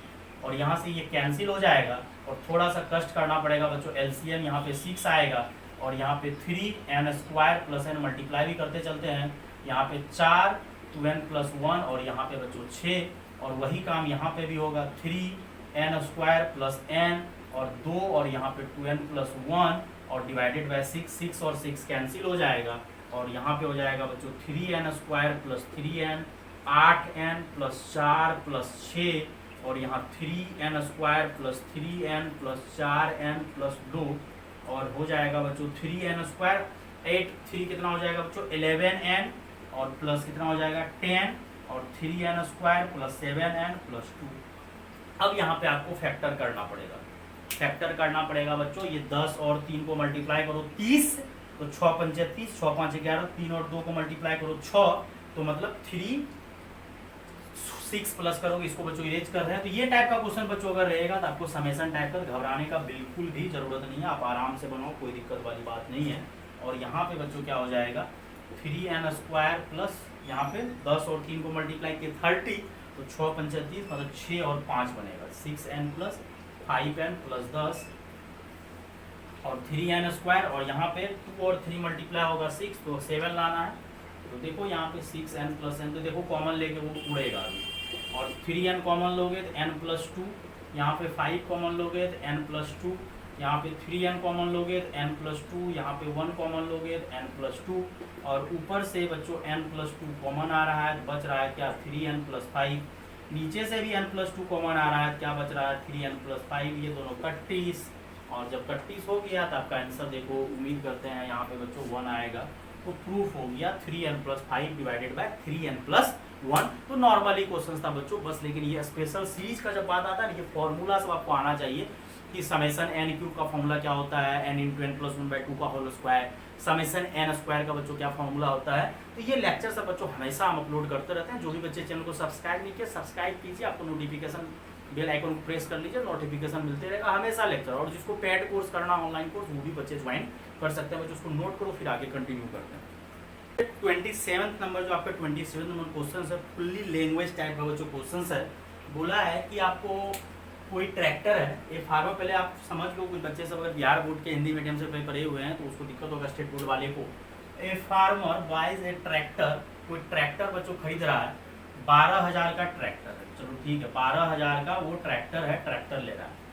और यहाँ से ये कैंसिल हो जाएगा, और थोड़ा सा कष्ट करना पड़ेगा बच्चों, एलसीएम यहाँ पे 6 आएगा, और यहाँ पे 3n² प्लस n मल्टीप्लाई भी करते चलते हैं, यहाँ पे 4 2n+1, और यहाँ पे बच्चों 6, और वही काम यहाँ पे भी होगा, 3n² प्लस n और 2, और यहाँ पे 2n+1 और डिवाइडेड बाय 6 और 6 कैंसिल हो जाएगा, और यहाँ पे हो जाएगा बच्चों 3n² plus 3n 8n plus 4 plus 6, और यहाँ 3n² plus 3n plus 4n plus 2, और हो जाएगा बच्चों 3n², 3 कितना हो जाएगा बच्चों 11n, और प्लस कितना हो जाएगा 10, और 3n² प्लस 7n प्लस 2। अब यहाँ पे आपको फैक्टर करना पड़ेगा, फैक्टर करना पड़ेगा बच्चों। ये 10 और 3 को मल्टीप्लाई करो 30, तो 6 पंचे 30, 6 5 11, 3 और 2 को मल्टीप्लाई करो 6, तो मतलब 3 6 प्लस करोगे, इसको बच्चों इरेज कर रहे हैं। तो ये टाइप का क्वेश्चन बच्चों अगर रहेगा तो आपको समेसन टाइप का घबराने का बिल्कुल भी जरूरत नहीं है, आप आराम से बनाओ, कोई दिक्कत वाली बात नहीं है। और यहाँ पे बच्चों क्या हो जाएगा 3n² प्लस यहाँ पे 10 और 3 को मल्टीप्लाई किए 30, तो 6 पंचे 30, मतलब 6 और 5 बनेगा 6n प्लस 5n प्लस 10 और 3n², और यहाँ पे 2 और 3 मल्टीप्लाई होगा 6, तो 7 लाना है। तो देखो यहाँ पे 6n प्लस n, तो देखो कॉमन लेके वो उड़ेगा अभी, और 3n कॉमन लोगे तो n प्लस 2, यहाँ पे 5 कॉमन लोगे तो n प्लस 2, यहाँ पे 3n कॉमन लोगे तो n प्लस 2, यहाँ पे 1 कॉमन लोगे तो n प्लस 2, और ऊपर से बच्चों n प्लस 2 कॉमन आ रहा है, बच रहा है क्या 3n प्लस 5, नीचे से भी n प्लस 2 कॉमन आ रहा है, क्या बच रहा है 3n प्लस 5, ये दोनों 31, और जब 31 हो गया तो आपका आंसर देखो, उम्मीद करते हैं यहाँ पे बच्चों 1 आएगा, तो प्रूफ हो गया 3n plus 5 divided by 3n plus 1। तो नॉर्मली क्वेश्चन था बच्चों बस, लेकिन ये स्पेशल सीरीज का जब बात आता है, ये फॉर्मूला सब आपको आना चाहिए कि समेसन n³ का फॉर्मूला क्या होता है, n × n+1/2 का होल स्क्वायर, समेसन n² का बच्चों क्या फॉर्मूला होता है। तो ये लेक्चर सब बच्चों हमेशा हम अपलोड करते रहते हैं। जो भी बच्चे चैनल को सब्सक्राइब नहीं किए, सब्सक्राइब कीजिए, आपको नोटिफिकेशन बेल आइकन को प्रेस कर लीजिए, नोटिफिकेशन मिलते रहेगा हमेशा लेक्चर। और जिसको पेड कोर्स करना, ऑनलाइन कोर्स, वो भी बच्चे ज्वाइन कर सकते हैं। बच्चों उसको नोट करो, फिर आगे कंटिन्यू करते हैं। 27 नंबर जो आपका 27 नंबर क्वेश्चन है, फुल्ली लैंग्वेज टाइप का बच्चों क्वेश्चन है। बोला है कि आपको कोई ट्रैक्टर है, ये फार्मर, पहले आप समझ लो, कुछ बच्चे सब अगर बिहार बोर्ड के हिंदी मीडियम से पढ़े हुए हैं तो उसको दिक्कत होगा, स्टेट बोर्ड वाले को। A farmer buys a tractor, कोई ट्रैक्टर बच्चों खरीद रहा है 12,000 का ट्रैक्टर है, चलो ठीक है 12,000 का वो ट्रैक्टर है, ट्रैक्टर ले रहा है।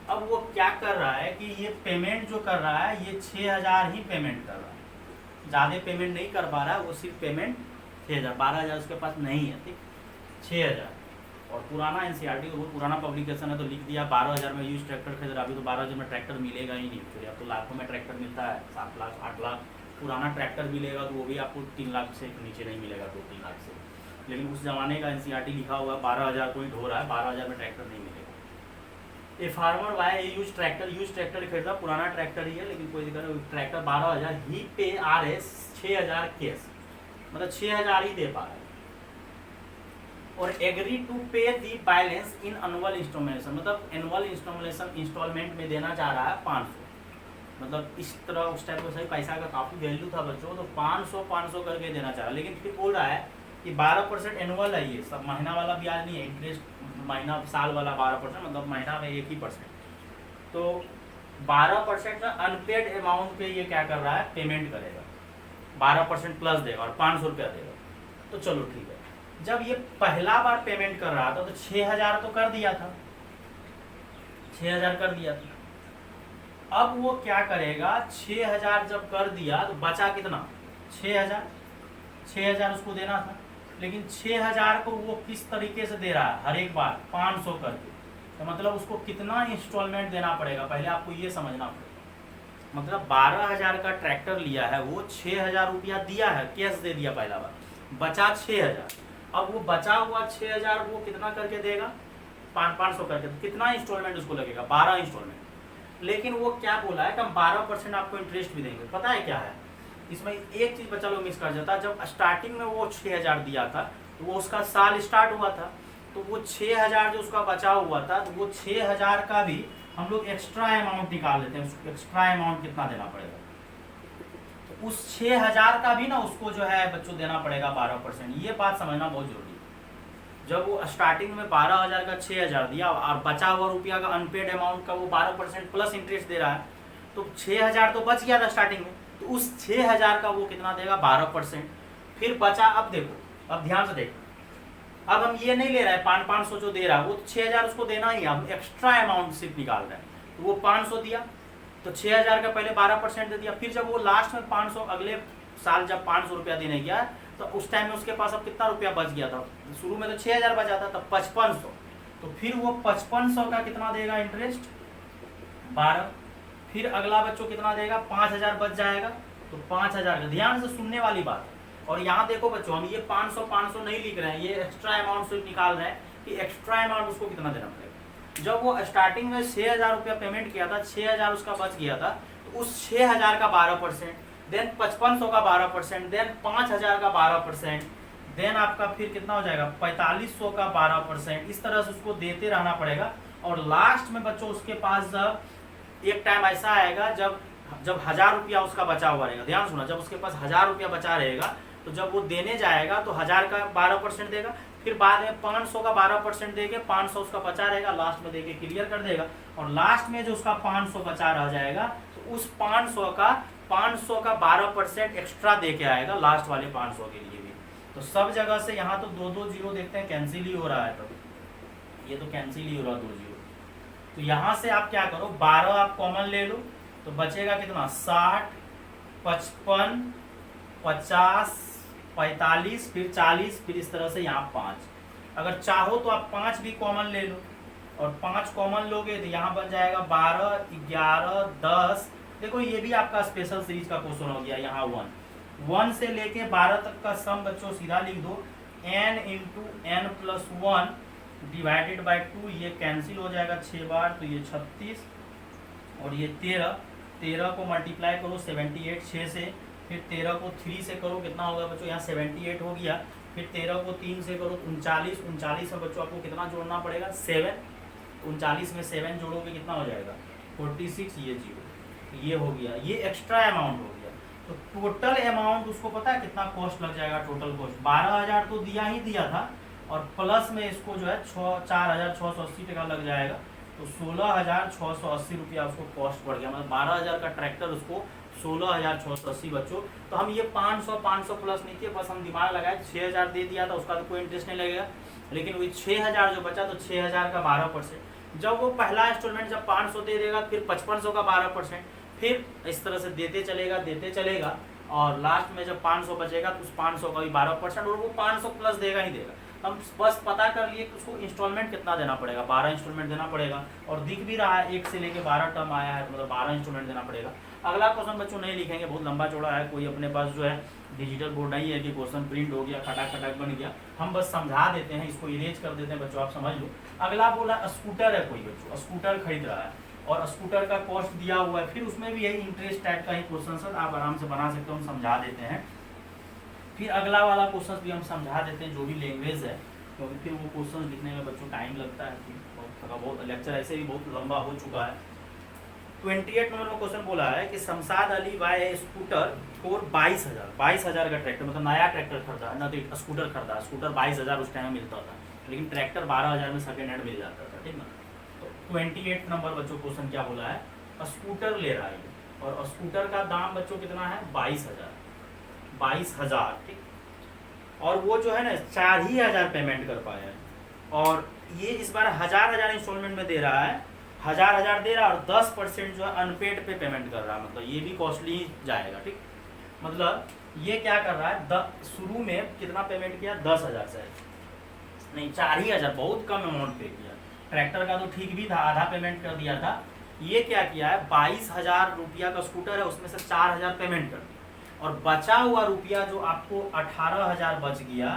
अब वो क्या कर रहा है कि ये पेमेंट जो कर रहा है ये 6,000 ही पेमेंट कर रहा है, ज़्यादा पेमेंट नहीं कर पा रहा है, वो सिर्फ पेमेंट 6,000, 12,000 उसके पास नहीं है, ठीक 6,000। और पुराना एनसीईआरटी बहुत पुराना पब्लिकेशन है तो लिख दिया 12,000 में यूज ट्रैक्टर खरीद रहा, अभी तो 12,000 में ट्रैक्टर मिलेगा ही नहीं, फिर अब तो लाखों में ट्रैक्टर मिलता है, 7 लाख 8 लाख पुराना ट्रैक्टर मिलेगा तो वो भी आपको 3 लाख से नीचे नहीं मिलेगा, 2-3 लाख से। लेकिन उस जमाने का एनसीईआरटी लिखा हुआ 12,000 कोई ढो रहा है, 12,000 में ट्रैक्टर नहीं मिलेगा। A farmer why use tractor खरीदा, पुराना ट्रैक्टर ही है लेकिन कोई दिक्कत नहीं, ट्रैक्टर 12,000 ही पे आ रहे 6,000 कैश, मतलब 6,000 ही दे पा रहा है। और agree to pay the balance in annual installment, मतलब एनुअल इंस्टॉलमेंट में देना चाह रहा है 500, मतलब इस तरह उस टाइप का सही पैसा का काफ़ी वैल्यू था बच्चों, तो 500 करके देना चाह रहा है। लेकिन फिर बोल रहा है कि 12% एनुअल है, ये सब महीना वाला ब्याज नहीं है, इंटरेस्ट महीना साल वाला 12%, मतलब महीना में 1%। तो 12% का अनपेड अमाउंट पे ये क्या कर रहा है, पेमेंट करेगा, 12% प्लस देगा और 500 रुपया देगा। तो चलो ठीक है, जब ये पहला बार पेमेंट कर रहा था तो 6,000 तो कर दिया था, 6,000 कर दिया था। अब वो क्या करेगा, 6,000 जब कर दिया तो बचा कितना, 6,000 उसको देना था, लेकिन 6,000 को वो किस तरीके से दे रहा है, हर एक बार 500 करके, तो मतलब उसको कितना इंस्टॉलमेंट देना पड़ेगा, पहले आपको ये समझना पड़ेगा। मतलब 12,000 का ट्रैक्टर लिया है, वो 6,000 रुपया दिया है, कैश दे दिया पहला बार, बचा 6,000। अब वो बचा हुआ 6,000 वो कितना करके देगा, 500 करके, तो कितना इंस्टॉलमेंट उसको लगेगा, 12 इंस्टॉलमेंट। लेकिन वो क्या बोला है कि हम 12% आपको इंटरेस्ट भी देंगे। पता है क्या है इसमें, एक चीज़ बच्चा लोग मिस कर जाता है, जब स्टार्टिंग में वो 6,000 दिया था तो वो उसका साल स्टार्ट हुआ था, तो वो 6,000 जो उसका बचा हुआ था, तो वो 6,000 का भी हम लोग एक्स्ट्रा अमाउंट निकाल लेते हैं, एक्स्ट्रा अमाउंट कितना देना पड़ेगा, तो उस 6,000 का भी ना उसको जो है बच्चों देना पड़ेगा 12%। ये बात समझना बहुत जरूरी है। जब वो स्टार्टिंग में 12,000 का 6,000 दिया और बचा हुआ रुपया का अनपेड अमाउंट का वो 12% प्लस इंटरेस्ट दे रहा है, तो 6,000 तो बच गया था स्टार्टिंग में, तो उस 6,000 का वो कितना देगा, 12%। फिर बचा, अब देखो, अब ध्यान से देखो, अब हम ये नहीं ले रहे हैं 500 जो दे रहा है वो 6,000 उसको देना ही है, हम एक्स्ट्रा अमाउंट सिर्फ निकाल रहे हैं। तो वो 500 दिया तो 6,000 का पहले 12% दे दिया, फिर जब वो लास्ट में 500 अगले साल जब 500 रुपया देने गया तो उस टाइम में उसके पास अब कितना रुपया बच गया था, शुरू में तो 6,000 बचा था, तब 5500, तो फिर वो 5500 का कितना देगा इंटरेस्ट, 12। फिर अगला बच्चों कितना देगा, 5,000 बच जाएगा, तो 5,000 का, ध्यान से सुनने वाली बात है। और यहाँ देखो बच्चों, हम ये 500 नहीं लिख रहे हैं, ये एक्स्ट्रा अमाउंट सिर्फ निकाल रहे हैं कि एक्स्ट्रा अमाउंट उसको कितना देना पड़ेगा। जब वो स्टार्टिंग में 6,000 रुपया पेमेंट किया था, 6,000 उसका बच गया था, तो उस 6,000 का 12%, देन 5500 का 12%, देन 5,000 का 12%, देन आपका फिर कितना हो जाएगा 4500 का 12%, इस तरह से उसको देते रहना पड़ेगा। और लास्ट में बच्चों उसके पास जब एक टाइम ऐसा आएगा जब 1,000 रुपया उसका बचा हुआ रहेगा, ध्यान सुना, जब उसके पास 1,000 रुपया बचा रहेगा तो जब वो देने जाएगा तो 1,000 का 12% देगा, फिर बाद में 500 का 12% देके 500 उसका बचा रहेगा, लास्ट में देके क्लियर कर देगा। और लास्ट में जो उसका 500 बचा रह जाएगा तो उस 500 का 12% एक्स्ट्रा दे के आएगा लास्ट वाले 500 के लिए भी। तो सब जगह से यहाँ तो 2 जीरो देखते हैं, कैंसिल ही हो रहा है, तो ये तो कैंसिल ही हो रहा है 2 जीरो। तो यहाँ से आप क्या करो, 12 आप कॉमन ले लो तो बचेगा कितना, 60, 55, 50, 45, फिर 40, फिर इस तरह से यहाँ 5। अगर चाहो तो आप 5 भी कॉमन ले लो, और 5 कॉमन लोगे तो यहाँ बन जाएगा 12, 11, 10। देखो ये भी आपका स्पेशल सीरीज का क्वेश्चन हो गया, यहाँ 1 से लेके 12 तक का सम बच्चों सीधा लिख दो, n into n plus 1 divided by 2, ये कैंसिल हो जाएगा 6 बार, तो ये 36 और ये 13 को मल्टीप्लाई करो 78 6 से, फिर 13 को 3 से करो, कितना होगा बच्चों, यहाँ 78 हो गया, फिर 13 को 3 से करो 39, 39 में बच्चों आपको कितना जोड़ना पड़ेगा, 7, 39 में 7 जोड़ोगे कितना हो जाएगा 46, ये 0, ये हो गया, ये एक्स्ट्रा अमाउंट हो गया। तो टोटल अमाउंट उसको पता है कितना कॉस्ट लग जाएगा, टोटल कॉस्ट 12,000 तो दिया ही दिया था, और प्लस में इसको जो है 4,680 टका लग जाएगा, तो 16,680 रुपया उसको कॉस्ट पड़ गया। मतलब 12,000 का ट्रैक्टर उसको 16,680 बच्चों। तो हम ये 500 प्लस नहीं किए, बस हम दिमाग लगाए 6,000 दे दिया था, उसका तो कोई इंटरेस्ट नहीं लगेगा। लेकिन वही 6,000 जो बचा, तो 6,000 का 12%। जब वो पहला इंस्टॉलमेंट जब 500 दे देगा, फिर 5500 का 12%, फिर इस तरह से देते चलेगा, और लास्ट में जब 500 बचेगा तो उस 500 का भी 12%, और वो 500 प्लस देगा ही देगा। हम बस पता कर लिए कि उसको इंस्टॉलमेंट कितना देना पड़ेगा, 12 इंस्टॉलमेंट देना पड़ेगा, और दिख भी रहा है 1 से लेके 12 टर्म आया है, मतलब 12 इंस्टॉलमेंट देना पड़ेगा। अगला क्वेश्चन बच्चों नहीं लिखेंगे, बहुत लंबा चौड़ा है, कोई अपने पास जो है डिजिटल बोर्ड नहीं है कि क्वेश्चन प्रिंट हो गया खटाक खटाक बन गया, हम बस समझा देते हैं, इसको इरेज कर देते हैं बच्चों, आप समझ लो। अगला बोला स्कूटर है, कोई बच्चों स्कूटर खरीद रहा है और स्कूटर का कॉस्ट दिया हुआ है, फिर उसमें भी यही इंटरेस्ट टाइप का ही क्वेश्चन है, आप आराम से बना सकते हो, हम समझा देते हैं। फिर अगला वाला क्वेश्चन भी हम समझा देते हैं, जो भी लैंग्वेज है, क्योंकि फिर वो क्वेश्चन लिखने में बच्चों टाइम लगता है, बहुत लेक्चर ऐसे भी बहुत लंबा हो चुका है। 28 नंबर में क्वेश्चन बोला है कि Shamshad Ali buy scooter for 22,000 का ट्रैक्टर, मतलब नया ट्रैक्टर खरीदा ना, तो स्कूटर खरीदा, स्कूटर 22,000 उस टाइम में मिलता था, लेकिन ट्रैक्टर 12,000 में सेकेंड हैंड मिल जाता था, ठीक ना। तो 28 नंबर बच्चों क्वेश्चन क्या बोला है, स्कूटर ले रहा है, और स्कूटर का दाम बच्चों कितना है, 22,000, ठीक। और वो जो है ना 4,000 पेमेंट कर पाया है, और ये इस बार 1,000 इंस्टॉलमेंट में दे रहा है, 1,000 दे रहा है, और 10% जो है अनपेड पे पेमेंट कर रहा है, मतलब ये भी कॉस्टली जाएगा, ठीक। मतलब ये क्या कर रहा है, शुरू में कितना पेमेंट किया, 10,000 से नहीं, 4,000, बहुत कम अमाउंट पे किया। ट्रैक्टर का तो ठीक भी था, आधा पेमेंट कर दिया था। ये क्या किया है, 22,000 रुपया का स्कूटर है, उसमें से 4,000 पेमेंट कर दिया, और बचा हुआ रुपया जो आपको 18,000 बच गया,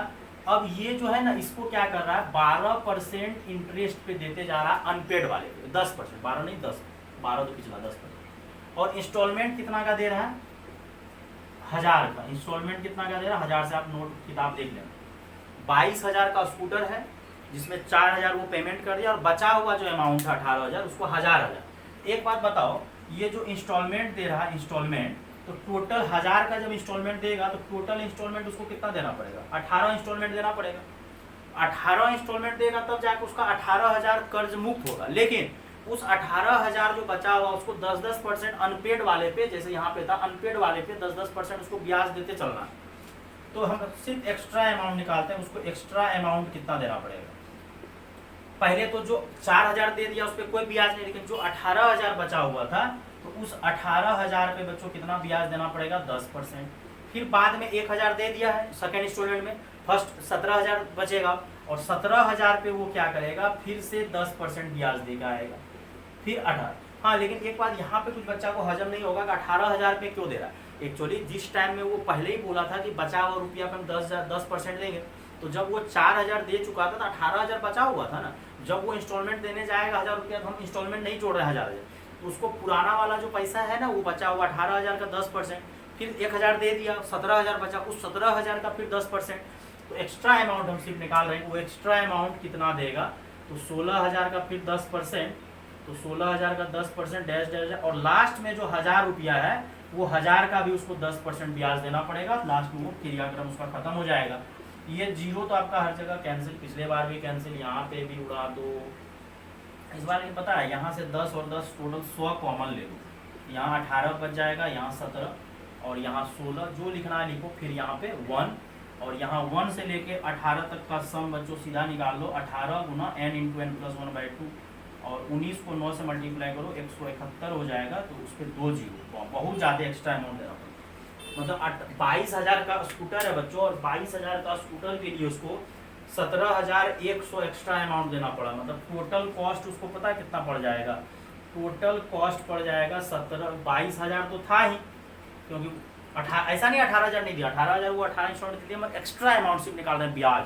अब ये जो है ना, इसको क्या कर रहा है, 12% इंटरेस्ट पे देते जा रहा है, अनपेड वाले पे 10%, 12 नहीं 10, 12 तो पिछला 10%। और इंस्टॉलमेंट कितना का दे रहा है, 1,000 का इंस्टॉलमेंट कितना का दे रहा है, 1,000 से आप नोट किताब देख लेना। 22,000 का स्कूटर है, जिसमें 4,000 वो पेमेंट कर दिया, और बचा हुआ जो अमाउंट था 18,000, उसको 1,000। एक बात बताओ, ये जो इंस्टॉलमेंट दे रहा है, इंस्टॉलमेंट, तो टोटल 1,000 का जब इंस्टॉलमेंट देगा, तो टोटल इंस्टॉलमेंट उसको कितना देना पड़ेगा, 18 इंस्टॉलमेंट देना पड़ेगा। 18 इंस्टॉलमेंट देगा तब जाकर उसका 18,000 कर्ज मुक्त होगा, लेकिन उस 18,000 जो बचा हुआ उसको 10% अनपेड वाले पे, जैसे यहाँ पे था अनपेड वाले पे 10% उसको ब्याज देते चलना। तो हम सिर्फ एक्स्ट्रा अमाउंट निकालते हैं, उसको एक्स्ट्रा अमाउंट कितना देना पड़ेगा। पहले तो जो 4,000 दे दिया उस पर कोई ब्याज नहीं, लेकिन जो 18,000 बचा हुआ था, तो उस 18,000 पे बच्चों कितना ब्याज देना पड़ेगा, 10%। फिर बाद में 1,000 दे दिया है सेकेंड इंस्टॉलमेंट में, फर्स्ट 17,000 बचेगा, और 17,000 पे वो क्या करेगा, फिर से 10% ब्याज देगा आएगा, फिर 18। हाँ, लेकिन एक बात यहाँ पे कुछ बच्चा को हजम नहीं होगा कि 18,000 पे क्यों दे रहा है। एक्चुअली जिस टाइम में वो पहले ही बोला था कि बचा हुआ रुपया पे हम 10% लेंगे, तो जब वो 4,000 दे चुका था तो 18,000 बचा हुआ था ना। जब वो इंस्टॉलमेंट देने जाएगा 1,000 रुपया, तो हम इंस्टॉलमेंट नहीं जोड़ रहे हैं 1,000, तो उसको पुराना वाला जो पैसा है ना, वो बचा हुआ 18,000 का 10%, फिर 1,000 दे दिया, 17,000 बचा, उस 17,000 का फिर 10%। तो एक्स्ट्रा अमाउंट हम सिर्फ निकाल रहे हैं, वो एक्स्ट्रा अमाउंट कितना देगा, तो 16,000 का फिर 10%, तो 16,000 का 10% डैश डैश, और लास्ट में जो 1,000 रुपया है, वो 1,000 का भी उसको 10% ब्याज देना पड़ेगा। लास्ट में वो क्रियाक्रम उसका खत्म हो जाएगा। ये जीरो तो आपका हर जगह कैंसिल, पिछले बार भी कैंसिल, यहाँ पे भी उड़ा दो। इस बार ये पता है, यहाँ से 10 और 10 टोटल 100 कॉमन ले लो, यहाँ 18 बच जाएगा, यहाँ 17 और यहाँ 16, जो लिखना है लिखो, फिर यहाँ पे 1, और यहाँ 1 से लेके 18 तक का सम बच्चों सीधा निकाल लो, 18 गुना n इंटू n प्लस 1/2, और 19 को 9 से मल्टीप्लाई करो, 171 हो जाएगा, तो उस पर 2 जीरो, बहुत ज़्यादा एक्स्ट्रा अमाउंट देना पड़ेगा। मतलब 22,000 का स्कूटर है बच्चों, और 22,000 का स्कूटर के लिए उसको 17,100 एक्स्ट्रा अमाउंट देना पड़ा। मतलब टोटल कॉस्ट उसको पता है कितना पड़ जाएगा, टोटल कॉस्ट पड़ जाएगा 22,000 तो था ही, क्योंकि ऐसा नहीं 18,000 नहीं दिया, 18,000 वो 18 इंस्टॉलमेंट दिया, मतलब एक्स्ट्रा अमाउंट सिर्फ निकाल रहे हैं ब्याज,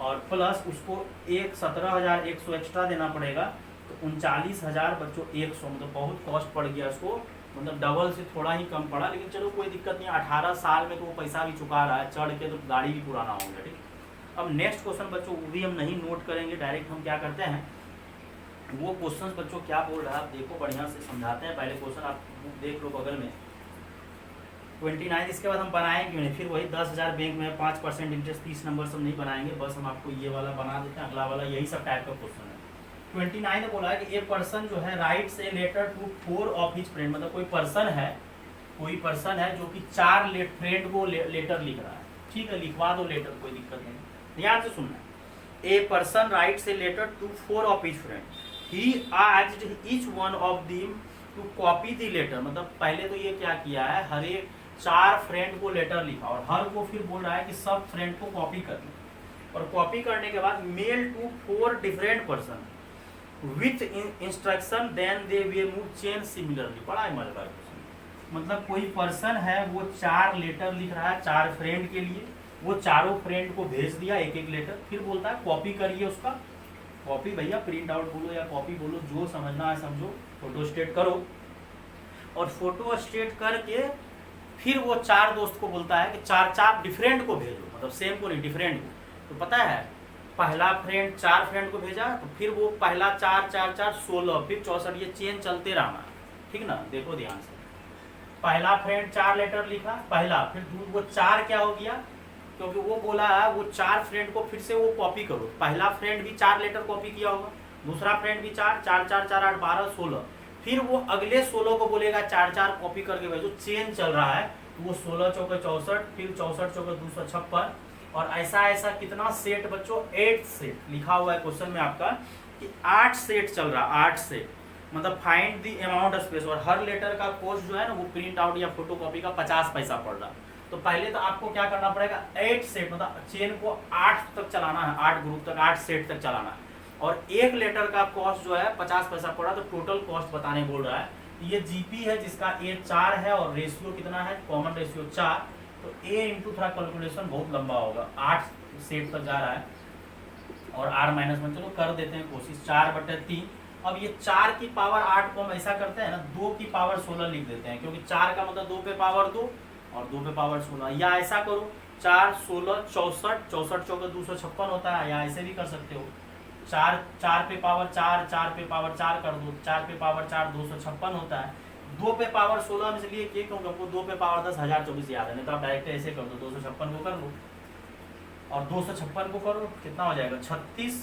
और प्लस उसको 17,100 एक्स्ट्रा देना पड़ेगा, तो 39,000 बच्चों 100, मतलब बहुत कॉस्ट पड़ गया उसको, मतलब डबल से थोड़ा ही कम पड़ा, लेकिन चलो कोई दिक्कत नहीं, 18 साल में तो वो पैसा भी चुका रहा है, चढ़ के तो गाड़ी भी पुराना हो गया, ठीक। अब नेक्स्ट क्वेश्चन बच्चों वो भी हम नहीं नोट करेंगे, डायरेक्ट हम क्या करते हैं, वो क्वेश्चन बच्चों क्या बोल रहा है आप देखो, बढ़िया से समझाते हैं। पहले क्वेश्चन आप देख लो बगल में 29, इसके बाद हम बनाएंगे नहीं, फिर वही 10,000 बैंक में 5% इंटरेस्ट, 30 नंबर सब नहीं बनाएंगे, बस हम आपको ये वाला बना देते हैं, अगला वाला यही सब टाइप का क्वेश्चन है। 29 ने बोला है कि ए पर्सन जो है writes a letter to 4 of his friend, मतलब कोई पर्सन है कोई पर्सन है जो कि 4 फ्रेंड को लेटर लिख रहा है, ठीक है, लिखवा दो लेटर, कोई दिक्कत नहीं, ध्यान से सुनना। A person writes a letter to 4 of his friend, he asked each one of them to copy the letter. मतलब पहले तो ये क्या किया है, हर एक 4 फ्रेंड को लेटर लिखा और हर को फिर बोल रहा है कि सब फ्रेंड को कॉपी करना, और कॉपी करने के बाद mail to 4 different person with instruction then they will move chain similarly. बड़ा ही मजेदार क्वेश्चन। मतलब कोई पर्सन है वो 4 लेटर लिख रहा है 4 फ्रेंड के लिए, वो चारों फ्रेंड को भेज दिया एक एक लेटर, फिर बोलता है कॉपी करिए उसका। कॉपी भैया प्रिंट आउट बोलो या कॉपी बोलो, जो समझना है समझो, फोटो स्टेट करो, और फोटो स्टेट करके फिर वो 4 दोस्त को बोलता है कि 4 डिफरेंट को भेजो, मतलब सेम को नहीं, डिफरेंट को। तो पता है पहला फ्रेंड 4 फ्रेंड को भेजा, तो फिर वो पहला 4 4 4 16, फिर 64, ये चेन चलते रहना, ठीक ना। देखो ध्यान से, पहला फ्रेंड 4 लेटर लिखा पहला, फिर वो 4 क्या हो गया, क्योंकि वो बोला है वो 4 फ्रेंड को फिर से वो कॉपी करो। पहला फ्रेंड भी 4 लेटर कॉपी किया होगा, दूसरा फ्रेंड भी 4 4 4 4 8 12 16, फिर वो अगले 16 को बोलेगा 4 4 कॉपी करके भेजो, चेन चल रहा है, तो वो 16 चौके 64, फिर 64 चौके 256, और ऐसा ऐसा कितना सेट बच्चों, 8 सेट लिखा हुआ है क्वेश्चन में आपका कि 8 सेट चल रहा है, 8 सेट। मतलब फाइंड द अमाउंट स्पेस, और हर लेटर का कॉस्ट जो है ना वो प्रिंट आउट या फोटो कॉपी का 50 पैसा पड़ रहा है। तो पहले तो आपको क्या करना पड़ेगा, 8 सेट, मतलब चेन को 8 तक चलाना है, 8 ग्रुप तक, 8 सेट तक चलाना है, और एक लेटर का कॉस्ट जो है 50 पैसा पड़ा, तो टोटल कॉस्ट बताने बोल रहा है। ये जीपी है जिसका ए 4 है और रेशियो कितना है, कॉमन रेशियो 4, तो ए इंटू थोड़ा कैलकुलेशन बहुत लंबा होगा, 8 सेट तक जा रहा है, और आर माइनस 1, चलो कर देते हैं कोशिश, 4/3। अब ये 4 की पावर 8 को हम ऐसा करते हैं ना, 2 की पावर 16 लिख देते हैं, क्योंकि 4 का मतलब 2 पे पावर 2 और 2 पे पावर 16, या ऐसा करो 4 16 64, 64 चौके 256 होता है, या ऐसे भी कर सकते हो 4 पे पावर 4, 4 पे पावर 4 कर दो, 4 पे पावर 4 256 होता है, 2 पे पावर 16 में इसलिए क्योंकि हमको 2 पे पावर 10 1024 याद है, नहीं तो आप डायरेक्ट ऐसे कर दो, 256 को कर लो और 256 को करो, कितना हो जाएगा 36,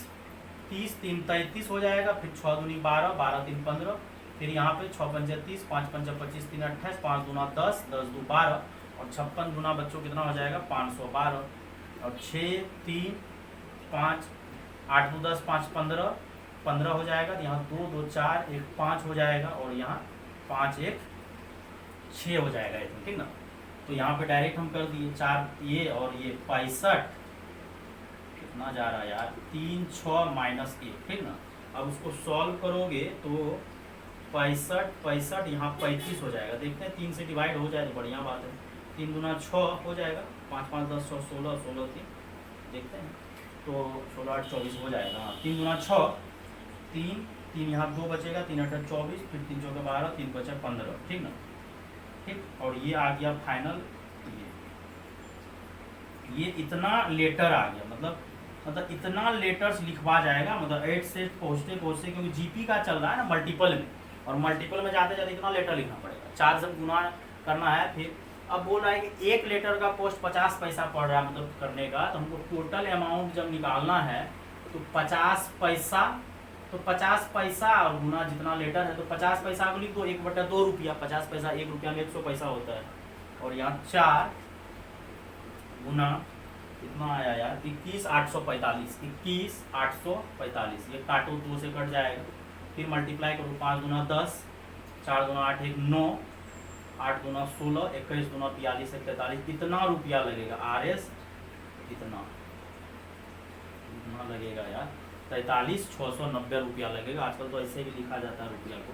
30 3 33 हो जाएगा, फिर 6 दूनी 12, 12 3 15, फिर यहाँ पे 6 पंजे 30, 5 पंजे 25, 3 28, 5 दूना 10, 10 दू 12, और 56 गुना बच्चों कितना हो जाएगा 512, और 6 3 5 8 2 10 5 15 15 हो जाएगा, यहाँ 2 2 4 1 5 हो जाएगा, और यहाँ 5 1 6 हो जाएगा इसमें, ठीक ना। तो यहाँ पे डायरेक्ट हम कर दिए 4 ये और ये 65, कितना जा रहा है यार 3 6 माइनस 1, ठीक ना। अब उसको सॉल्व करोगे तो 65 65 यहाँ 35 हो जाएगा, देखते हैं 3 से डिवाइड हो जाए तो बढ़िया बात है, 3 दूना 6 हो जाएगा, 5 5 10 6 16 16 3, देखते हैं तो 16 8 24 हो जाएगा, 3 दूना 6 3 3 यहाँ 2 बचेगा, 3 8 24, फिर 3 चौके 12, 3 बचे 15, ठीक ना, ठीक। और ये आ गया फाइनल, ये इतना लेटर आ गया, मतलब इतना लेटर्स लिखवा जाएगा, मतलब 8 से पहुँचते पहुँचते, क्योंकि जीपी का चल रहा है ना मल्टीपल में, और मल्टीपल में जाते जाते इतना लेटर लिखना पड़ेगा, 4 से गुना करना है। फिर अब बोल रहा है कि एक लेटर का कॉस्ट 50 पैसा पड़ रहा है, मतलब करने का, तो हमको टोटल अमाउंट जब निकालना है तो 50 पैसा, तो 50 पैसा और गुना जितना लेटर है, तो 50 पैसा को लिख दो 1/2 रुपया, 50 पैसा 1 रुपया में 100 पैसा होता है, और यहाँ 4 गुना कितना आया यार 21 845, 21 845, ये काटो 2 से कट जाएगा, फिर मल्टीप्लाई करो 5 दूना 10, 4 दूना 8 1 9, 8 दूना 16, 21 दूना 42 43, कितना रुपया लगेगा RS, कितना लगेगा यार 43,690 रुपया लगेगा, आजकल तो ऐसे भी लिखा जाता है रुपया को,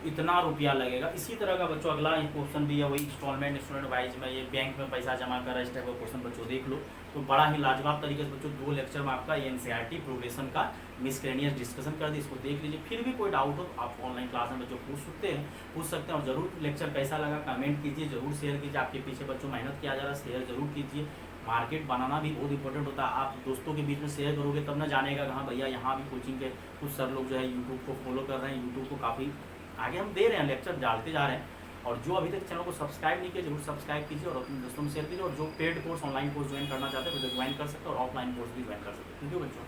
इतना रुपया लगेगा। इसी तरह का बच्चों अगला क्वेश्चन भी है, वही इंस्टॉलमेंट स्टूडेंट वाइज में, ये बैंक में पैसा जमा कर इस टाइप का क्वेश्चन बच्चों देख लो, तो बड़ा ही लाजवाब तरीके से बच्चों 2 लेक्चर में आपका NCERT प्रोग्रेशन का मिसक्रेनियस डिस्कशन कर दी, इसको देख लीजिए। फिर भी कोई डाउट हो तो आप ऑनलाइन क्लास में बच्चों पूछ सकते हैं, और जरूर लेक्चर कैसा लगा कमेंट कीजिए, जरूर शेयर कीजिए, आपके पीछे बच्चों मेहनत किया जा रहा है, शेयर जरूर कीजिए। मार्केट बनाना भी बहुत इंपॉर्टेंट होता है, आप दोस्तों के बीच में शेयर करोगे तब ना जानेगा कि हाँ भैया यहाँ भी कोचिंग के कुछ सर लोग जो है यूट्यूब को फॉलो कर रहे हैं, यूट्यूब को काफ़ी आगे हम दे रहे हैं, लेक्चर डालते जा रहे हैं, और जो अभी तक चैनल को सब्सक्राइब नहीं किया जरूर सब्सक्राइब कीजिए और अपने दोस्तों में शेयर कीजिए, और जो paid course online course join करना चाहते हैं वो ज्वाइन कर सकते हैं, और ऑफलाइन कोर्स भी ज्वाइन कर सकते हैं। थैंक यू बच्चों।